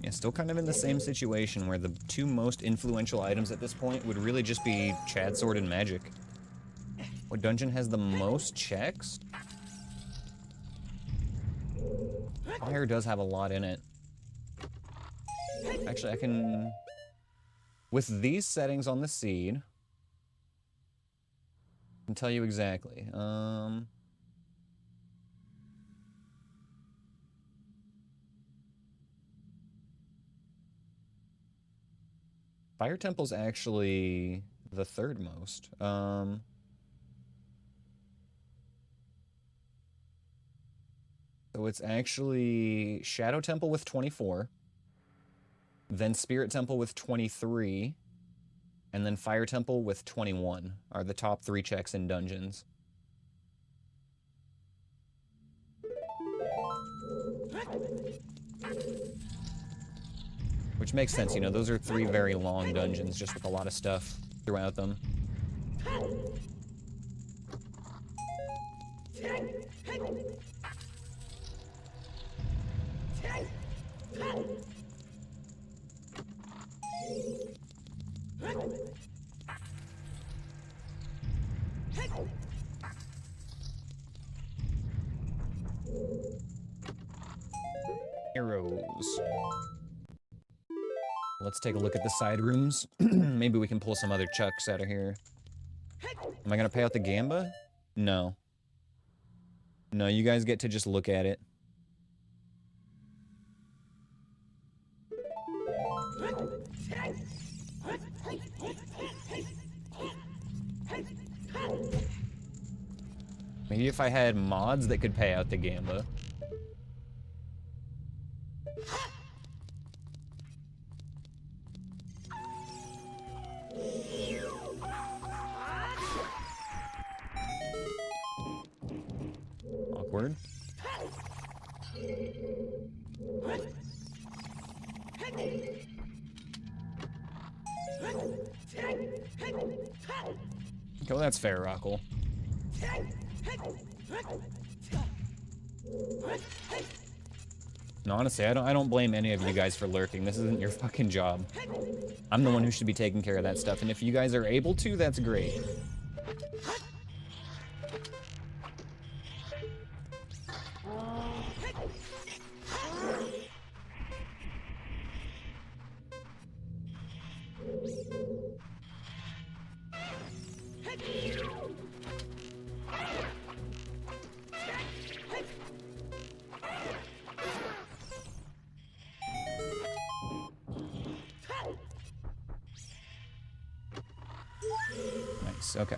Yeah, still kind of in the same situation where the two most influential items at this point would really just be Chad Sword and Magic. What dungeon has the most checks? Fire does have a lot in it. Actually, I can... With these settings on the seed, I can tell you exactly. Fire Temple's actually the third most. So it's actually Shadow Temple with 24, then Spirit Temple with 23, and then Fire Temple with 21 are the top 3 checks in dungeons. Which makes sense, you know, those are 3 very long dungeons, just with a lot of stuff throughout them. Arrows. Let's take a look at the side rooms. Maybe we can pull some other chucks out of here. Am I gonna pay out the Gamba? No. No, you guys get to just look at it. Maybe if I had mods that could pay out the Gamba. Awkward. Okay, well, that's fair, Rockle. No, honestly, I don't blame any of you guys for lurking. This isn't your fucking job. I'm the one who should be taking care of that stuff, and if you guys are able to, that's great. Nice, okay.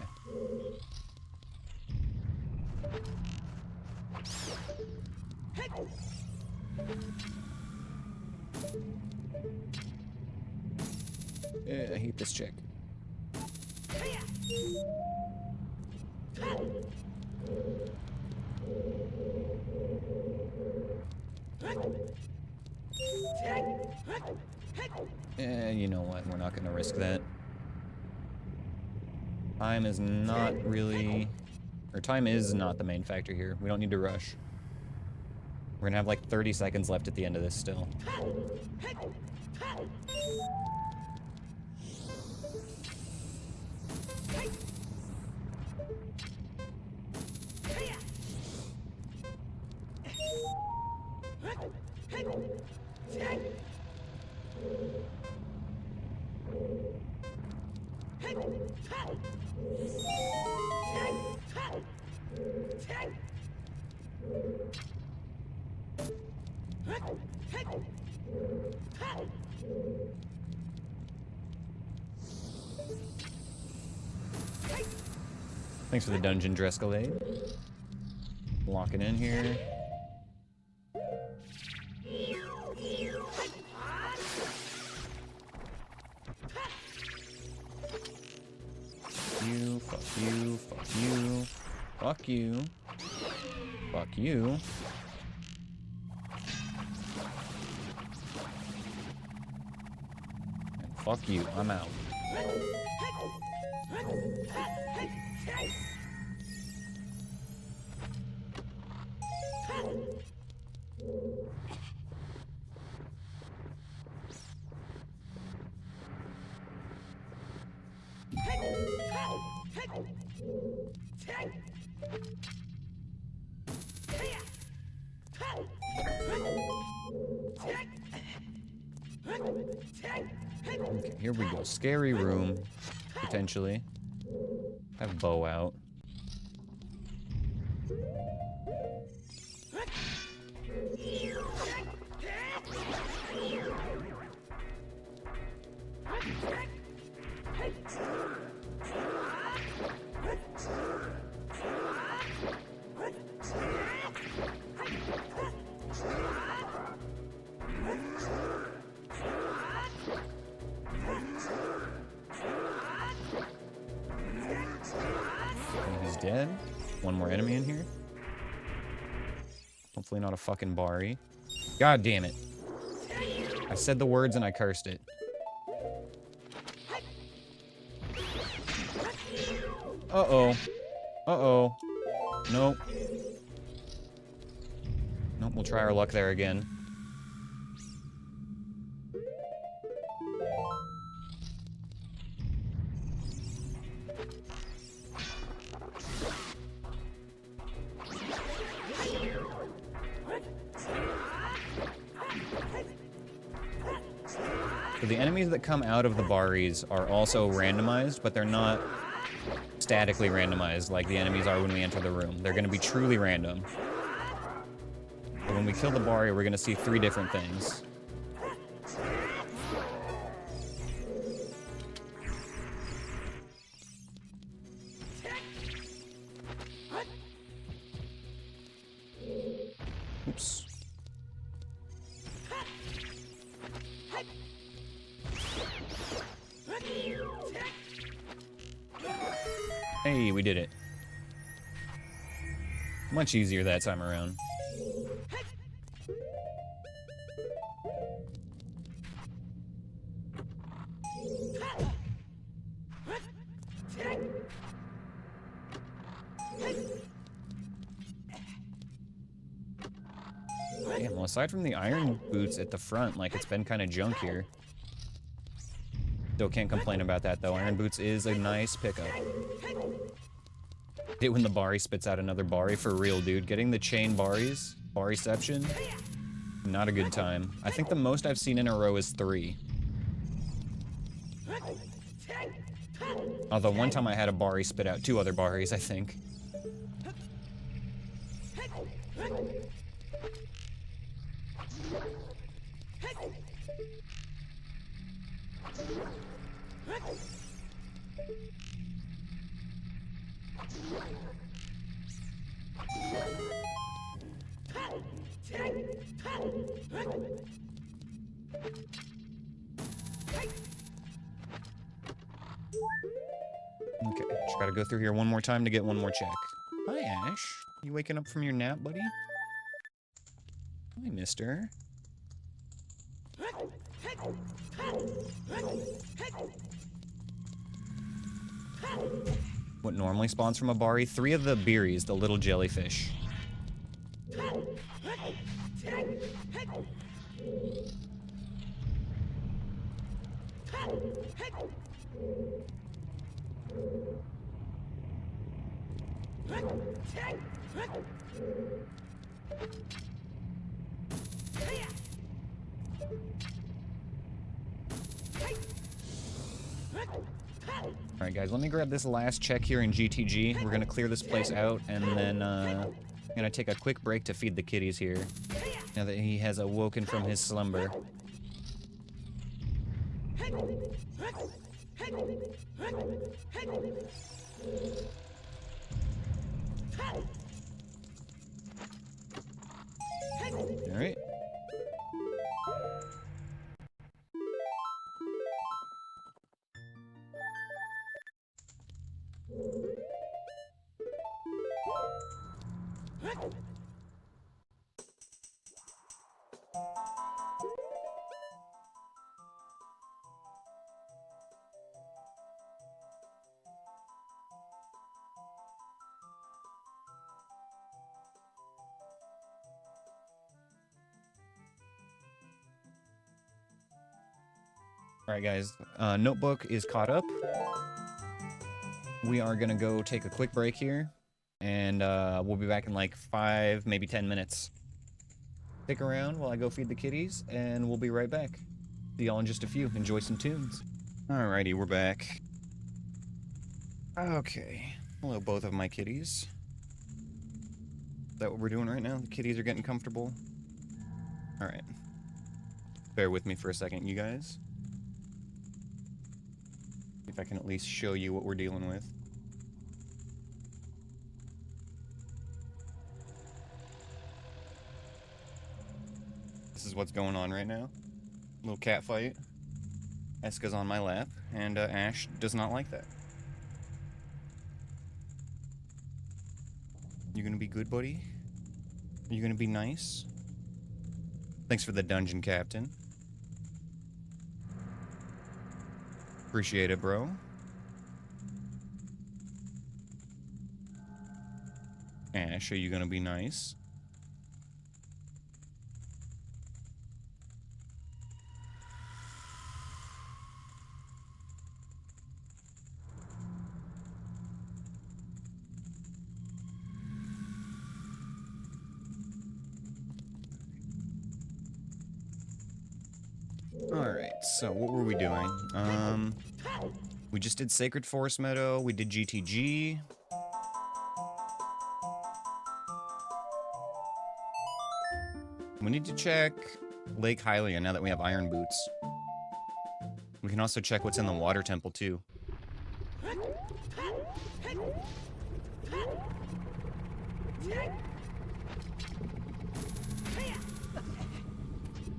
I hate this chick. You know what? We're not going to risk that. Time is not really... Or time is not the main factor here. We don't need to rush. We're going to have like 30 seconds left at the end of this still. Thanks for the dungeon, Drescalade. Lock it in here. You, fuck you, fuck you, fuck you, fuck you. And fuck you, I'm out. Okay, here we go. Scary room, potentially. Have bow out. Dead. One more enemy in here. Hopefully not a fucking Bari. God damn it. I said the words and I cursed it. Uh-oh. Uh-oh. Nope. Nope, we'll try our luck there again. So the enemies that come out of the Baris are also randomized, but they're not statically randomized like the enemies are when we enter the room. They're going to be truly random. But when we kill the Bari, we're going to see 3 different things. Oops. Hey, we did it. Much easier that time around. Damn, well, aside from the iron boots at the front, like, it's been kind of junk here. Still can't complain about that, though. Iron boots is a nice pickup. It when the Bari spits out another Bari for real, dude. Getting the chain Baris, Bariception, not a good time. I think the most I've seen in a row is 3. Although one time I had a Bari spit out 2 other Baris, I think. Okay, just gotta go through here one more time to get one more check. Hi, Ash. You waking up from your nap, buddy? Hi, mister. What normally spawns from a Bari? 3 of the Beeries, the little jellyfish. Alright guys, let me grab this last check here in GTG. We're gonna clear this place out, and then I'm gonna take a quick break to feed the kitties here, now that he has awoken from his slumber. Alright. Alright guys, notebook is caught up. We are gonna go take a quick break here, and we'll be back in like 5, maybe 10 minutes. Stick around while I go feed the kitties, and we'll be right back. See y'all in just a few. Enjoy some tunes. Alrighty, we're back. Okay. Hello, both of my kitties. Is that what we're doing right now? The kitties are getting comfortable. Alright. Bear with me for a second, you guys. If I can at least show you what we're dealing with. This is what's going on right now. Little cat fight. Eska's on my lap, and Ash does not like that. You gonna be good, buddy? Are you gonna be nice? Thanks for the dungeon, Captain. Appreciate it, bro. Ash, are you gonna be nice? Alright, so what were we doing? We just did Sacred Forest Meadow, we did GTG. We need to check Lake Hylia now that we have iron boots. We can also check what's in the water temple too.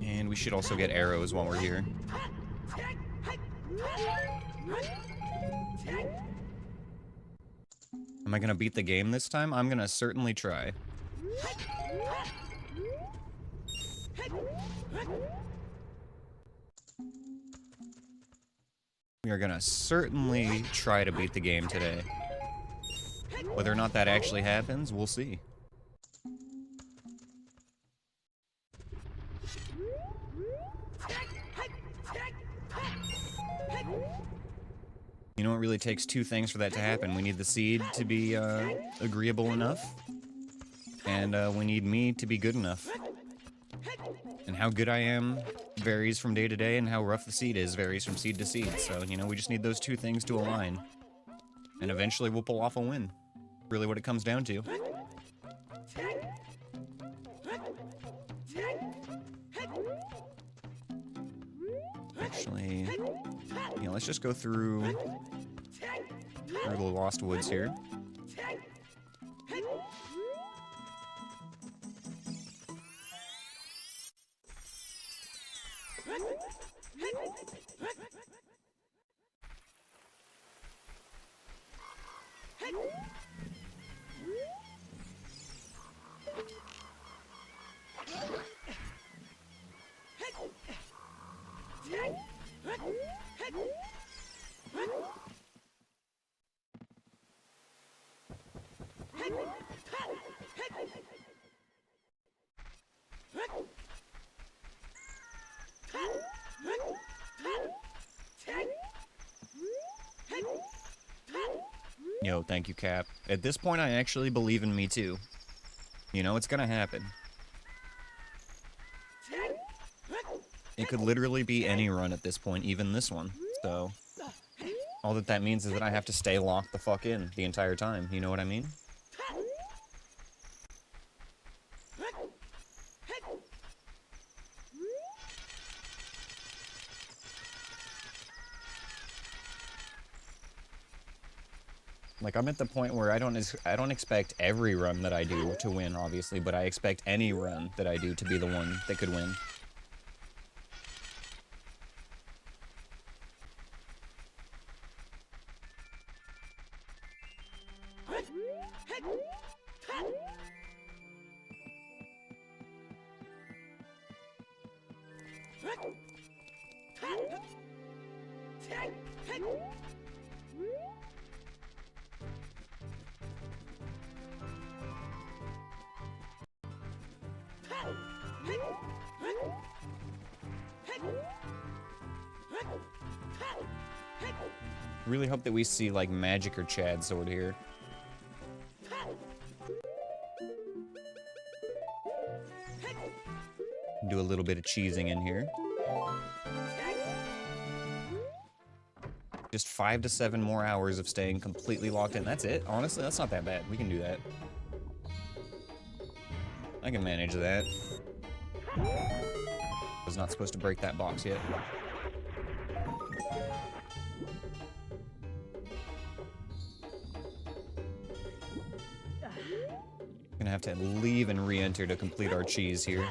And we should also get arrows while we're here. Am I gonna beat the game this time? I'm gonna certainly try. We are gonna certainly try to beat the game today. Whether or not that actually happens, we'll see. You know, it really takes 2 things for that to happen. We need the seed to be agreeable enough, and we need me to be good enough. And how good I am varies from day to day, and how rough the seed is varies from seed to seed. So, you know, we just need those 2 things to align. And eventually we'll pull off a win. Really what it comes down to. Actually, yeah, let's just go through the Lost Woods here. Yo, thank you, Cap. At this point, I actually believe in me, too. You know, it's gonna happen. It could literally be any run at this point, even this one. So, all that means is that I have to stay locked the fuck in the entire time. You know what I mean? Like, I'm at the point where I don't expect every run that I do to win, obviously, but I expect any run that I do to be the one that could win. Really hope that we see, like, Magic or Chad Sword here. Do a little bit of cheesing in here. Just 5 to 7 more hours of staying completely locked in. That's it. Honestly, that's not that bad. We can do that. I can manage that. I was not supposed to break that box yet. Gonna have to leave and re-enter to complete our cheese here.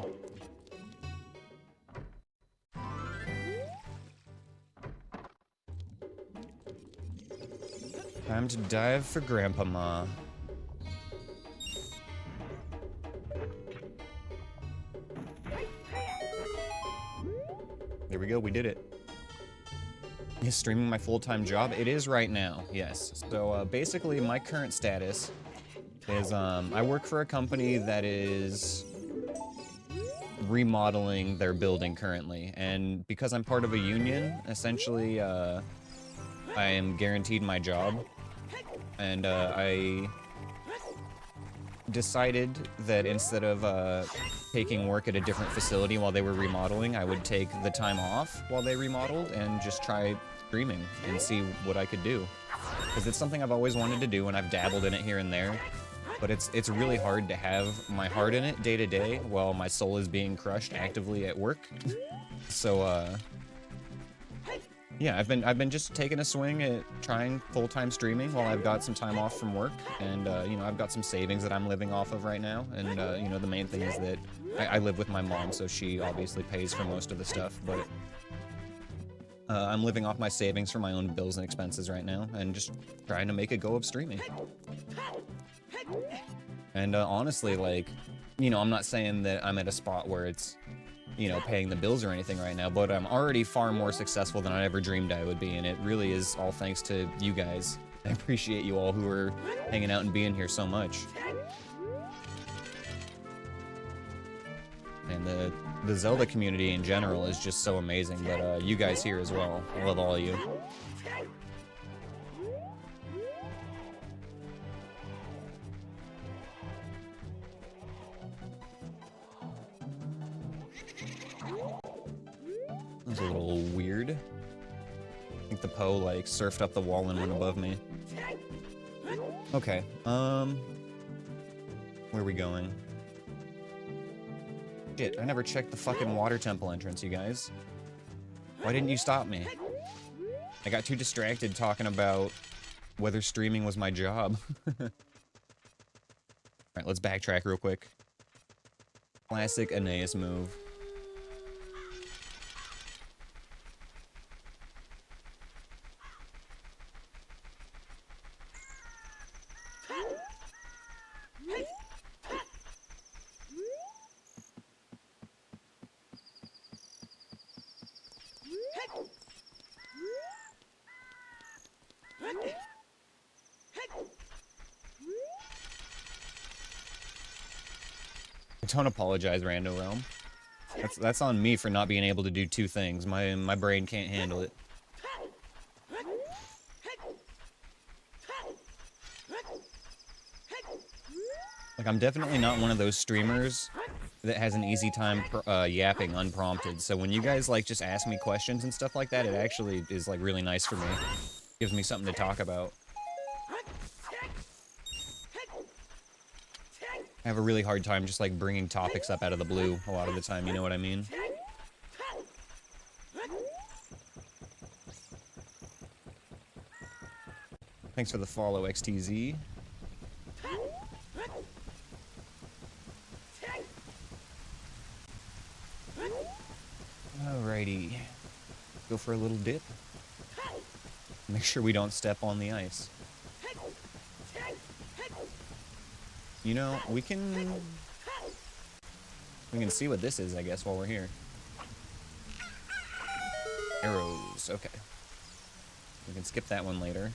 Time to dive for Grandpa Ma. There we go, we did it. Is streaming my full-time job? It is right now, yes. So basically my current status is I work for a company that is remodeling their building currently, and because I'm part of a union, essentially I am guaranteed my job, and I decided that instead of taking work at a different facility while they were remodeling, I would take the time off while they remodeled and just try streaming and see what I could do. Because it's something I've always wanted to do, and I've dabbled in it here and there. But it's really hard to have my heart in it day to day while my soul is being crushed actively at work. So yeah, I've been just taking a swing at trying full-time streaming while I've got some time off from work, and you know, I've got some savings that I'm living off of right now, and you know, the main thing is that I live with my mom, so she obviously pays for most of the stuff, but I'm living off my savings for my own bills and expenses right now, and just trying to make a go of streaming. And honestly, like, you know, I'm not saying that I'm at a spot where it's, you know, paying the bills or anything right now, but I'm already far more successful than I ever dreamed I would be, and it really is all thanks to you guys. I appreciate you all who are hanging out and being here so much. And the Zelda community in general is just so amazing, but you guys here as well. I love all of you. That was a little weird. I think the Poe, like, surfed up the wall and went above me. Okay, where are we going? Shit, I never checked the fucking water temple entrance, you guys. Why didn't you stop me? I got too distracted talking about whether streaming was my job. Alright, let's backtrack real quick. Classic Aneyus move. Don't apologize, Rando Realm. That's on me for not being able to do two things. My brain can't handle it. Like, I'm definitely not one of those streamers that has an easy time yapping unprompted. So when you guys, like, just ask me questions and stuff like that, it actually is, like, really nice for me. Gives me something to talk about. I have a really hard time just, like, bringing topics up out of the blue a lot of the time, you know what I mean? Thanks for the follow, XTZ. Alrighty. Go for a little dip. Make sure we don't step on the ice. You know, we can see what this is, I guess, while we're here. Arrows, okay. We can skip that one later.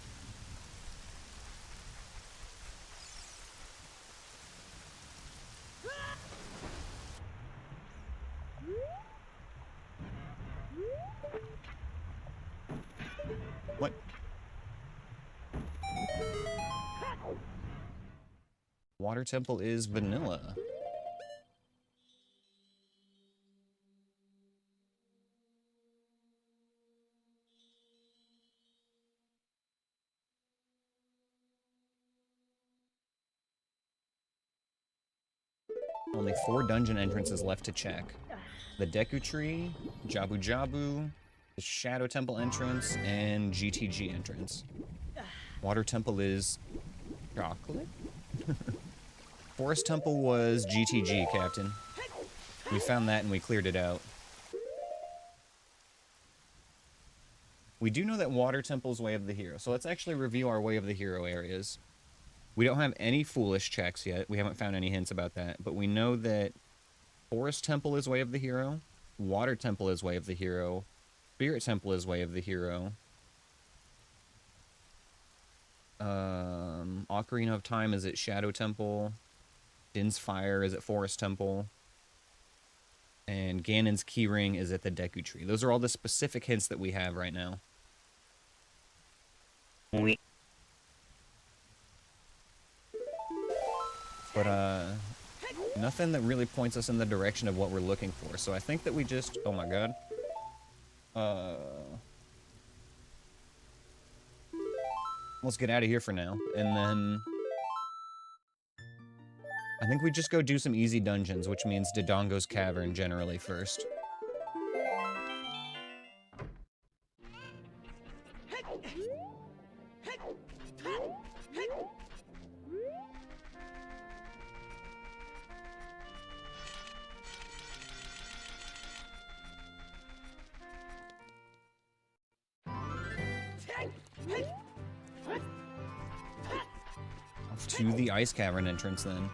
What? Water temple is vanilla. Only 4 dungeon entrances left to check. The Deku Tree, Jabu Jabu, the Shadow Temple entrance, and GTG entrance. Water Temple is chocolate? Forest Temple was GTG, Captain. We found that and we cleared it out. We do know that Water Temple's Way of the Hero, so let's actually review our Way of the Hero areas. We don't have any foolish checks yet. We haven't found any hints about that, but we know that Forest Temple is Way of the Hero, Water Temple is Way of the Hero, Spirit Temple is Way of the Hero, Ocarina of Time is at Shadow Temple, Din's Fire is at Forest Temple, and Ganon's Keyring is at the Deku Tree. Those are all the specific hints that we have right now. But, nothing that really points us in the direction of what we're looking for. So I think that we just... Oh my god. Let's get out of here for now. And then... I think we just go do some easy dungeons, which means Dodongo's Cavern generally first. Off to the Ice Cavern entrance, then.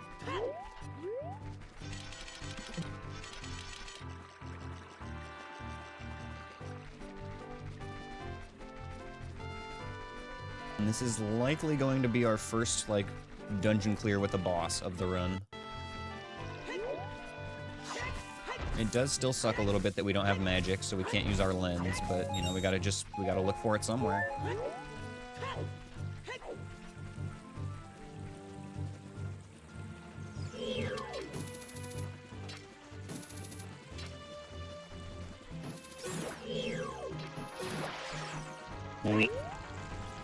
And this is likely going to be our first, like, dungeon clear with a boss of the run. It does still suck a little bit that we don't have magic, so we can't use our lens, but, you know, we gotta look for it somewhere.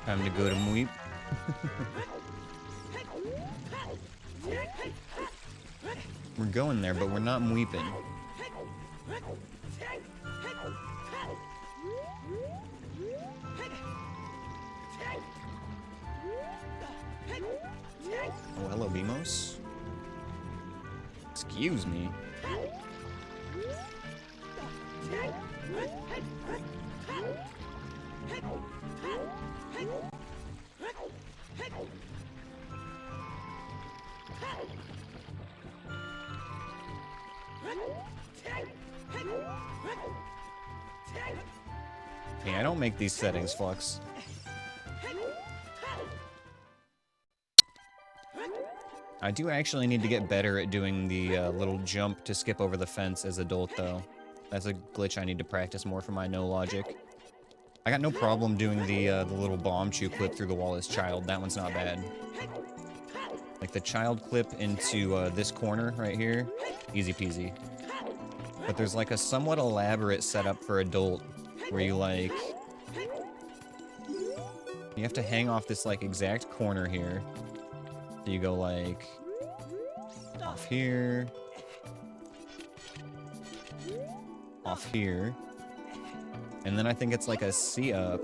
Time to go to Mweep. We're going there, but we're not Mweeping. Oh, hello, Beamos. Excuse me. Hey, I don't make these settings, Flux. I do actually need to get better at doing the little jump to skip over the fence as adult, though. That's a glitch I need to practice more for my no logic. I got no problem doing the little bomb chew clip through the wall as child. That one's not bad. Like the child clip into this corner right here, easy peasy. But there's like a somewhat elaborate setup for adult where you like... You have to hang off this like exact corner here. So you go like... off here. Off here. And then I think it's like a C-up.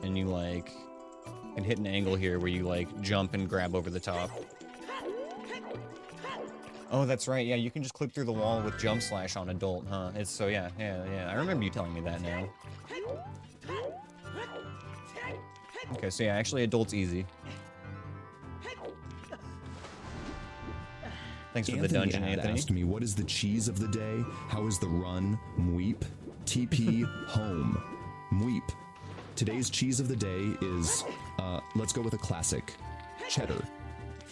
And you like... can hit an angle here where you like jump and grab over the top. Oh, that's right. Yeah, you can just clip through the wall with jump slash on adult, huh? It's so yeah. I remember you telling me that now. Okay, so yeah, actually adult's easy. Thanks for the dungeon, Anthony. Asked me, what is the cheese of the day? How is the run? Mweep. TP home. Mweep. Today's cheese of the day is, let's go with a classic. Cheddar.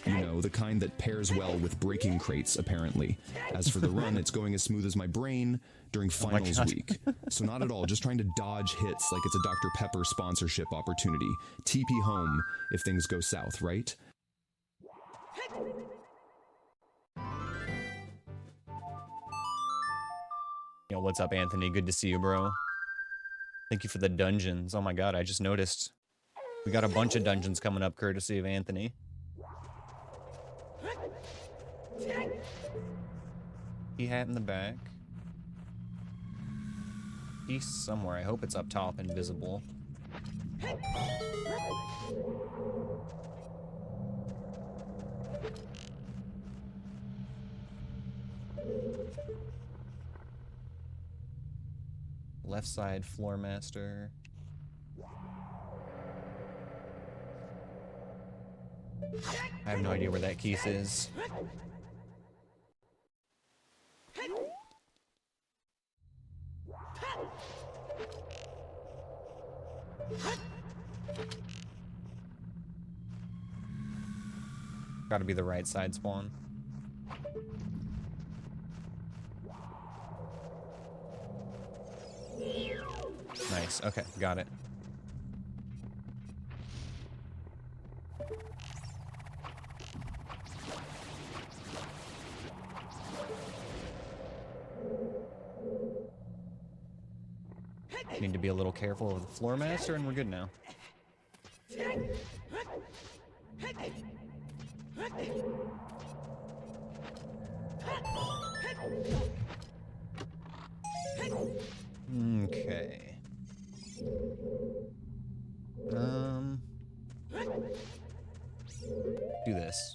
You know, the kind that pairs well with breaking crates, apparently. As for the run, it's going as smooth as my brain during finals week. So not at all, just trying to dodge hits like it's a Dr. Pepper sponsorship opportunity. TP home if things go south, right? Yo, what's up, Anthony? Good to see you, bro. Thank you for the dungeons. Oh my god, I just noticed. We got a bunch of dungeons coming up courtesy of Anthony. Key hat in the back. He's somewhere. I hope it's up top and visible. Left side floor master. I have no idea where that keys is. Gotta be the right side spawn. Nice, okay, got it. Need to be a little careful of the floor master, and we're good now. Okay. Do this.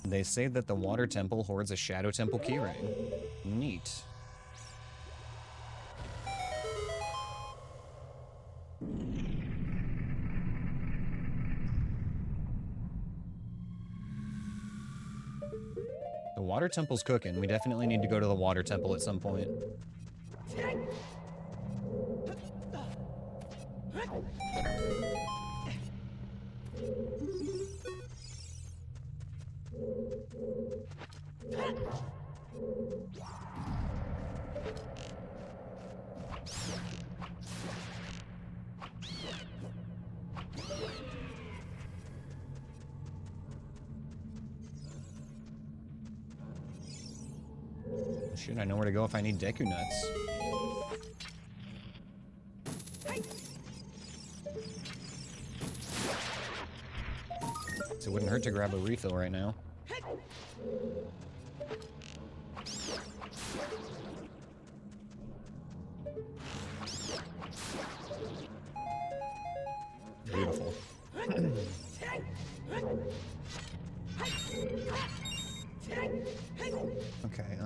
They say that the water temple hoards a shadow temple keyring. Neat. The water temple's cooking. We definitely need to go to the water temple at some point. Shoot, I know where to go if I need Deku Nuts. So it wouldn't hurt to grab a refill right now. Beautiful. Okay,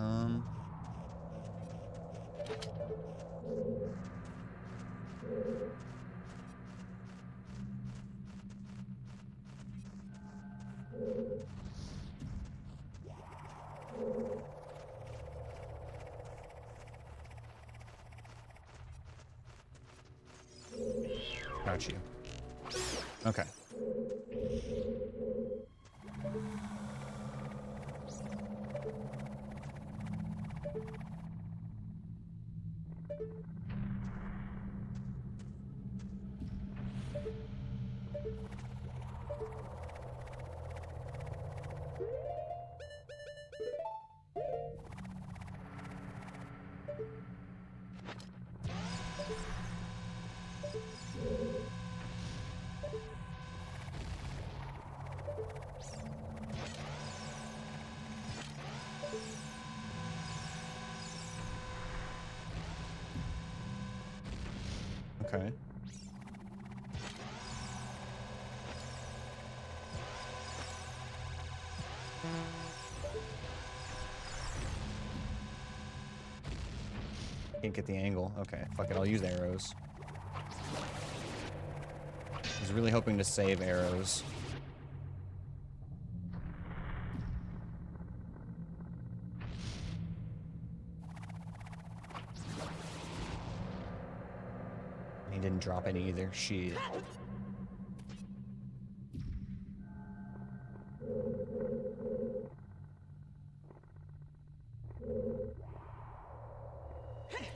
Got you. Okay. Okay. Can't get the angle. Okay, fuck it, I'll use arrows. I was really hoping to save arrows. He didn't drop any either. Shit.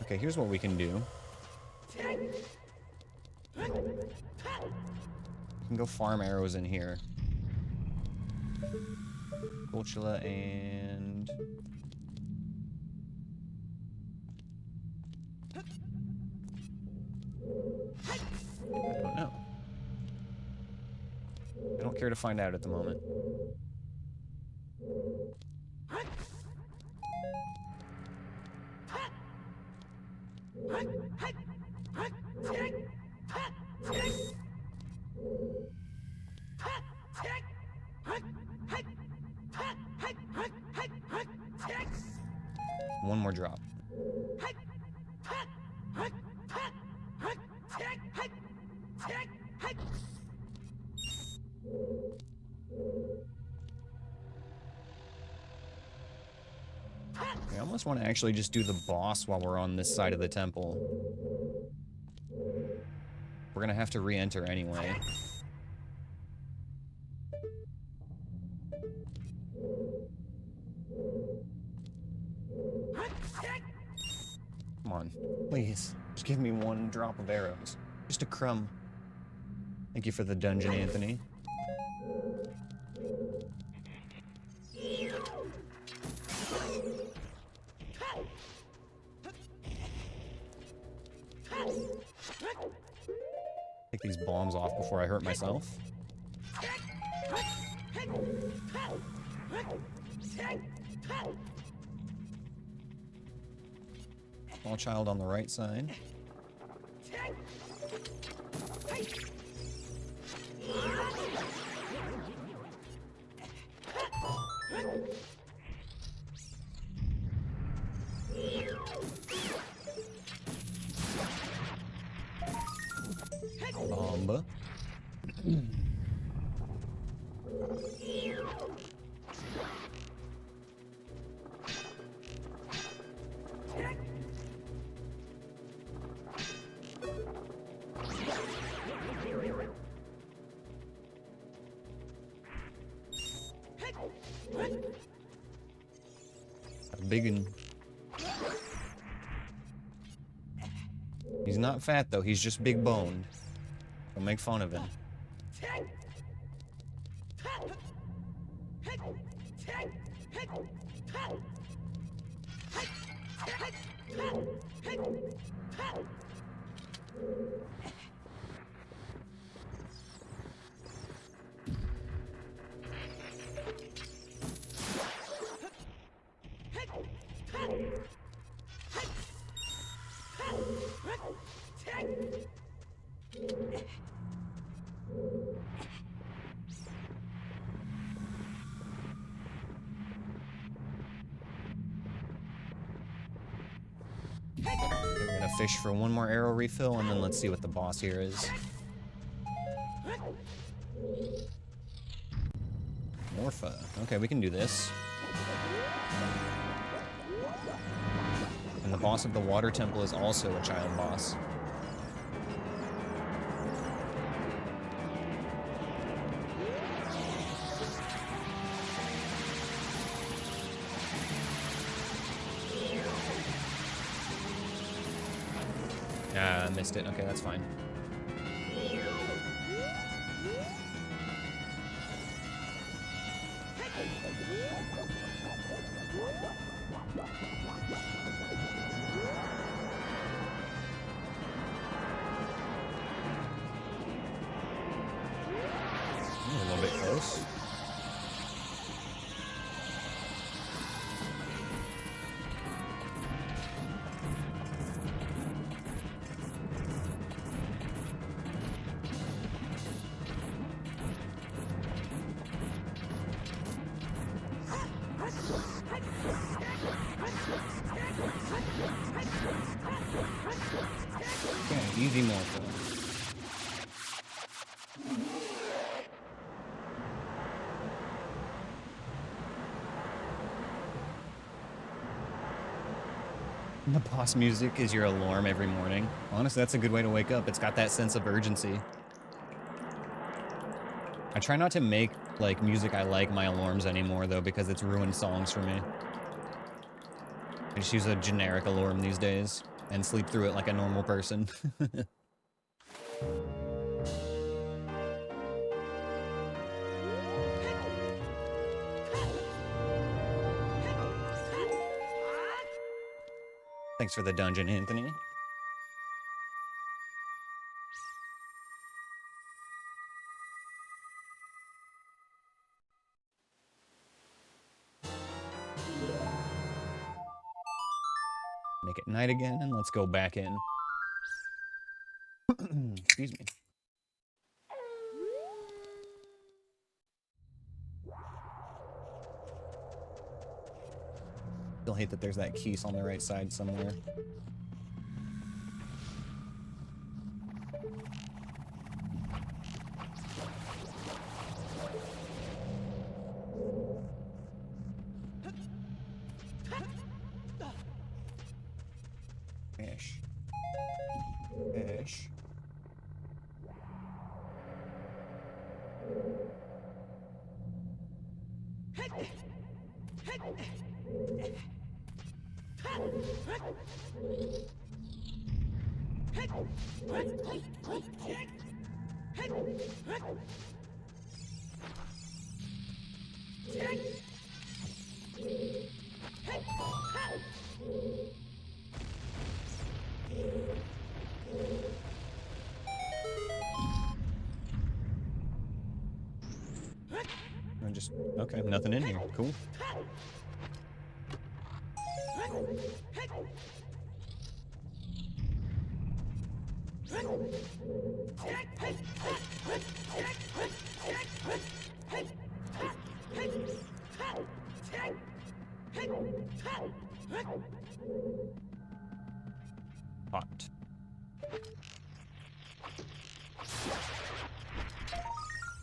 Okay, here's what we can do. We can go farm arrows in here. Gulchula and... I don't know. I don't care to find out at the moment. One more drop. I almost want to actually just do the boss while we're on this side of the temple. We're gonna have to re-enter anyway. Come on, please. Just give me one drop of arrows. Just a crumb. Thank you for the dungeon, Anthony. Take these bombs off before I hurt myself. Small child on the right side. Bomba. Big and he's not fat though, he's just big boned. Don't make fun of him. We're gonna fish for one more arrow refill, and then let's see what the boss here is. Morpha. Okay, we can do this. And the boss of the water temple is also a child boss. I missed it. Okay, that's fine. A little bit close. Okay, easy morphle. The boss music is your alarm every morning. Honestly, that's a good way to wake up. It's got that sense of urgency. I try not to make, like, music I like my alarms anymore, though, because it's ruined songs for me. I just use a generic alarm these days and sleep through it like a normal person. Thanks for the dungeon, Anthony. Make it night again, and let's go back in. Excuse me. Still hate that there's that keys on the right side somewhere. Ish. Ish. I'm just, okay, nothing in here. Cool. Hot.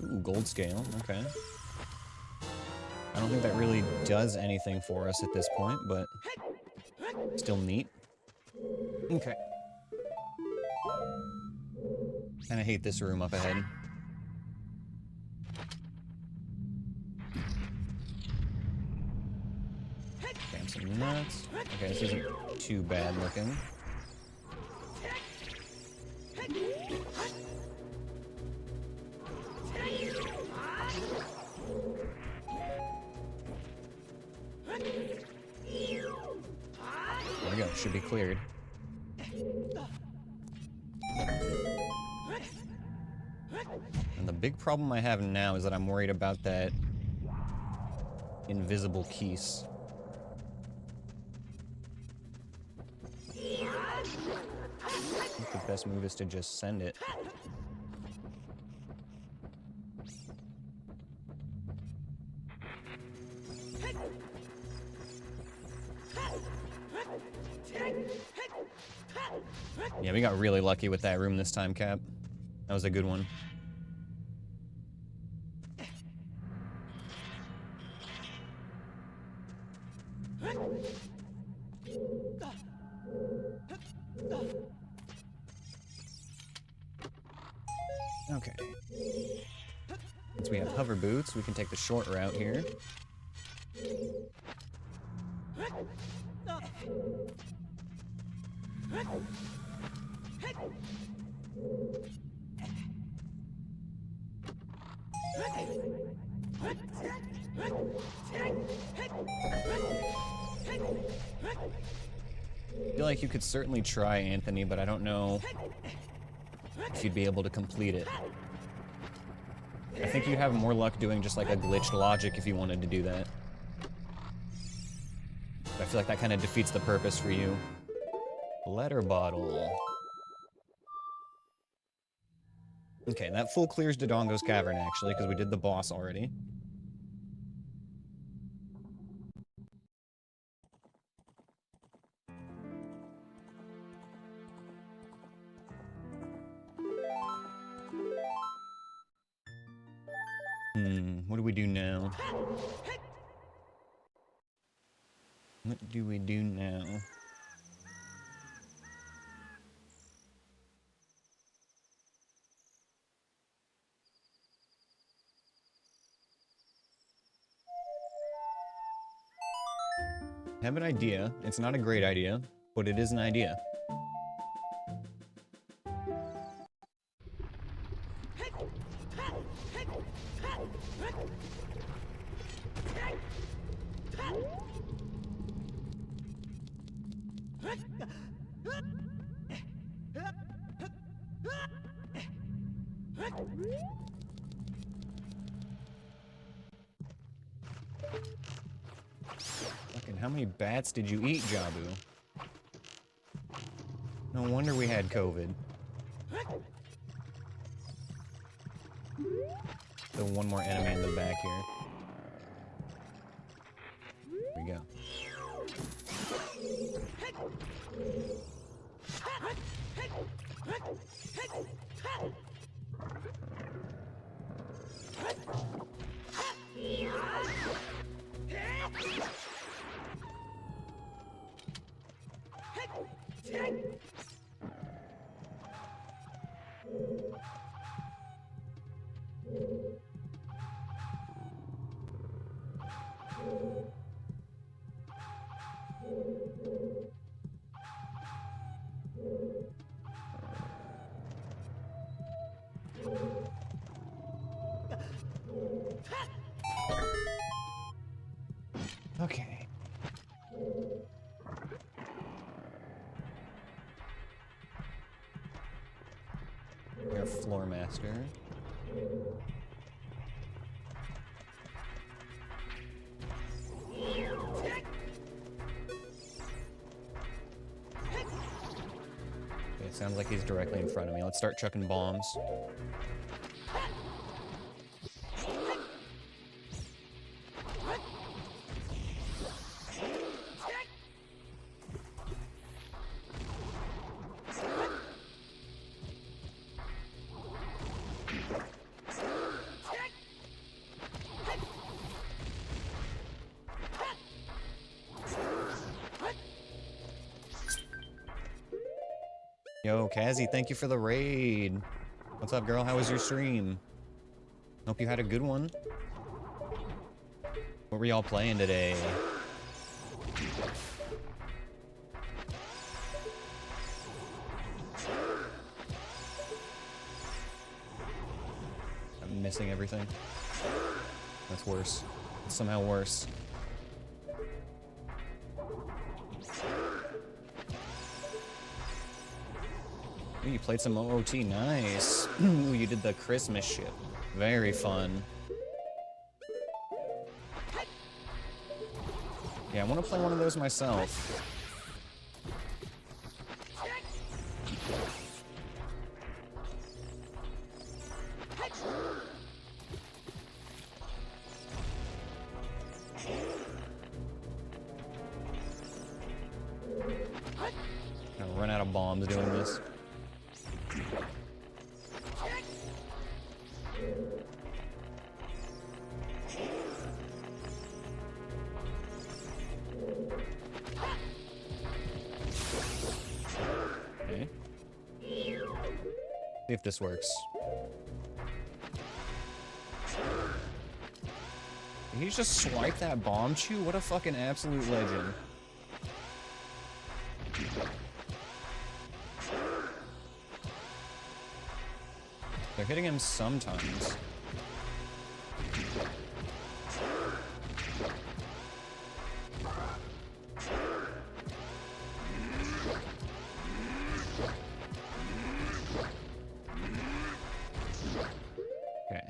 Ooh, gold scale, okay. I don't think that really does anything for us at this point, but still neat. Okay. Kinda hate this room up ahead. Damn, some nuts. Okay, this isn't too bad looking. There we go, should be cleared. And the big problem I have now is that I'm worried about that invisible keys. I think the best move is to just send it. Yeah, we got really lucky with that room this time, Cap. That was a good one. Okay. Since we have hover boots, we can take the short route here. I feel like you could certainly try, Anthony, but I don't know if you'd be able to complete it. I think you'd have more luck doing just like a glitched logic if you wanted to do that. But I feel like that kind of defeats the purpose for you. Letter bottle. Okay, that full clears Dodongo's cavern, actually, because we did the boss already. What do we do now? What do we do now? I have an idea. It's not a great idea, but it is an idea. Fucking how many bats did you eat, Jabu? No wonder we had COVID. So one more enemy in the back here. There we go. Okay. You're a floor master. Okay, it sounds like he's directly in front of me. Let's start chucking bombs. Yo, Kazzy, thank you for the raid. What's up, girl? How was your stream? Hope you had a good one. What were y'all playing today? I'm missing everything. That's worse. It's somehow worse. Ooh, you played some OOT, nice. Ooh, you did the Christmas shit. Very fun. Yeah, I want to play one of those myself. I'm gonna run out of bombs doing this. Okay. See if this works. Did he just swipe that bomb chew? What a fucking absolute legend. They're hitting him sometimes. Okay.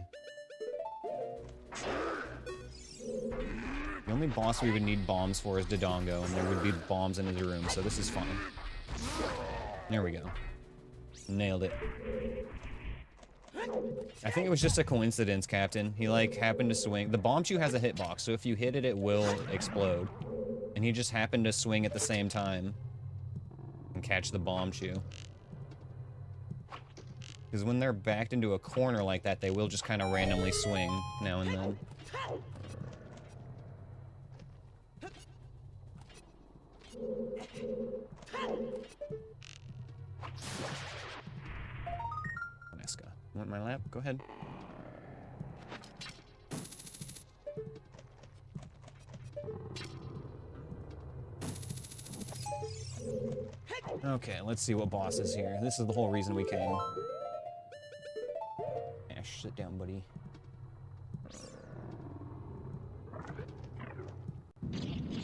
The only boss we would need bombs for is Dodongo, and there would be bombs in his room, so this is fine. There we go. Nailed it. I think it was just a coincidence, Captain. He, like, happened to swing. The bomb chew has a hitbox, so if you hit it, it will explode. And he just happened to swing at the same time and catch the bomb chew. Because when they're backed into a corner like that, they will just kind of randomly swing now and then. Oneska. Want my lap? Go ahead. Okay, let's see what boss is here. This is the whole reason we came. Ash, sit down, buddy.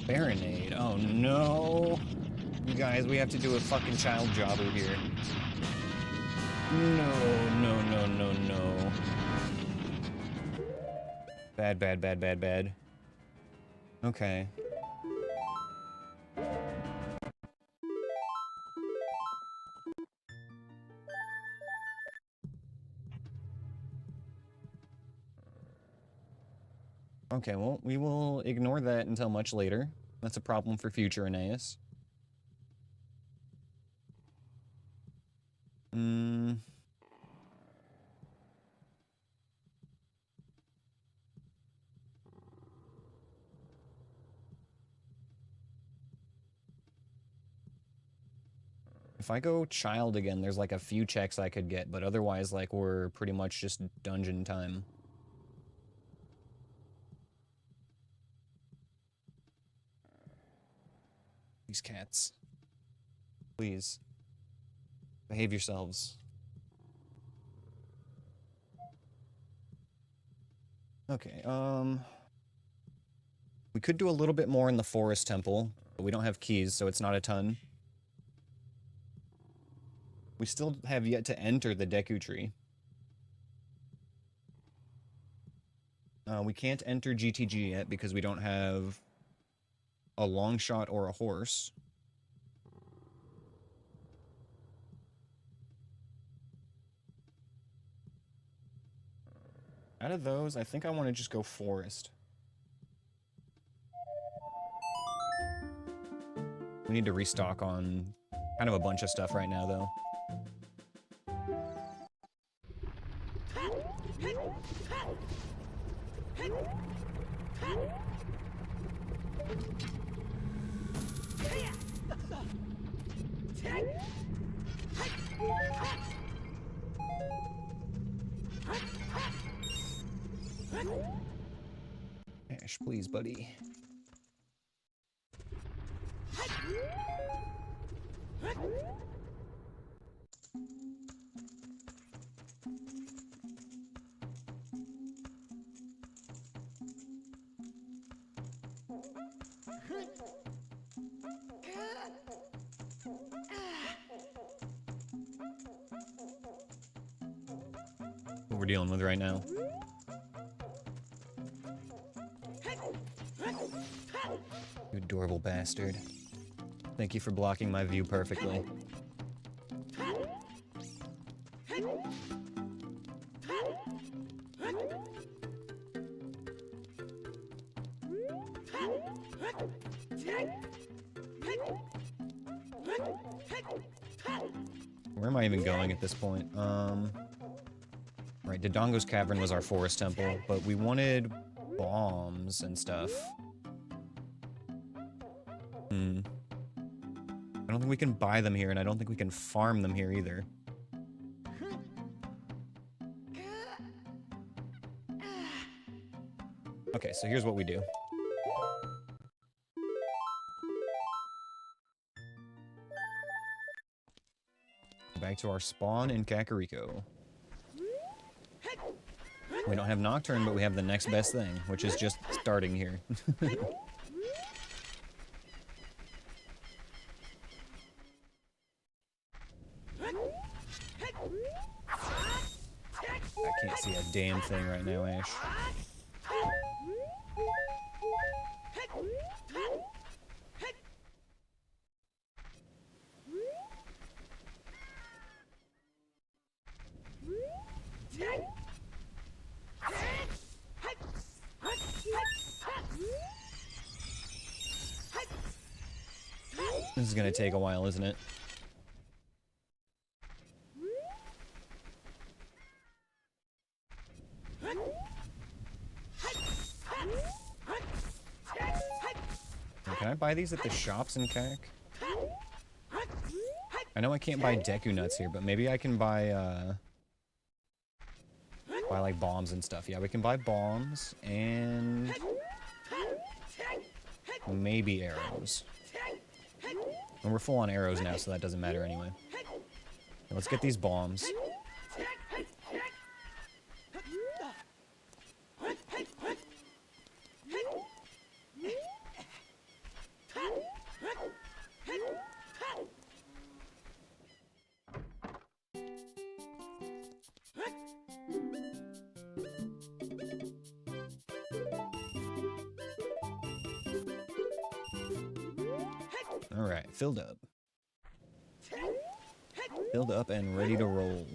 Baronade. Oh no. You guys, we have to do a fucking child jobber here. No, no, no, no, no. Bad, bad, bad, bad, bad. Okay. Okay, well, we will ignore that until much later. That's a problem for future Aneyus. If I go child again, there's like a few checks I could get, but otherwise, like, we're pretty much just dungeon time. These cats. Please. Behave yourselves. Okay, we could do a little bit more in the forest temple, but we don't have keys, so it's not a ton. We still have yet to enter the Deku Tree. We can't enter GTG yet because we don't have a long shot or a horse. Out of those, I think I want to just go forest. We need to restock on kind of a bunch of stuff right now, though. Ash, please, buddy. What we're dealing with right now. You adorable bastard. Thank you for blocking my view perfectly. Where am I even going at this point? Right, Dodongo's Cavern was our forest temple, but we wanted bombs and stuff. I don't think we can buy them here, and I don't think we can farm them here either. Okay, so here's what we do. Back to our spawn in Kakariko. We don't have Nocturne, but we have the next best thing, which is just starting here. I can't see a damn thing right now, Ash. This is gonna take a while, isn't it? Can I buy these at the shops in Kak? I know I can't buy Deku Nuts here, but maybe I can buy like bombs and stuff. Yeah, we can buy bombs and maybe arrows. And we're full on arrows now, so that doesn't matter anyway. Let's get these bombs. Alright, filled up. Filled up and ready to roll.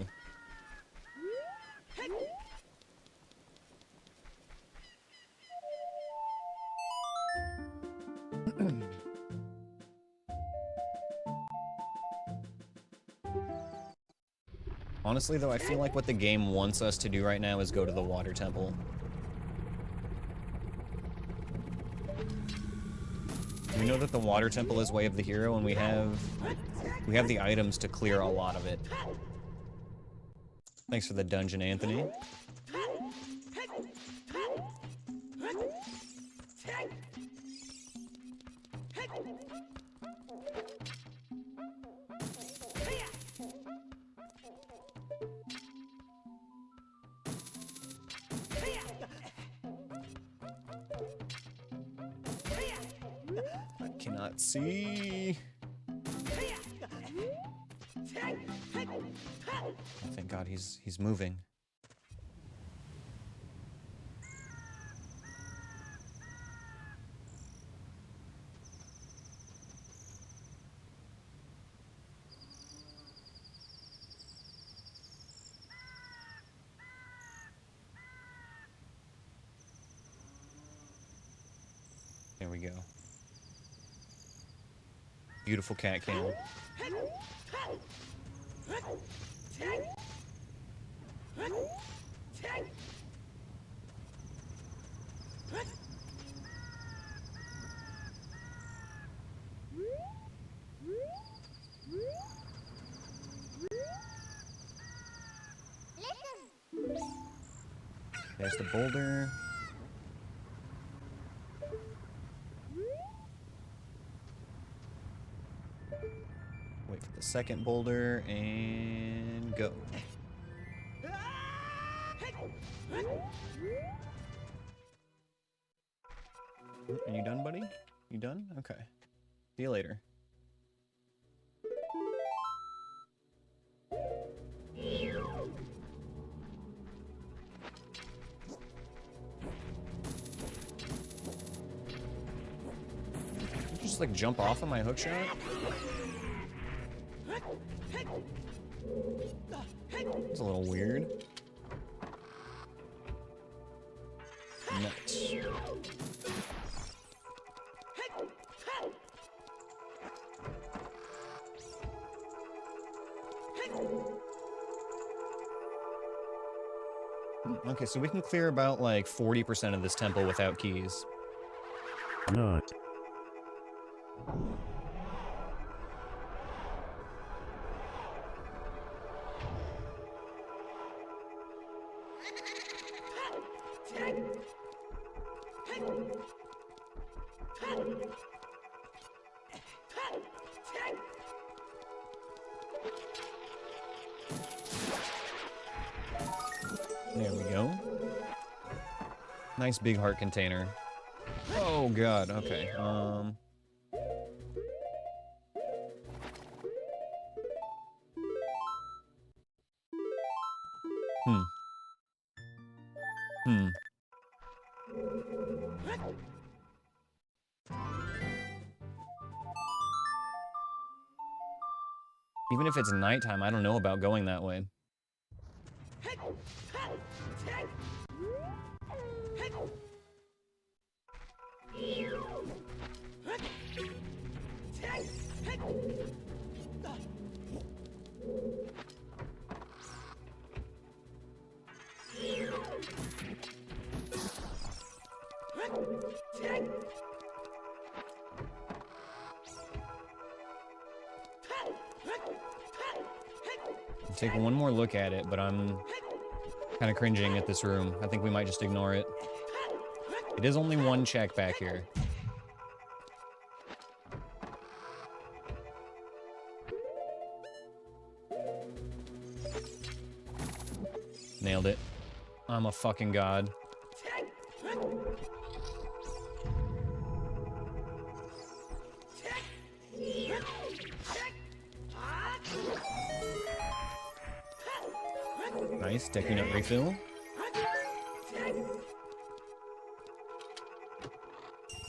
Honestly, though, I feel like what the game wants us to do right now is go to the water temple. We know that the water temple is Way of the Hero, and we have the items to clear a lot of it. Thanks for the dungeon, Anthony. Cannot see. Oh, thank God he's moving. There we go. Beautiful cat cam. There's the boulder. Wait for the second boulder and go. Are you done, buddy? You done? Okay. See you later. Just like jump off of my hook shot? It's a little weird. Nuts. Okay, so we can clear about like 40% of this temple without keys. Not. There we go. Nice big heart container. Oh god, okay. Even if it's nighttime, I don't know about going that way. Take one more look at it, but I'm kind of cringing at this room. I think we might just ignore it. It is only one check back here. Nailed it. I'm a fucking god. Nice, Deku Nut refill.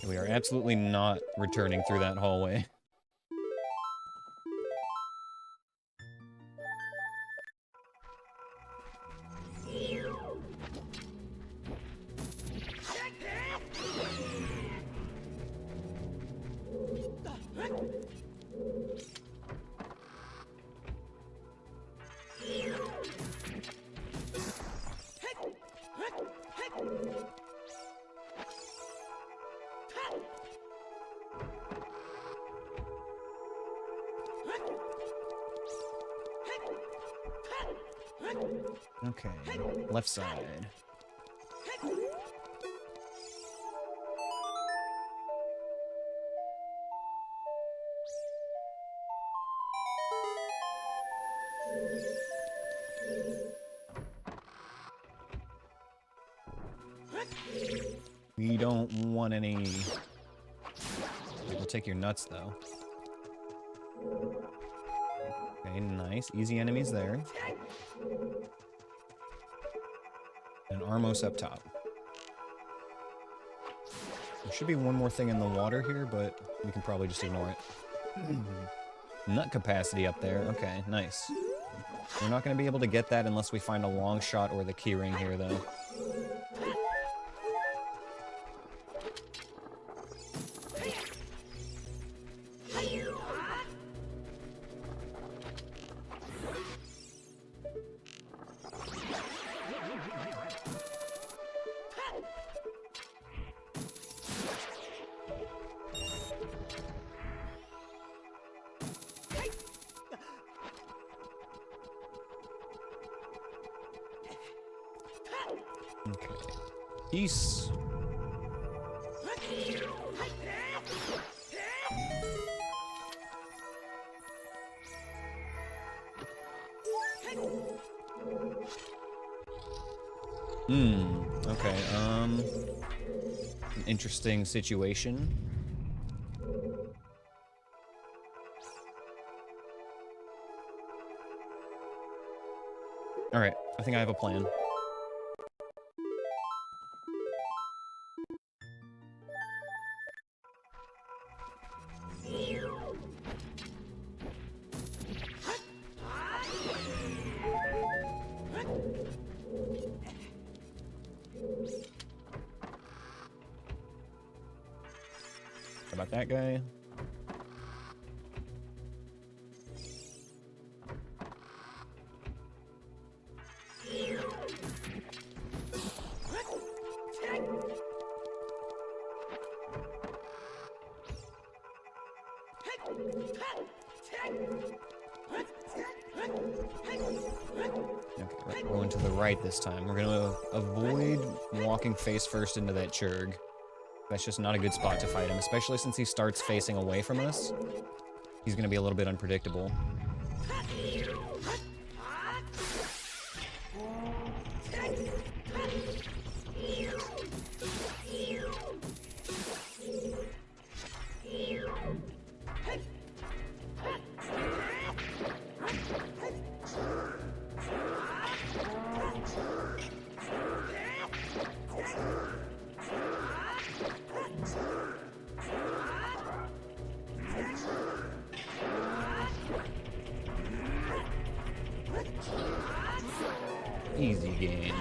We are absolutely not returning through that hallway. Okay, left side. We don't want any... We'll take your nuts, though. Okay, nice. Easy enemies there. And Armos up top. There should be one more thing in the water here, but we can probably just ignore it. Nut capacity up there. Okay, nice. We're not going to be able to get that unless we find a long shot or the keyring here, though. Okay. Peace. Okay, an interesting situation. Alright, I think I have a plan. How about that guy? Okay, we're going to the right this time. We're going to avoid walking face first into that churg. That's just not a good spot to fight him, especially since he starts facing away from us. He's going to be a little bit unpredictable. easy game.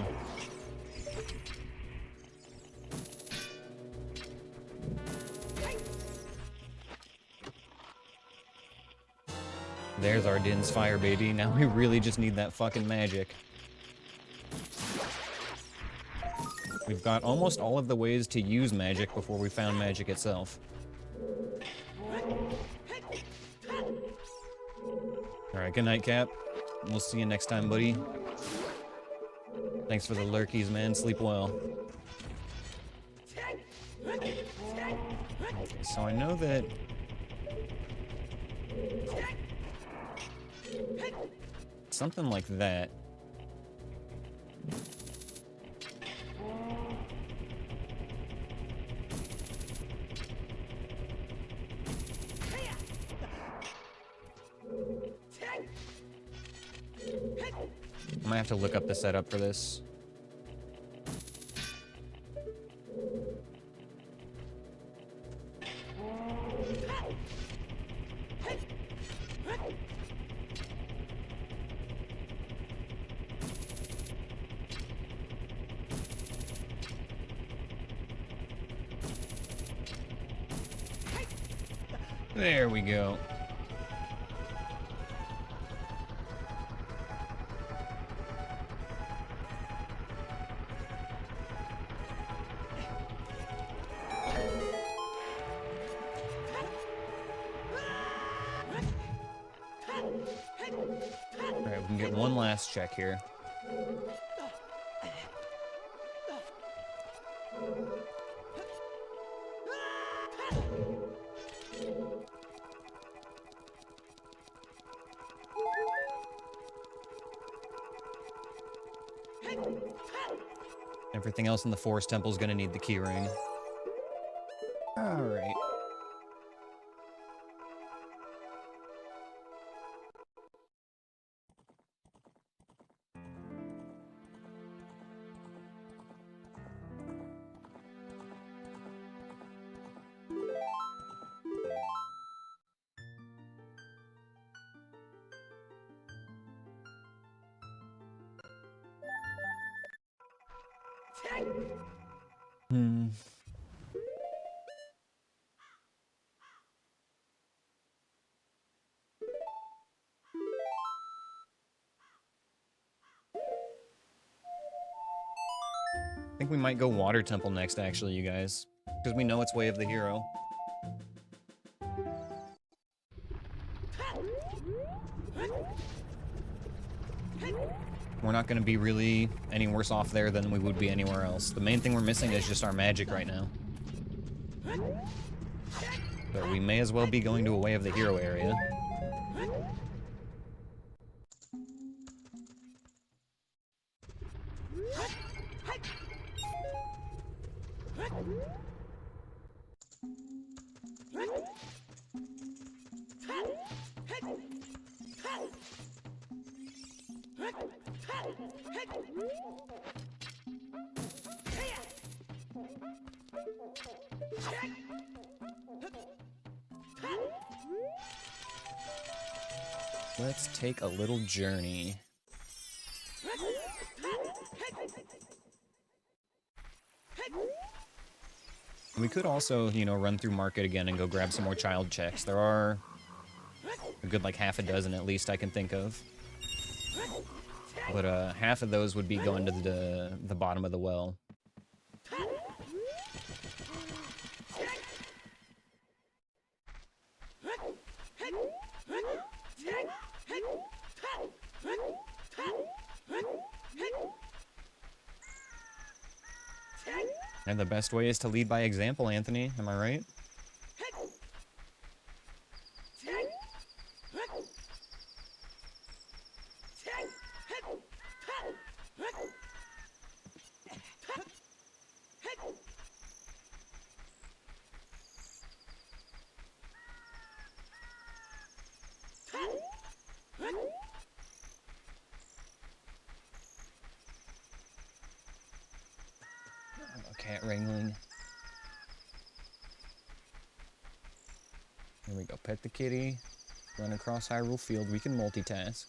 There's our Din's fire, baby. Now we really just need that fucking magic. We've got almost all of the ways to use magic before we found magic itself. Alright, good night, Cap. We'll see you next time, buddy. Thanks for the lurkies, man. Sleep well. Okay, so I know that... something like that. I might have to look up the setup for this. There we go. Alright, we can get one last check here. Everything else in the Forest Temple is going to need the key ring. Alright. I think we might go Water Temple next, actually, you guys. Because we know it's Way of the Hero. We're not going to be really any worse off there than we would be anywhere else. The main thing we're missing is just our magic right now. But we may as well be going to a Way of the Hero area. Let's take a little journey. We could also, you know, run through Market again and go grab some more child checks. There are a good, like, half a dozen at least I can think of. But half of those would be going to the bottom of the well. And the best way is to lead by example, Anthony. Am I right? Cat wrangling. There we go. Pet the kitty. Run across Hyrule Field. We can multitask.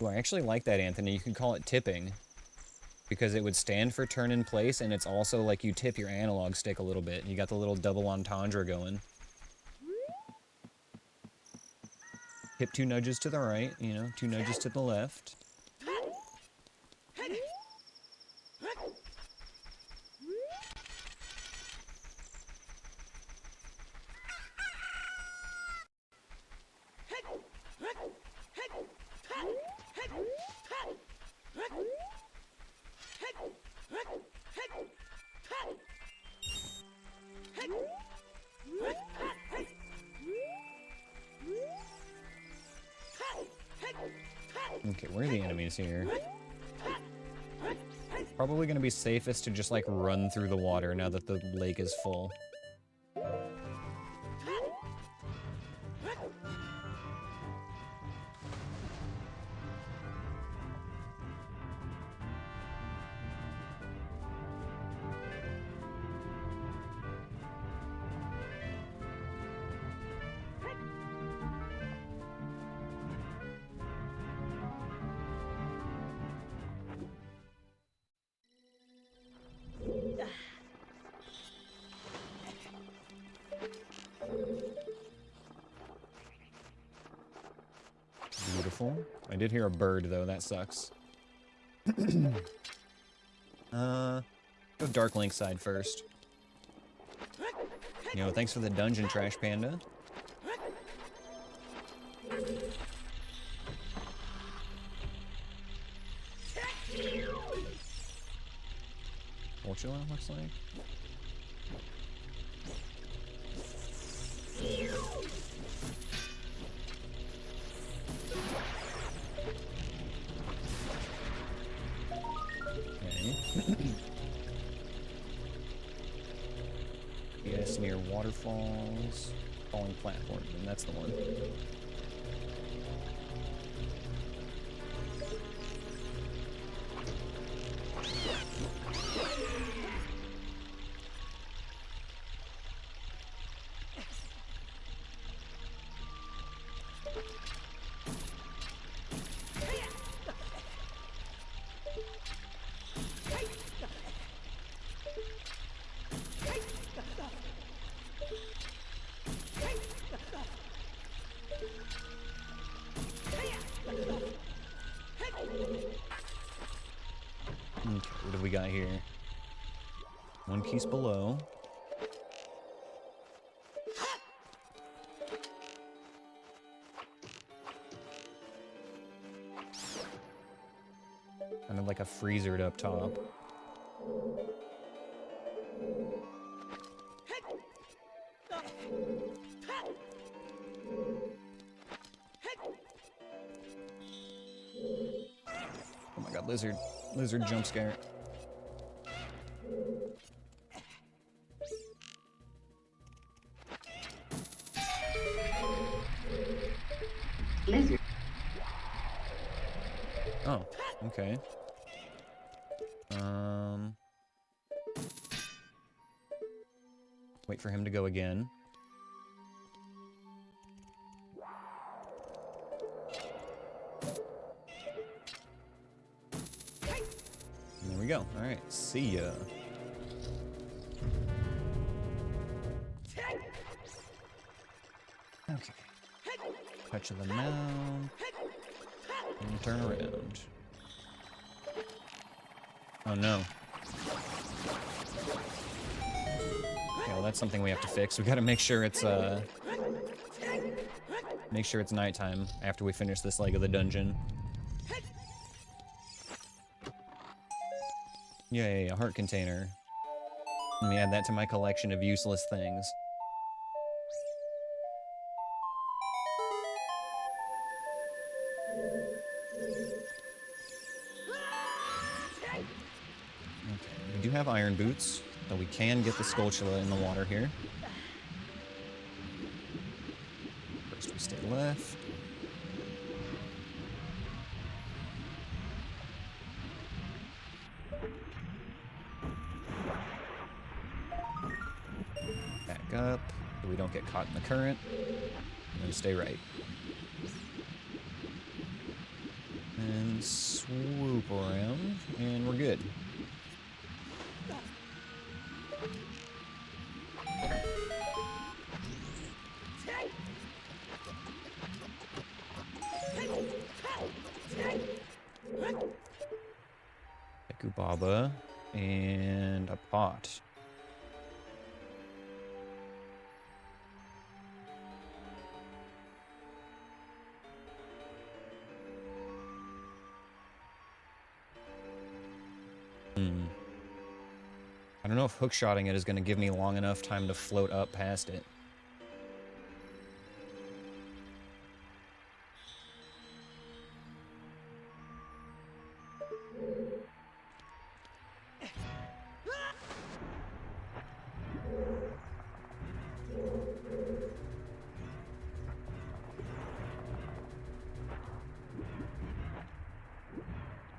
Ooh, I actually like that, Anthony. You can call it tipping. Because it would stand for turn in place, and it's also like you tip your analog stick a little bit. You got the little double entendre going. Hip 2 nudges to the right, you know, 2 nudges to the left. Okay, where are the enemies here? Probably gonna be safest to just like run through the water now that the lake is full. Beautiful. I did hear a bird, though. That sucks. Go Dark Link side first. You know, thanks for the dungeon, Trash Panda. Fortuna, looks like. Yes, near waterfalls. Falling platform, and that's the one. Okay, what have we got here? One piece below. Kind of like a freezered up top. Oh my god, lizard jump scare. Lizard. Oh, okay. Wait for him to go again. And there we go. All right, see ya. Okay. Touch of the mound. And turn around. Oh no. Okay, well that's something we have to fix. We gotta make sure it's nighttime after we finish this leg of the dungeon. Yay, a heart container. Let me add that to my collection of useless things. Okay, we do have iron boots, so we can get the Skulltula in the water here. First we stay left. Back up, so we don't get caught in the current. And then stay right. And swoop around, and we're good. Baba and a pot. I don't know if hookshotting it is going to give me long enough time to float up past it.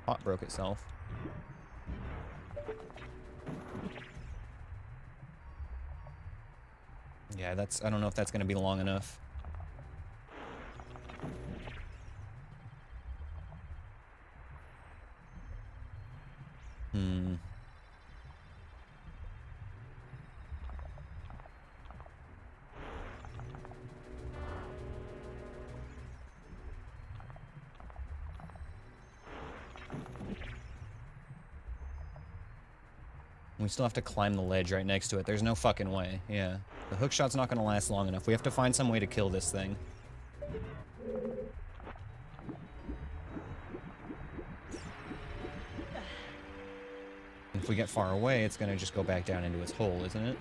Pot broke itself. Yeah, I don't know if that's going to be long enough. We still have to climb the ledge right next to it. There's no fucking way. Yeah. The hookshot's not going to last long enough. We have to find some way to kill this thing. If we get far away, it's going to just go back down into its hole, isn't it?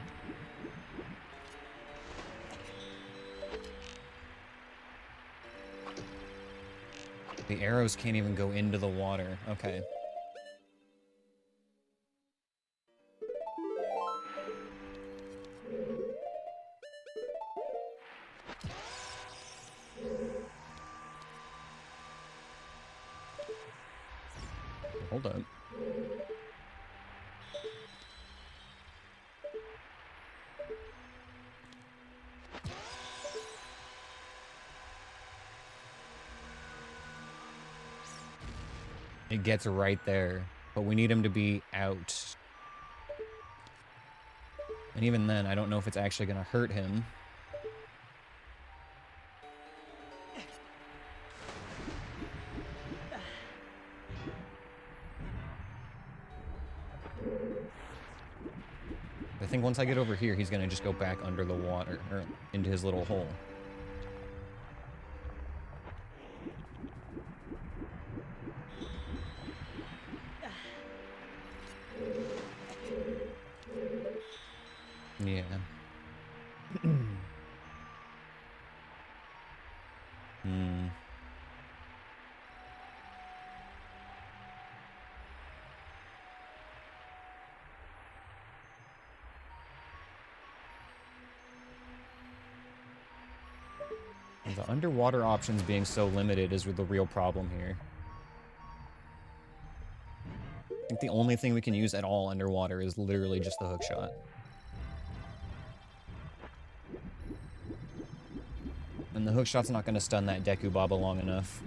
The arrows can't even go into the water. Okay. Hold up. It gets right there, but we need him to be out. And even then, I don't know if it's actually going to hurt him. I think once I get over here, he's going to just go back under the water, or into his little hole. Yeah. The underwater options being so limited is the real problem here. I think the only thing we can use at all underwater is literally just the hookshot. And the hookshot's not going to stun that Deku Baba long enough.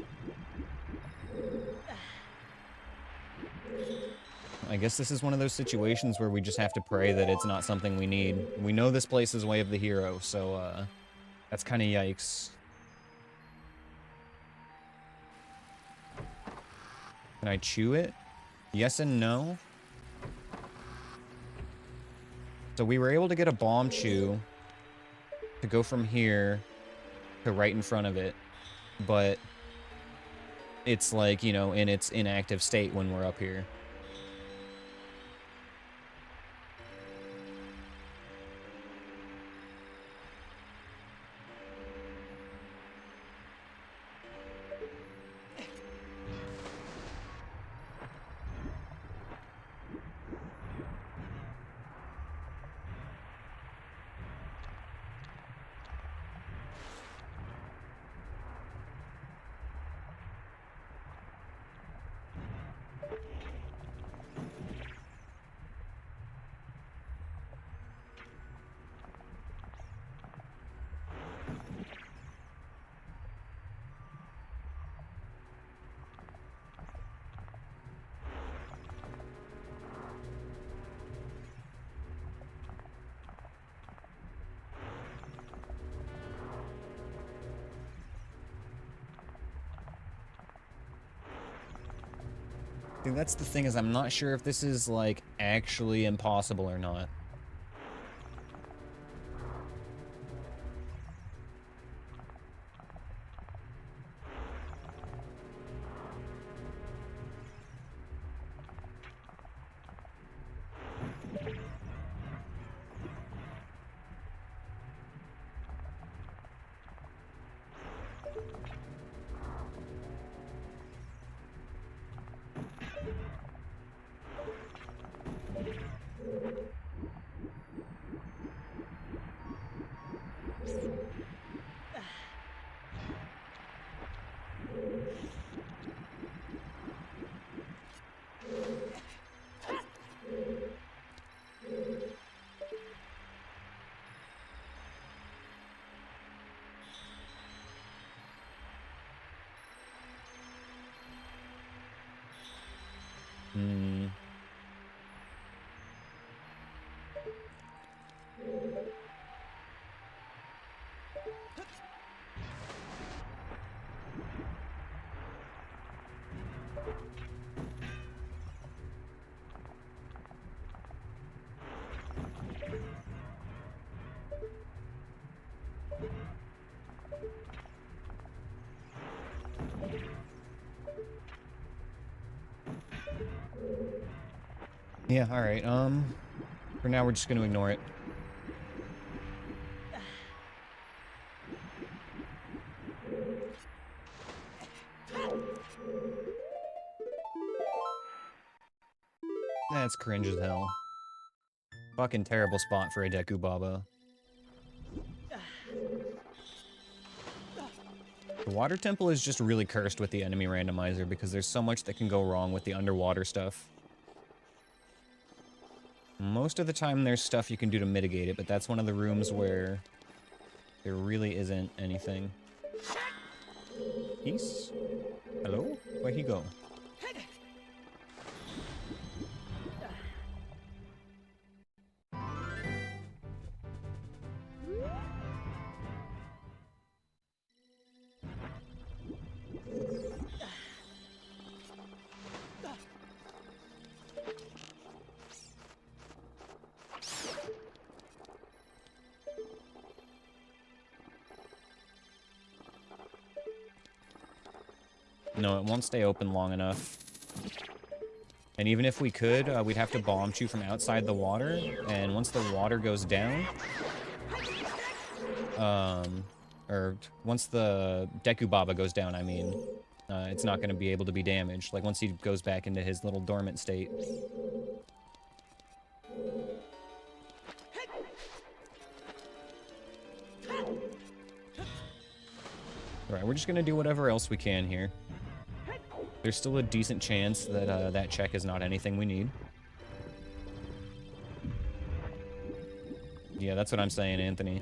I guess this is one of those situations where we just have to pray that it's not something we need. We know this place is Way of the Hero, so that's kind of yikes. Can I chew it? Yes and no. So we were able to get a bomb chew to go from here to right in front of it, but it's like, you know, in its inactive state when we're up here. See, that's the thing, is I'm not sure if this is, like, actually impossible or not. Hmm. Yeah, alright, for now we're just gonna ignore it. That's cringe as hell. Fucking terrible spot for a Deku Baba. The water temple is just really cursed with the enemy randomizer because there's so much that can go wrong with the underwater stuff. Most of the time there's stuff you can do to mitigate it, but that's one of the rooms where there really isn't anything. Peace? Hello? Where'd he go? No, it won't stay open long enough. And even if we could, we'd have to bomb chew from outside the water, and once the water goes down, or once the Deku Baba goes down, I mean, it's not going to be able to be damaged, like once he goes back into his little dormant state. Alright, we're just going to do whatever else we can here. There's still a decent chance that that check is not anything we need. Yeah, that's what I'm saying, Anthony.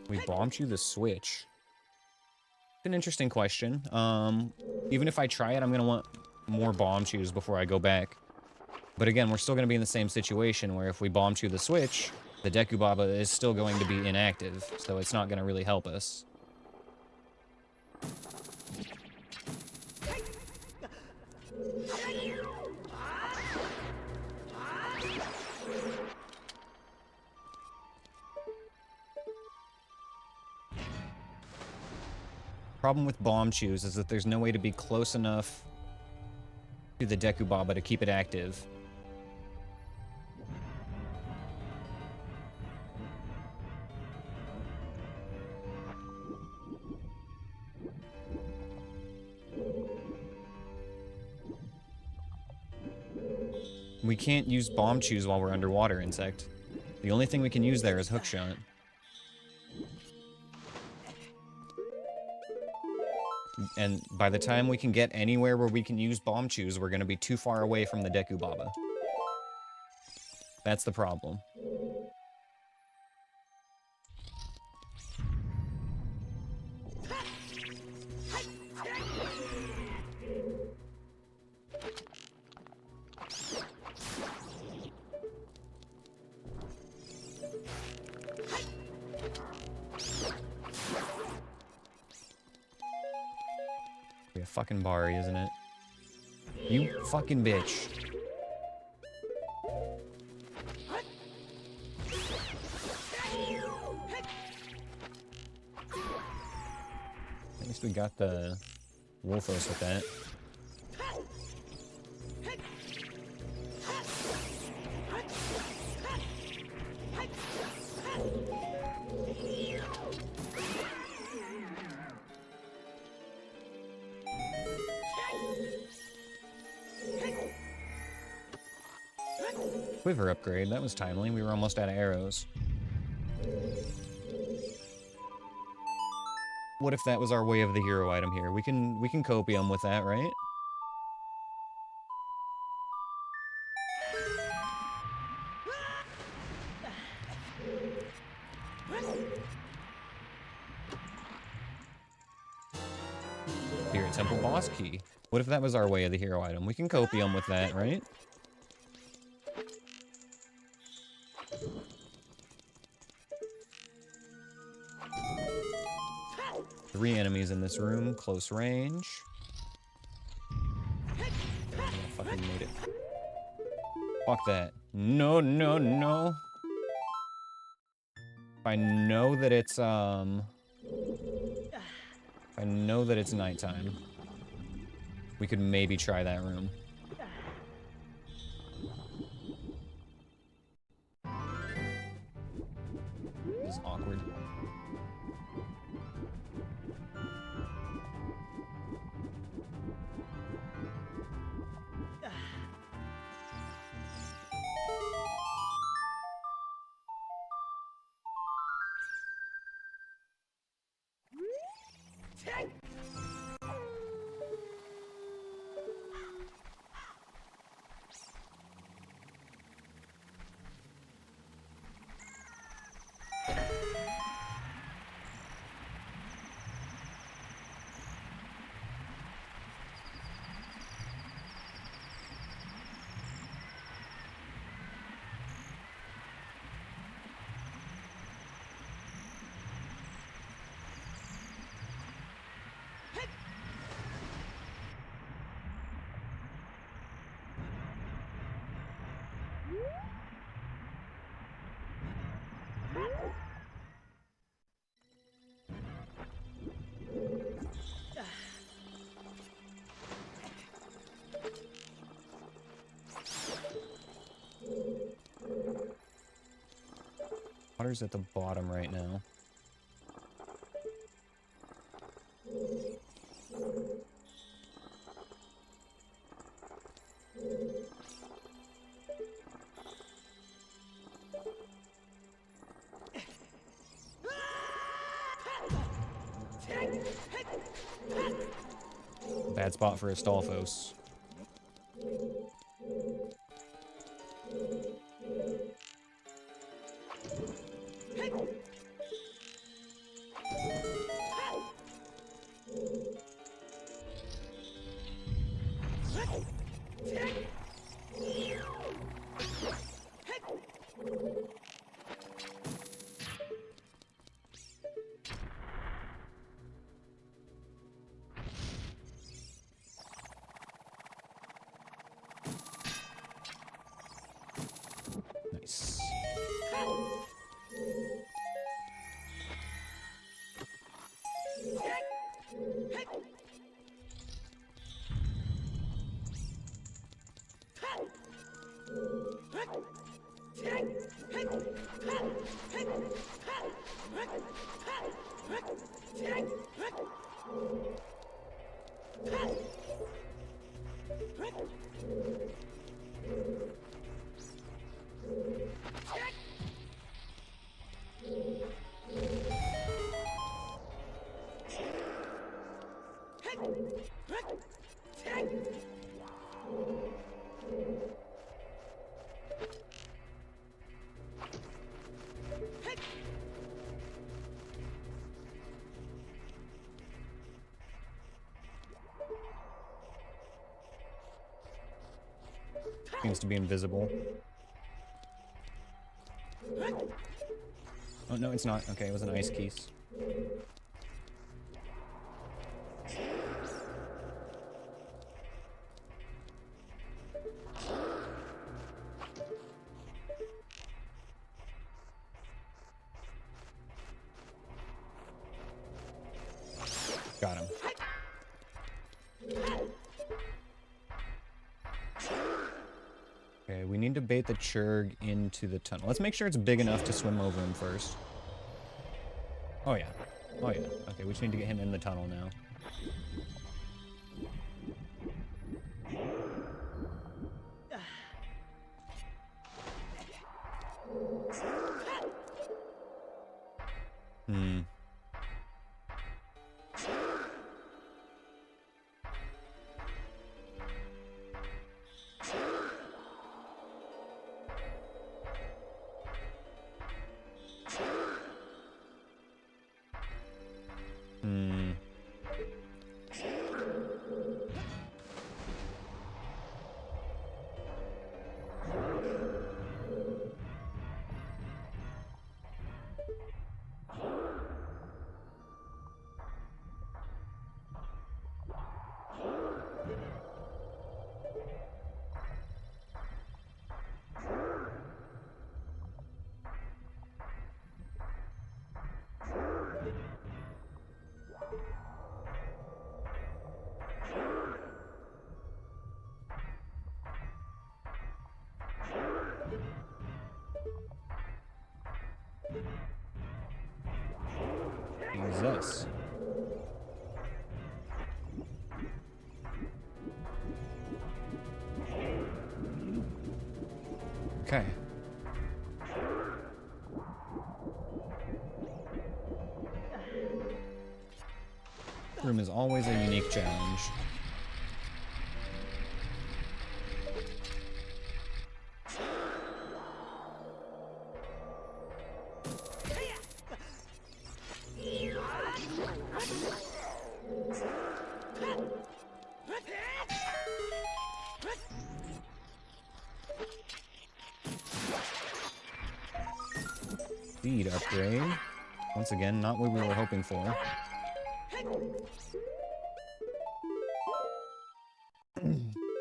We bombed you the switch. It's an interesting question. Even if I try it, I'm going to want more bomb chews before I go back. But again, we're still going to be in the same situation where if we bomb chew the switch, the Deku Baba is still going to be inactive, so it's not going to really help us. Problem with bomb chews is that there's no way to be close enough to the Deku Baba to keep it active. We can't use bomb chews while we're underwater, Insect. The only thing we can use there is hookshot. And by the time we can get anywhere where we can use bomb chews, we're going to be too far away from the Deku Baba. That's the problem. fucking Bari, isn't it? You fucking bitch. At least we got the Wolfos with that. Quiver upgrade, that was timely. We were almost out of arrows. What if that was our way of the hero item here? We can copium with that, right? Spirit Temple boss key. What if that was our way of the hero item? We can copium with that, right? Three enemies in this room, close range. I fucking made it. Fuck that. No, no, no. If I know that it's, if I know that it's nighttime, we could maybe try that room. This is awkward. Water's at the bottom right now. Bad spot for Astolfos. Nice. Seems to be invisible. Oh, no, it's not. Okay, it was an ice keys. Okay, we need to bait the Churg into the tunnel. Let's make sure it's big enough to swim over him first. Oh yeah. Oh yeah. Okay, we just need to get him in the tunnel now. Hmm. Hmm. Jesus. Okay. Room is always a unique challenge. Speed upgrade. Once again, not what we were hoping for.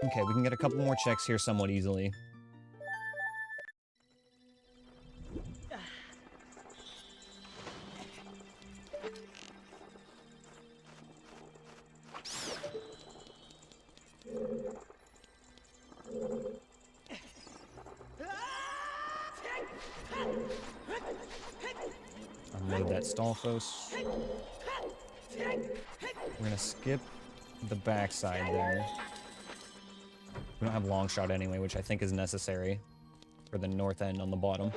Okay, we can get a couple more checks here somewhat easily. Unload that Stalfos. We're gonna skip the backside there. We don't have long shot anyway, which I think is necessary for the north end on the bottom.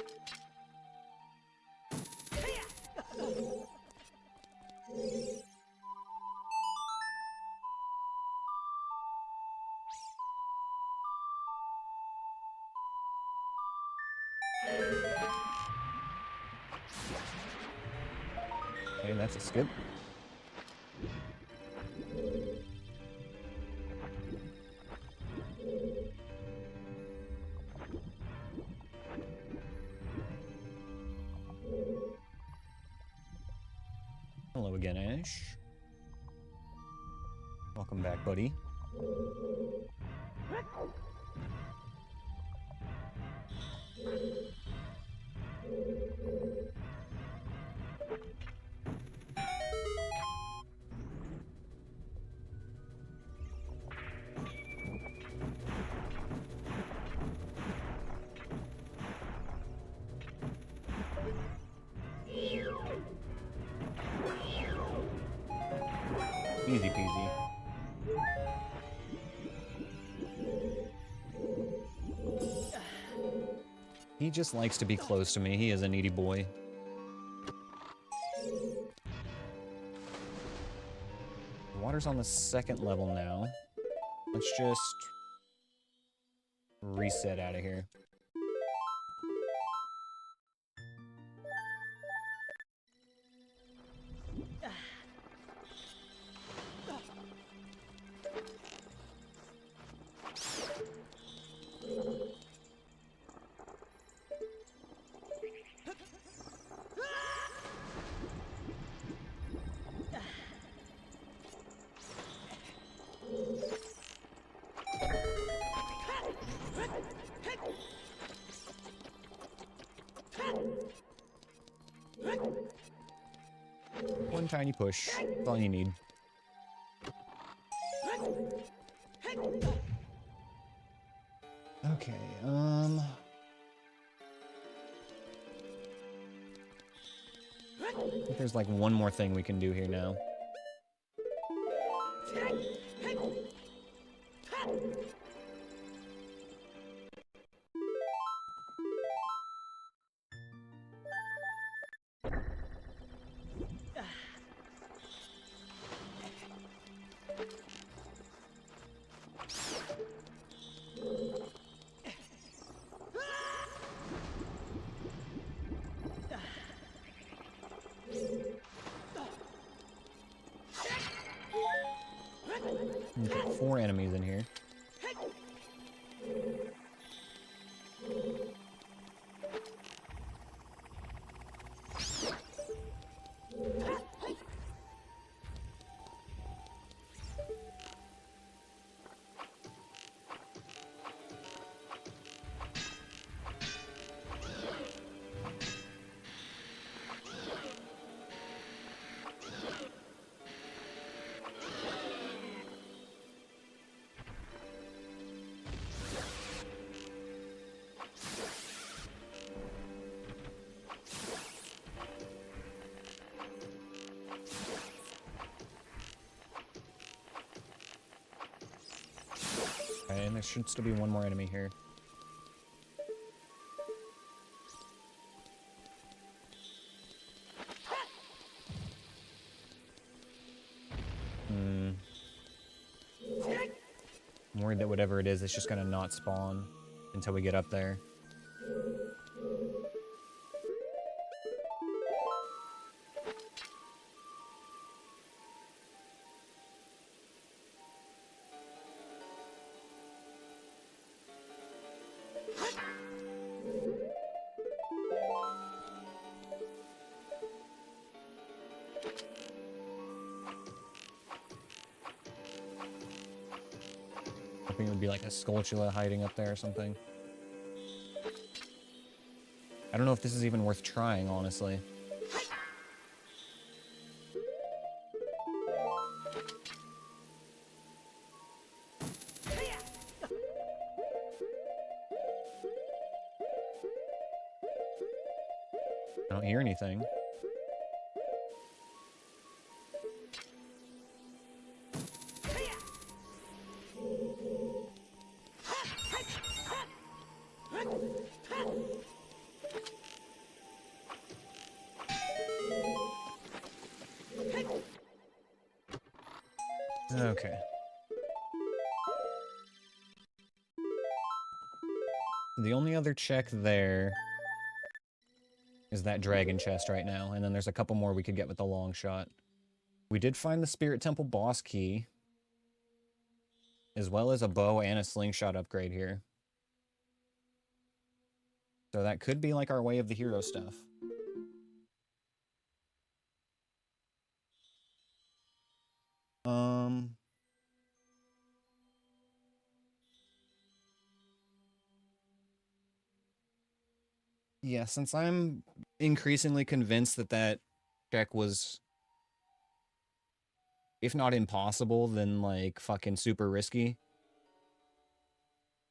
Okay, that's a skip. Hello again, Ash. Welcome back, buddy. Easy peasy. He just likes to be close to me. He is a needy boy. Water's on the second level now. Let's just reset out of here. One tiny push. That's all you need. Okay, I think there's like one more thing we can do here now. Okay, 4 enemies in here. Okay, and there should still be one more enemy here. I'm worried that whatever it is, it's just gonna not spawn until we get up there. Hoping it would be like a Skulltula hiding up there or something. I don't know if this is even worth trying, honestly. I don't hear anything. Okay. The only other check there is that dragon chest right now, and then there's a couple more we could get with the long shot. We did find the Spirit Temple boss key, as well as a bow and a slingshot upgrade here. So that could be like our way of the hero stuff. Yeah, since I'm increasingly convinced that that check was, if not impossible, then like fucking super risky.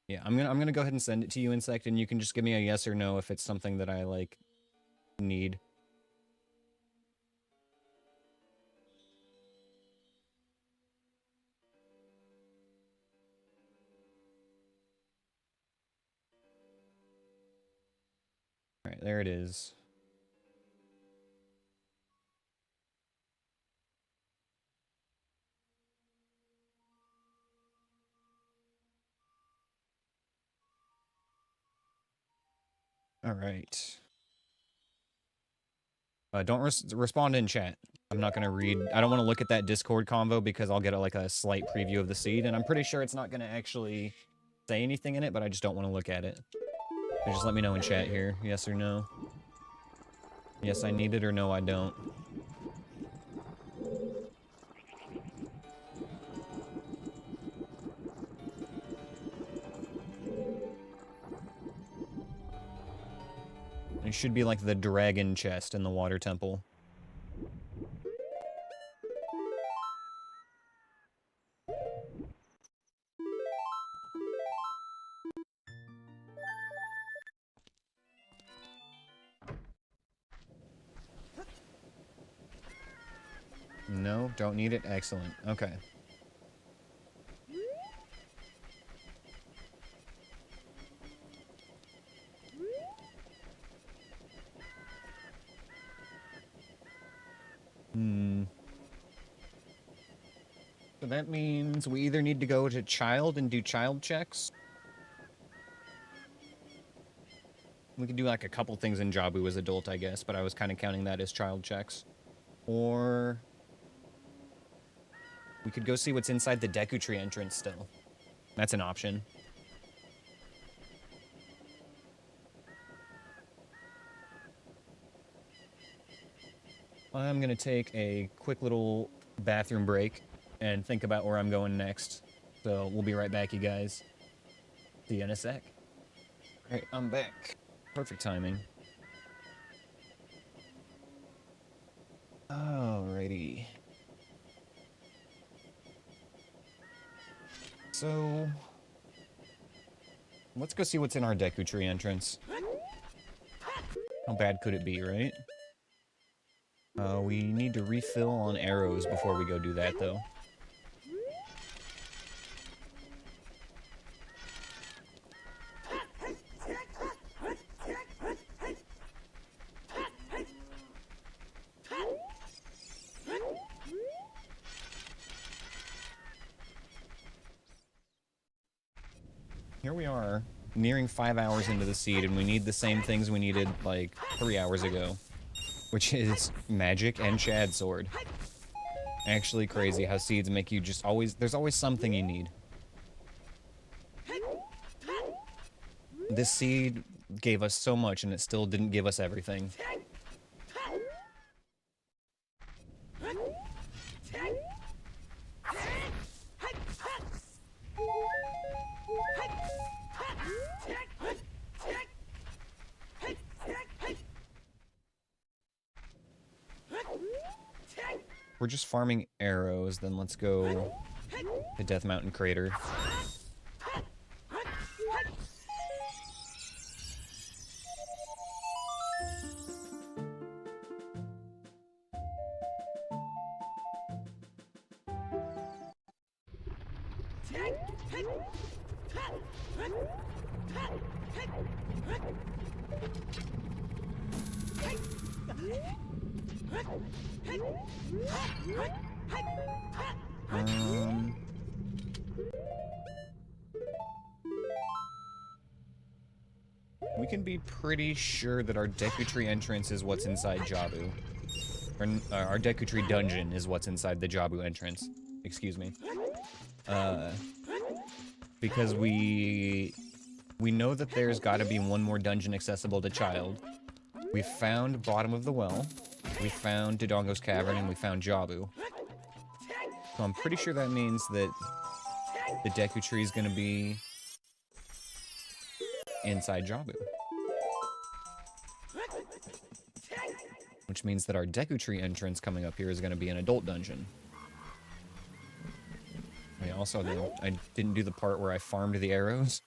Yeah, I'm gonna go ahead and send it to you, Insect, and you can just give me a yes or no if it's something that I like need. All right, there it is. All right. Don't respond in chat. I'm not gonna read. I don't want to look at that Discord convo because I'll get like a slight preview of the seed, and I'm pretty sure it's not gonna actually say anything in it, but I just don't want to look at it. So just let me know in chat here, yes or no. Yes, I need it, or no, I don't. It should be like the dragon chest in the water temple. No, don't need it. Excellent. Okay. So that means we either need to go to child and do child checks. We could do like a couple things in Jabu as adult, I guess, but I was kind of counting that as child checks. Or we could go see what's inside the Deku Tree entrance still. That's an option. I'm gonna take a quick little bathroom break and think about where I'm going next. So we'll be right back, you guys. See you in a sec. Alright, I'm back. Perfect timing. Alrighty. So let's go see what's in our Deku Tree entrance. How bad could it be, right? We need to refill on arrows before we go do that, though. Here we are, nearing 5 hours into the seed, and we need the same things we needed, like, 3 hours ago. Which is magic and Shad Sword. Actually crazy how seeds make you just always... There's always something you need. This seed gave us so much, and it still didn't give us everything. We're just farming arrows, then let's go to Death Mountain Crater. We can be pretty sure that our Deku Tree entrance is what's inside Jabu. Or, our Deku Tree dungeon is what's inside the Jabu entrance. Excuse me. Because we know that there's gotta be one more dungeon accessible to Child. We found Bottom of the Well, we found Dodongo's Cavern, and we found Jabu. So I'm pretty sure that means that the Deku Tree is gonna be inside Jabu. Which means that our Deku Tree entrance coming up here is gonna be an adult dungeon. I didn't do the part where I farmed the arrows.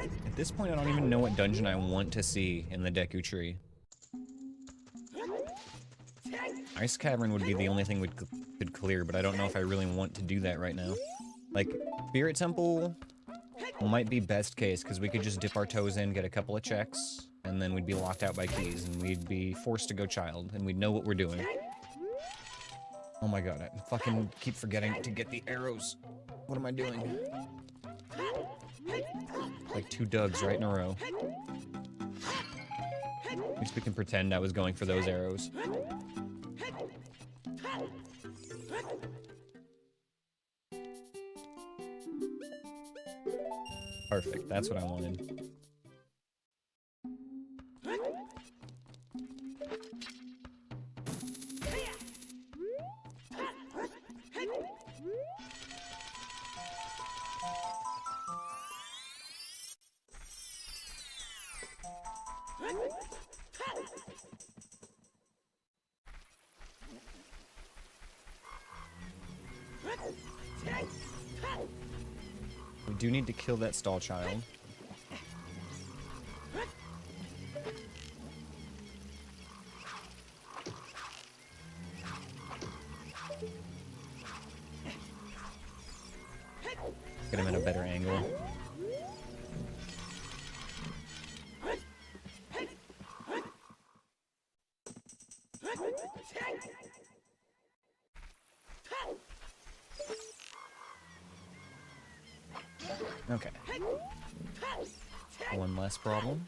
At this point, I don't even know what dungeon I want to see in the Deku Tree. Ice Cavern would be the only thing we could clear, but I don't know if I really want to do that right now. Like, Spirit Temple might be best case, because we could just dip our toes in, get a couple of checks, and then we'd be locked out by keys, and we'd be forced to go Child, and we'd know what we're doing. Oh my god, I fucking keep forgetting to get the arrows. What am I doing? Like 2 Dougs right in a row. At least we can pretend I was going for those arrows. Perfect, that's what I wanted. do need to kill that stall child. Get him in a better angle. Okay. One less problem.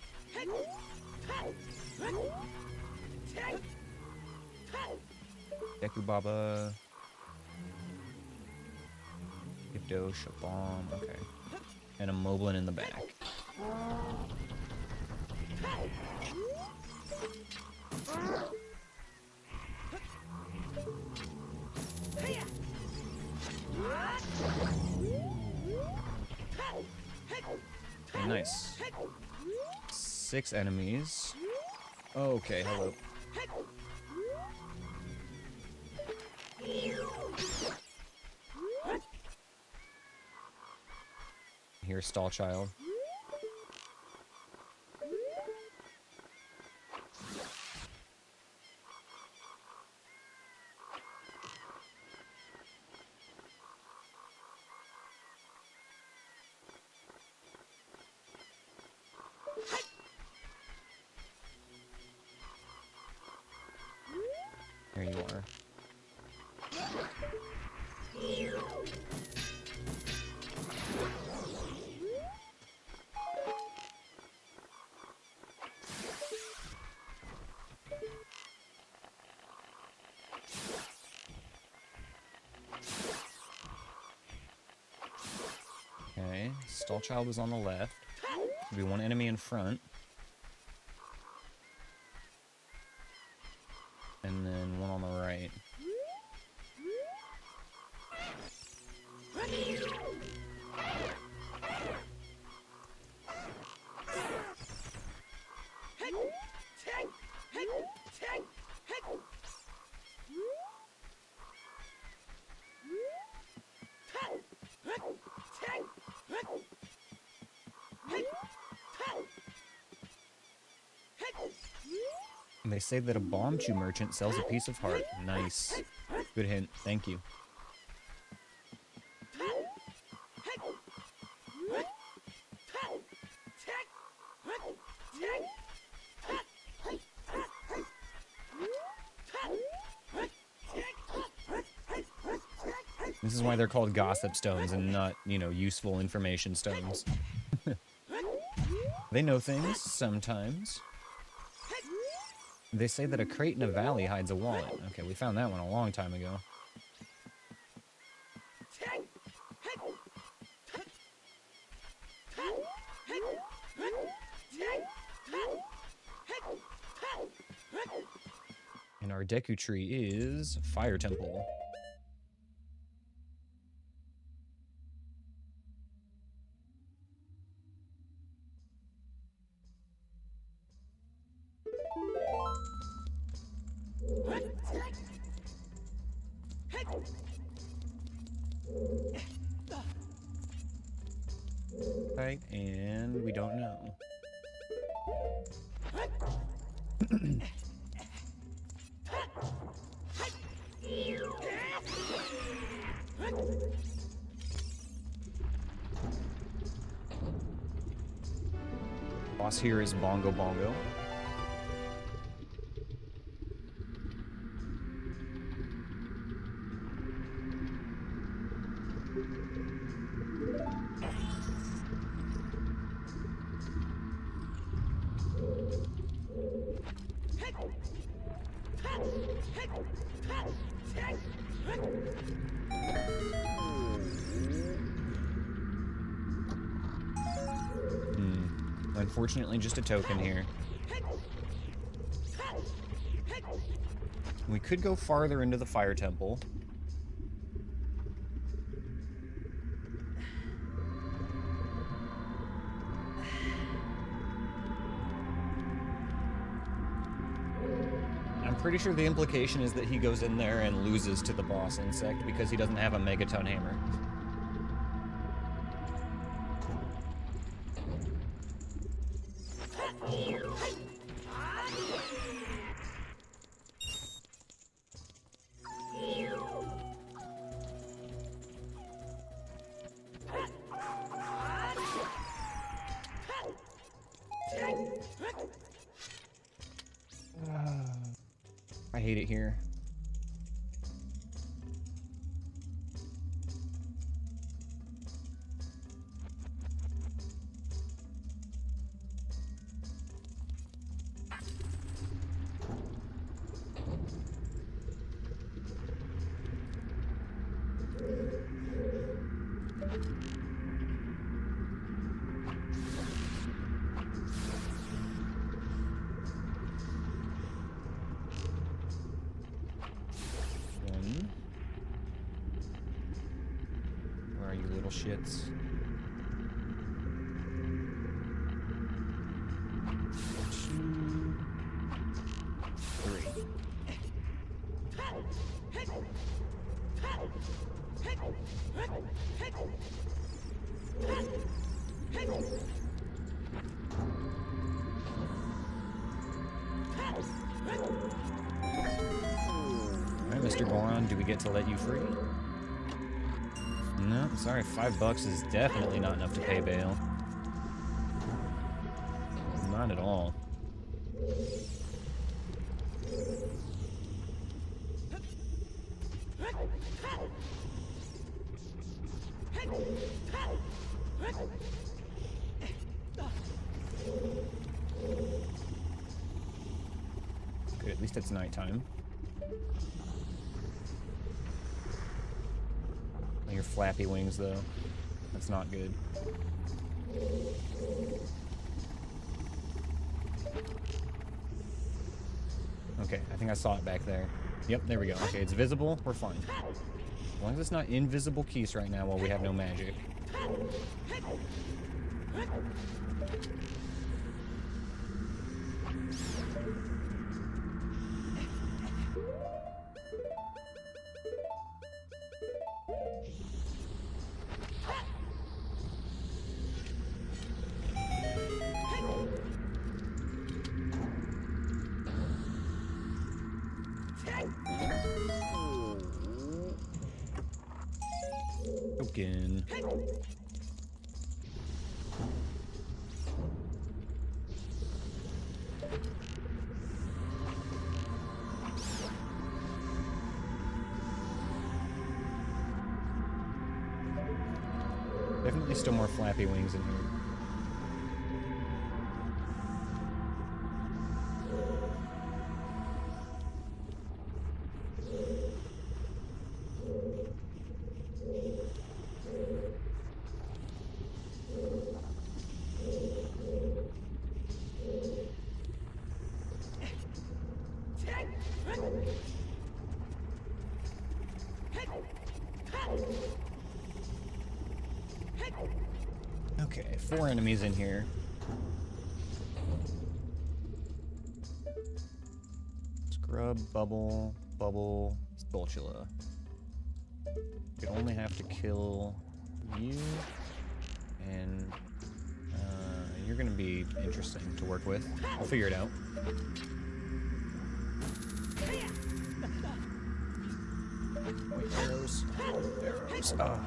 Deku Baba. Gifto, Shabam, okay. And a Moblin in the back. Okay, nice. 6 enemies. Okay, hello. Here's Stall Child. There you are. Okay, Stall Child was on the left. There'll be one enemy in front. And then one on the right. They say that a bomb chew merchant sells a piece of heart. Nice. Good hint. Thank you. This is why they're called gossip stones and not, you know, useful information stones. They know things sometimes. They say that a crate in a valley hides a wallet. Okay, we found that one a long time ago. And our Deku tree is Fire Temple. Right, and we don't know. Boss here is Bongo Bongo. Unfortunately, just a token here. We could go farther into the Fire Temple. I'm pretty sure the implication is that he goes in there and loses to the boss insect because he doesn't have a megaton hammer. I hate it here. Where are you little shits? Two, three. Alright, Mr. Goron, do we get to let you free? No, sorry, $5 is definitely not enough to pay bail. Not at all. Good, at least it's nighttime. Your flappy wings, though. That's not good. Okay, I think I saw it back there. Yep, there we go. Okay, it's visible. We're fine. As long as it's not invisible keys right now while we have no magic. Token. Definitely still more flappy wings in here. Okay, 4 enemies in here. Scrub, Bubble, Bubble, Spatula. We only have to kill you, and you're gonna be interesting to work with. I'll figure it out. Wait, arrows. Arrows. Ah.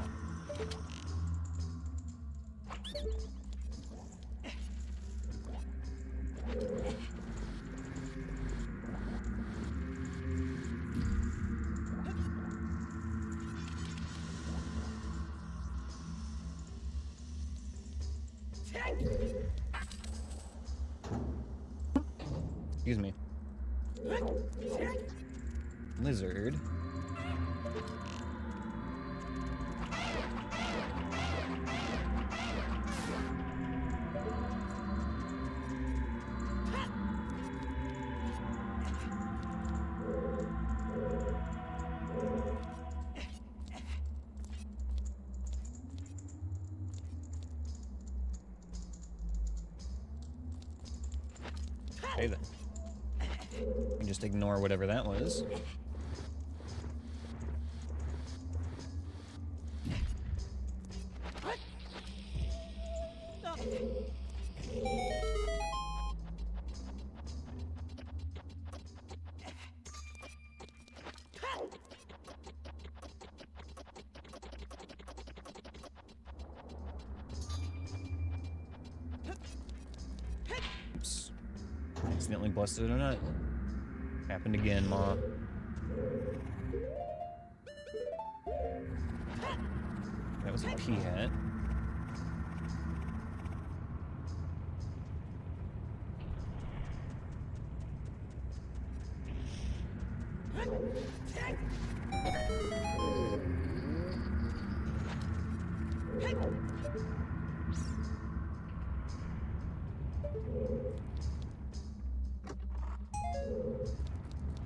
Excuse me. Lizard. Okay then. You can just ignore whatever that was. accidentally busted a nut. Happened again, Ma. That was a pea hat.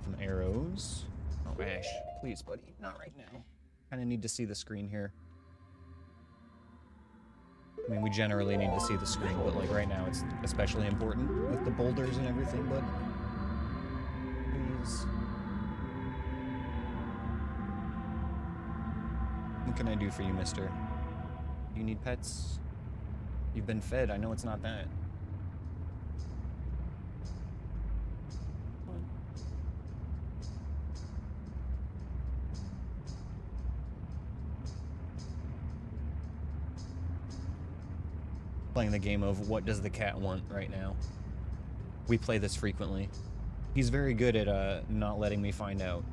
Some arrows. Oh, Ash, please, buddy, not right now. Kind of need to see the screen here. I mean, we generally need to see the screen, but like right now it's especially important with the boulders and everything, but please. What can I do for you, mister? Do you need pets? You've been fed. I know it's not that. Playing the game of what does the cat want right now. We play this frequently. He's very good at not letting me find out.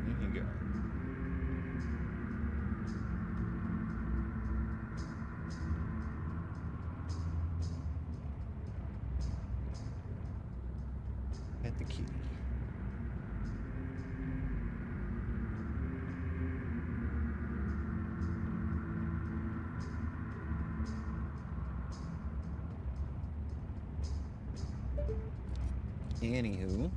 There you go. At the key. Anywho.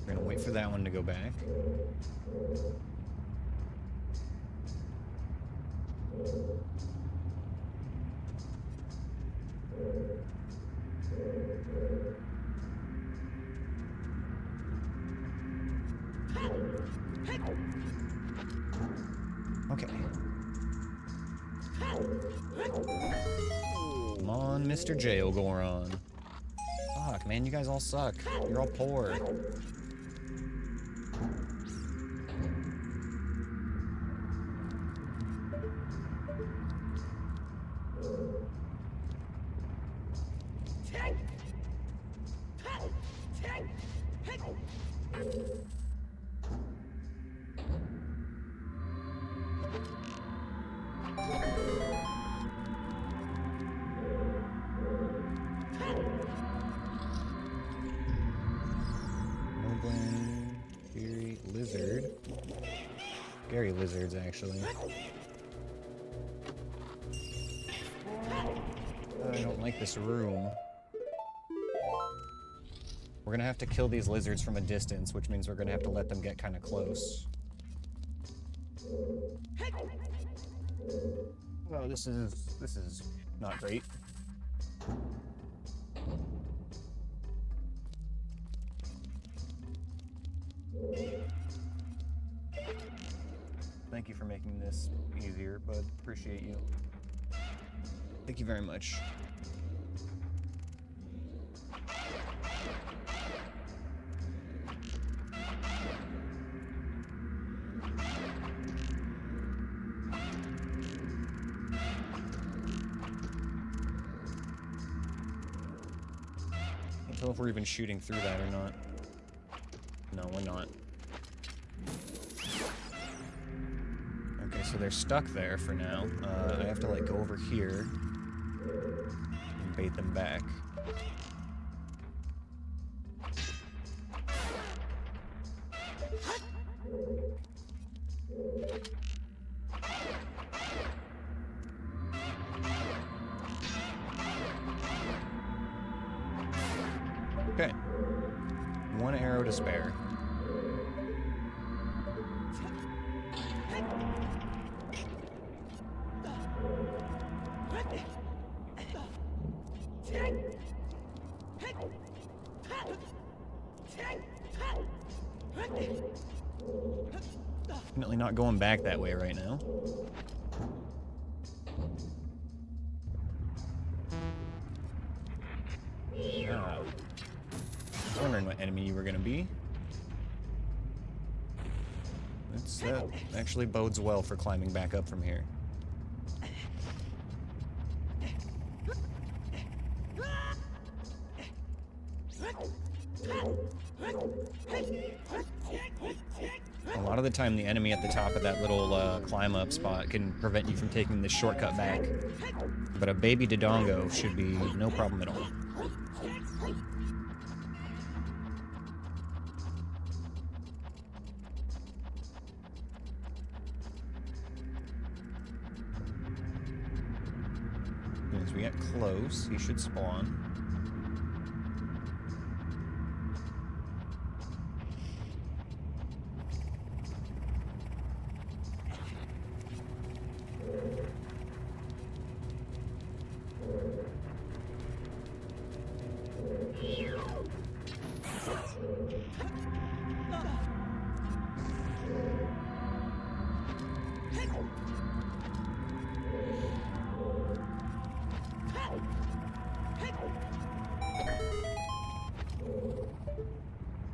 We're gonna wait for that one to go back. Okay. Come on, Mr. Jail Goron. Fuck, man, you guys all suck. You're all poor. Lizard. Scary lizards, actually. I don't like this room. We're gonna have to kill these lizards from a distance, which means we're gonna have to let them get kind of close. Oh, this is not great. Thank you for making this easier, bud. Appreciate you. Thank you very much. I don't know if we're even shooting through that or not. No, we're not. Okay, So they're stuck there for now. I have to, like, go over here and bait them back. Okay. One arrow to spare. Definitely not going back that way right now. Ah. I was wondering what enemy you were going to be. That actually bodes well for climbing back up from here. A lot of the time, the enemy at the top of that little climb up spot can prevent you from taking this shortcut back. But a baby Dodongo should be no problem at all. As we get close, he should spawn.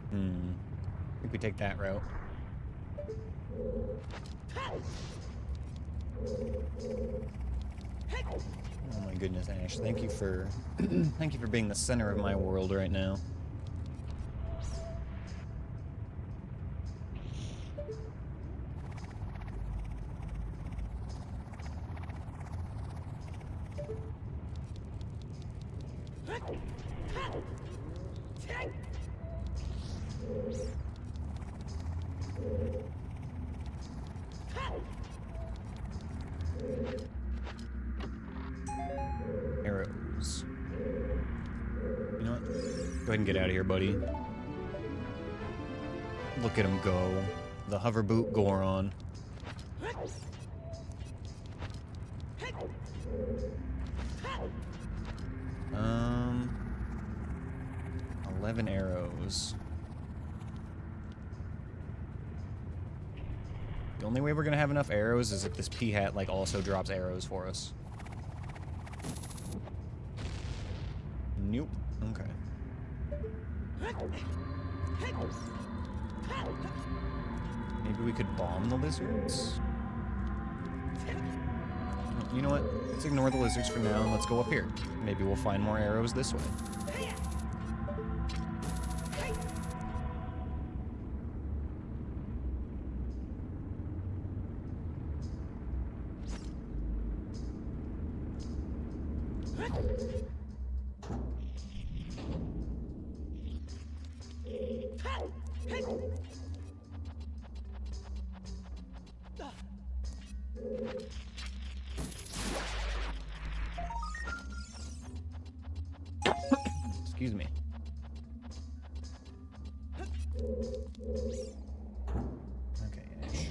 I think we take that route. Oh my goodness, Ash. Thank you for thank you for being the center of my world right now. Arrows. You know what? Go ahead and get out of here, buddy. Look at him go. The hover boot Goron. 11 arrows. The only way we're gonna have enough arrows is if this P-hat, like, also drops arrows for us. Nope. Okay. Maybe we could bomb the lizards? You know what? Let's ignore the lizards for now and let's go up here. Maybe we'll find more arrows this way. Excuse me. Okay, Ash.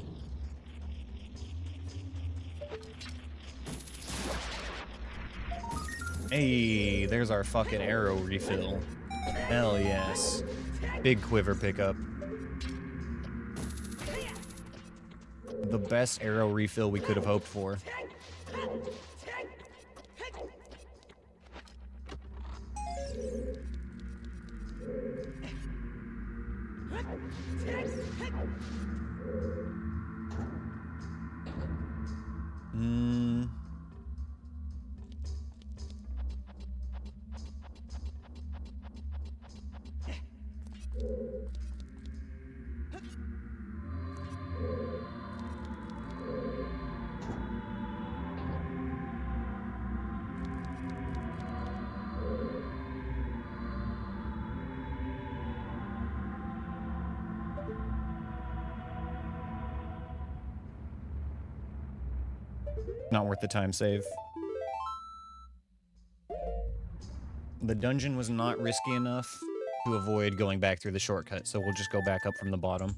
Hey, there's our fucking arrow refill. Hell yes. Big quiver pickup. The best arrow refill we could have hoped for. Not worth the time save. The dungeon was not risky enough to avoid going back through the shortcut, so we'll just go back up from the bottom.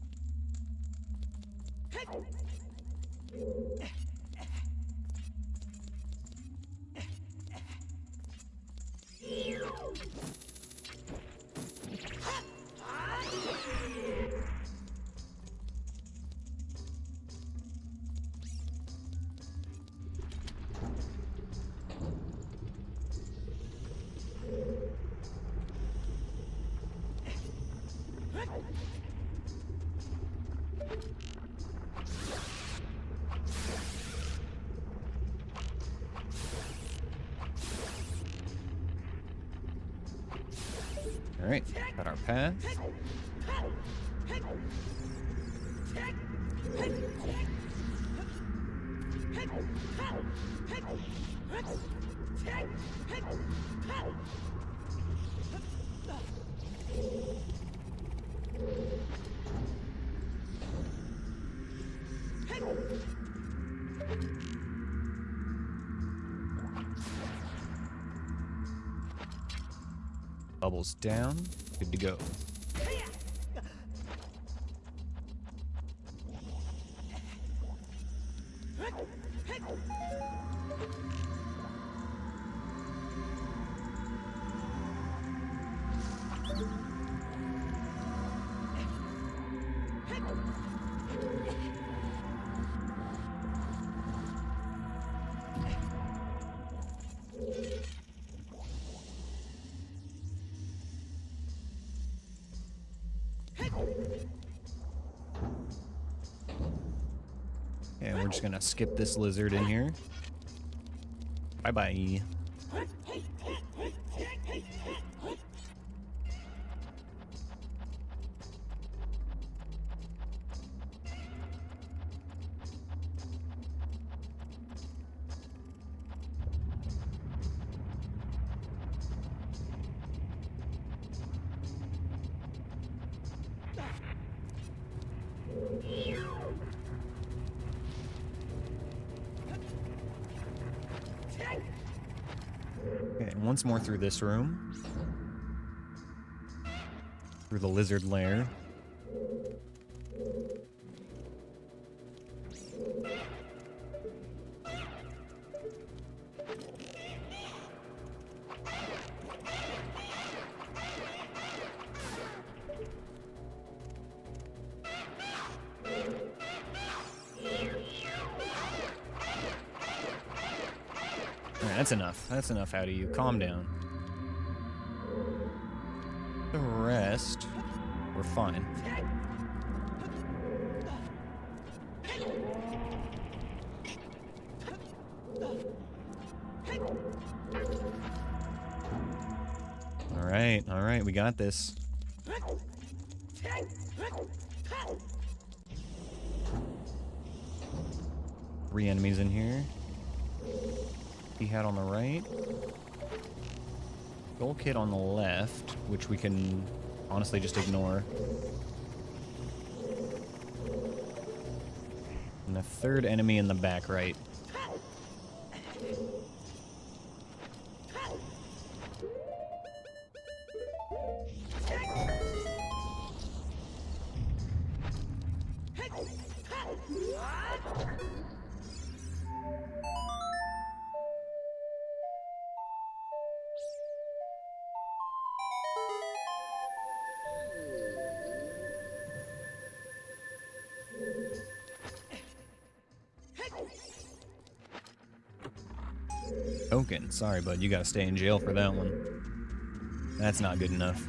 Alright, got our path. Bubbles down, good to go. And we're just gonna skip this lizard in here. Bye-bye. Okay, once more through this room. Through the lizard lair. That's enough. That's enough out of you. Calm down. The rest, we're fine. All right, we got this. 3 enemies in here. He had on the right. Goal kit on the left, which we can honestly just ignore. And the 3rd enemy in the back right. Token. Sorry, bud. You gotta stay in jail for that one. That's not good enough.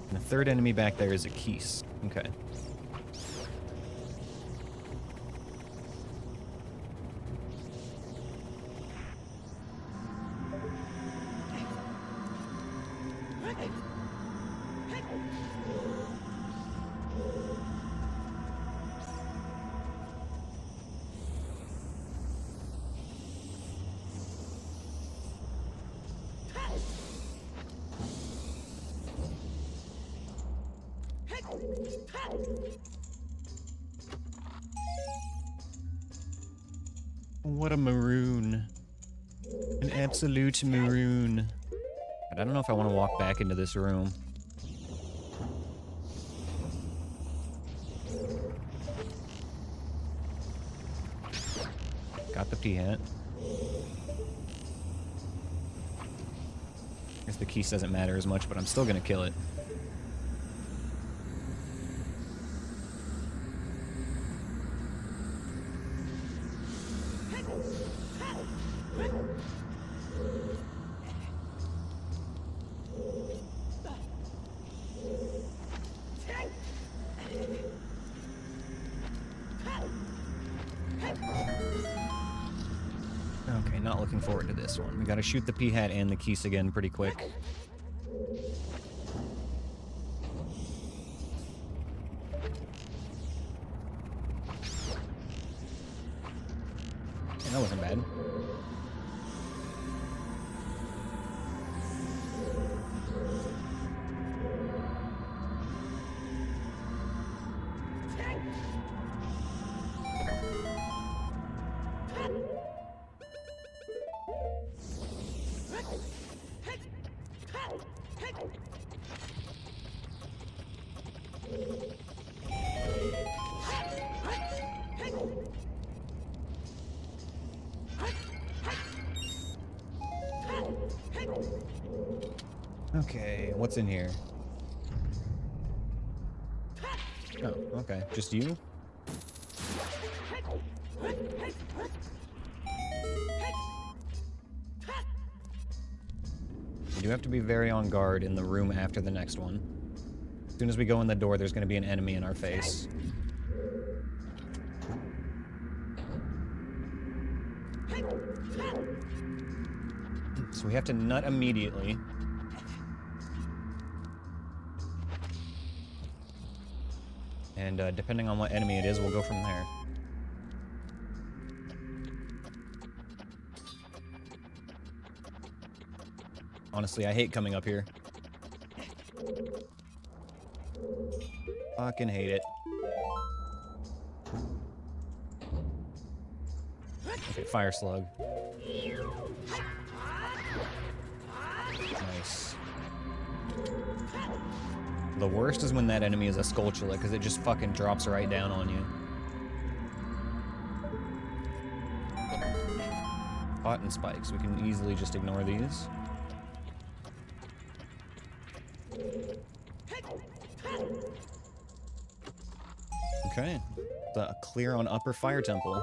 And the 3rd enemy back there is a Keese. Okay. What a maroon. An absolute maroon. But I don't know if I want to walk back into this room. Got the P-hat. I guess the keys doesn't matter as much, but I'm still gonna kill it. Okay, not looking forward to this one. We gotta shoot the P-hat and the keys again pretty quick. Yeah, that wasn't bad. Okay, what's in here? Oh, okay. Just you? You do have to be very on guard in the room after the next one. As soon as we go in the door, there's going to be an enemy in our face. So we have to nut immediately. And depending on what enemy it is, we'll go from there. Honestly, I hate coming up here. Fucking hate it. Okay, fire slug. Nice. The worst is when that enemy is a Skulltula, because it just fucking drops right down on you. Pot and spikes. We can easily just ignore these. Okay. The clear on Upper Fire Temple.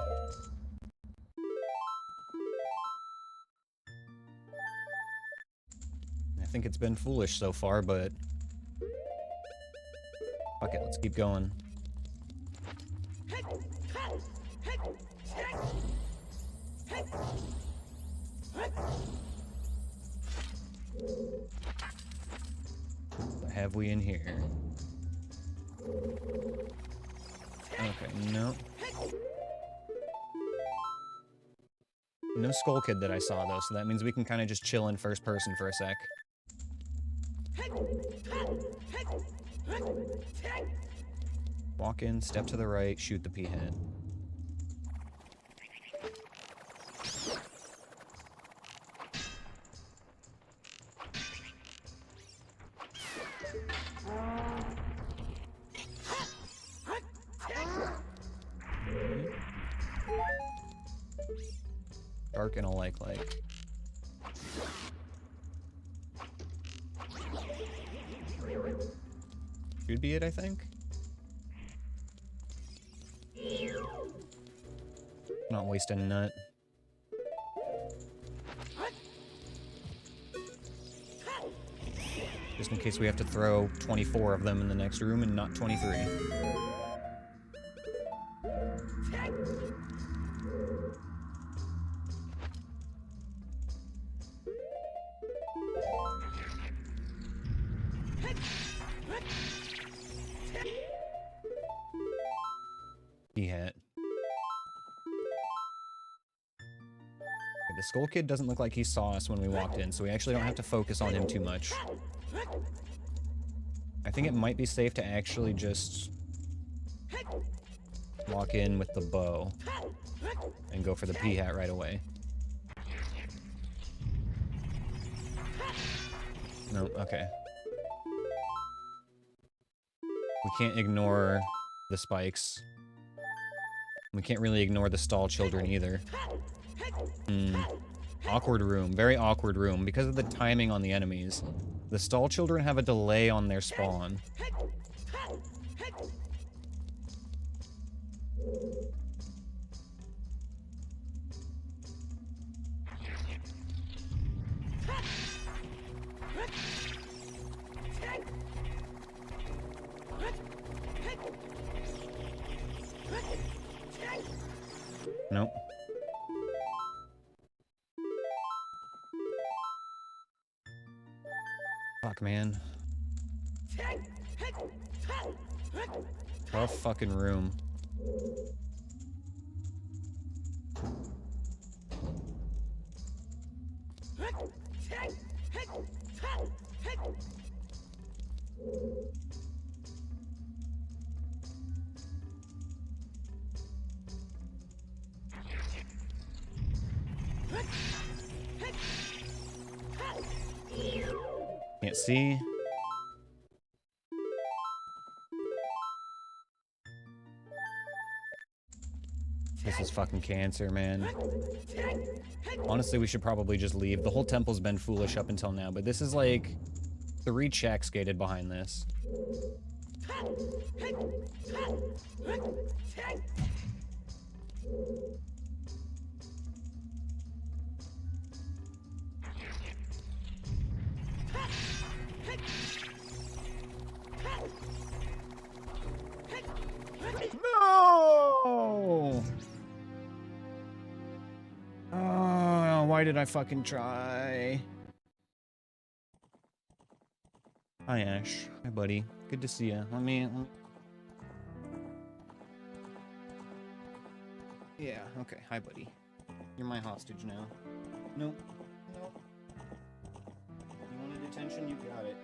I think it's been foolish so far, but... fuck it, let's keep going. What have we in here? Okay, no. No Skull Kid that I saw, though, so that means we can kind of just chill in first person for a sec. Walk in, step to the right, shoot the P-head. Dark and a like. Should be it, I think. Not wasting a nut. Just in case we have to throw 24 of them in the next room and not 23. P-hat. The Skull Kid doesn't look like he saw us when we walked in, so we actually don't have to focus on him too much. I think it might be safe to actually just lock in with the bow and go for the P-hat right away. No, okay. We can't ignore the spikes. We can't really ignore the stall children either. Awkward room. Very awkward room. Because of the timing on the enemies, the stall children have a delay on their spawn. Nope. Fuck, man. Tough fucking room. Can't see. This is fucking cancer, man. Honestly, we should probably just leave. The whole temple's been foolish up until now, but this is like 3 checks gated behind this. No! Oh, why did I fucking try? Hi, Ash. Hi, buddy. Good to see you. Let me... Yeah, okay. Hi, buddy. You're my hostage now. Nope. Nope. You wanted attention? You got it.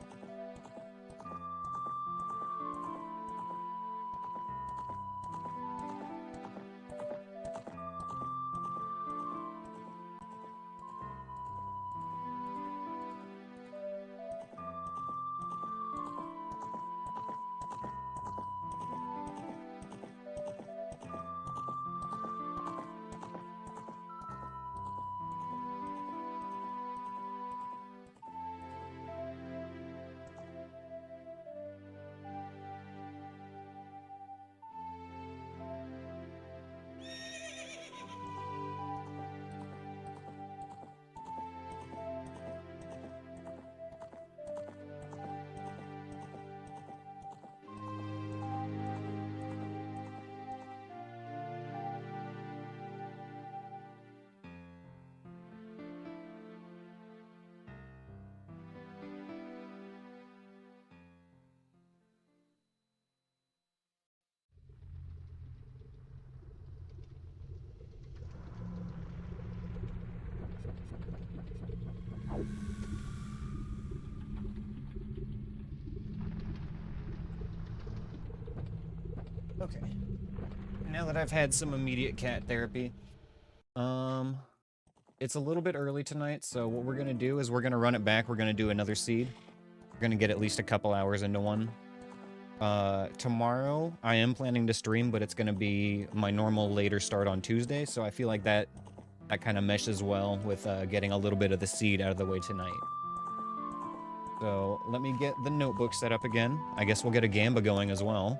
Okay. Now that I've had some immediate cat therapy, it's a little bit early tonight, so what we're gonna do is we're gonna run it back. We're gonna do another seed. We're gonna get at least a couple hours into one. Tomorrow, I am planning to stream, but it's gonna be my normal later start on Tuesday, so I feel like that kind of meshes well with getting a little bit of the seed out of the way tonight. So let me get the notebook set up again. I guess we'll get a Gamba going as well.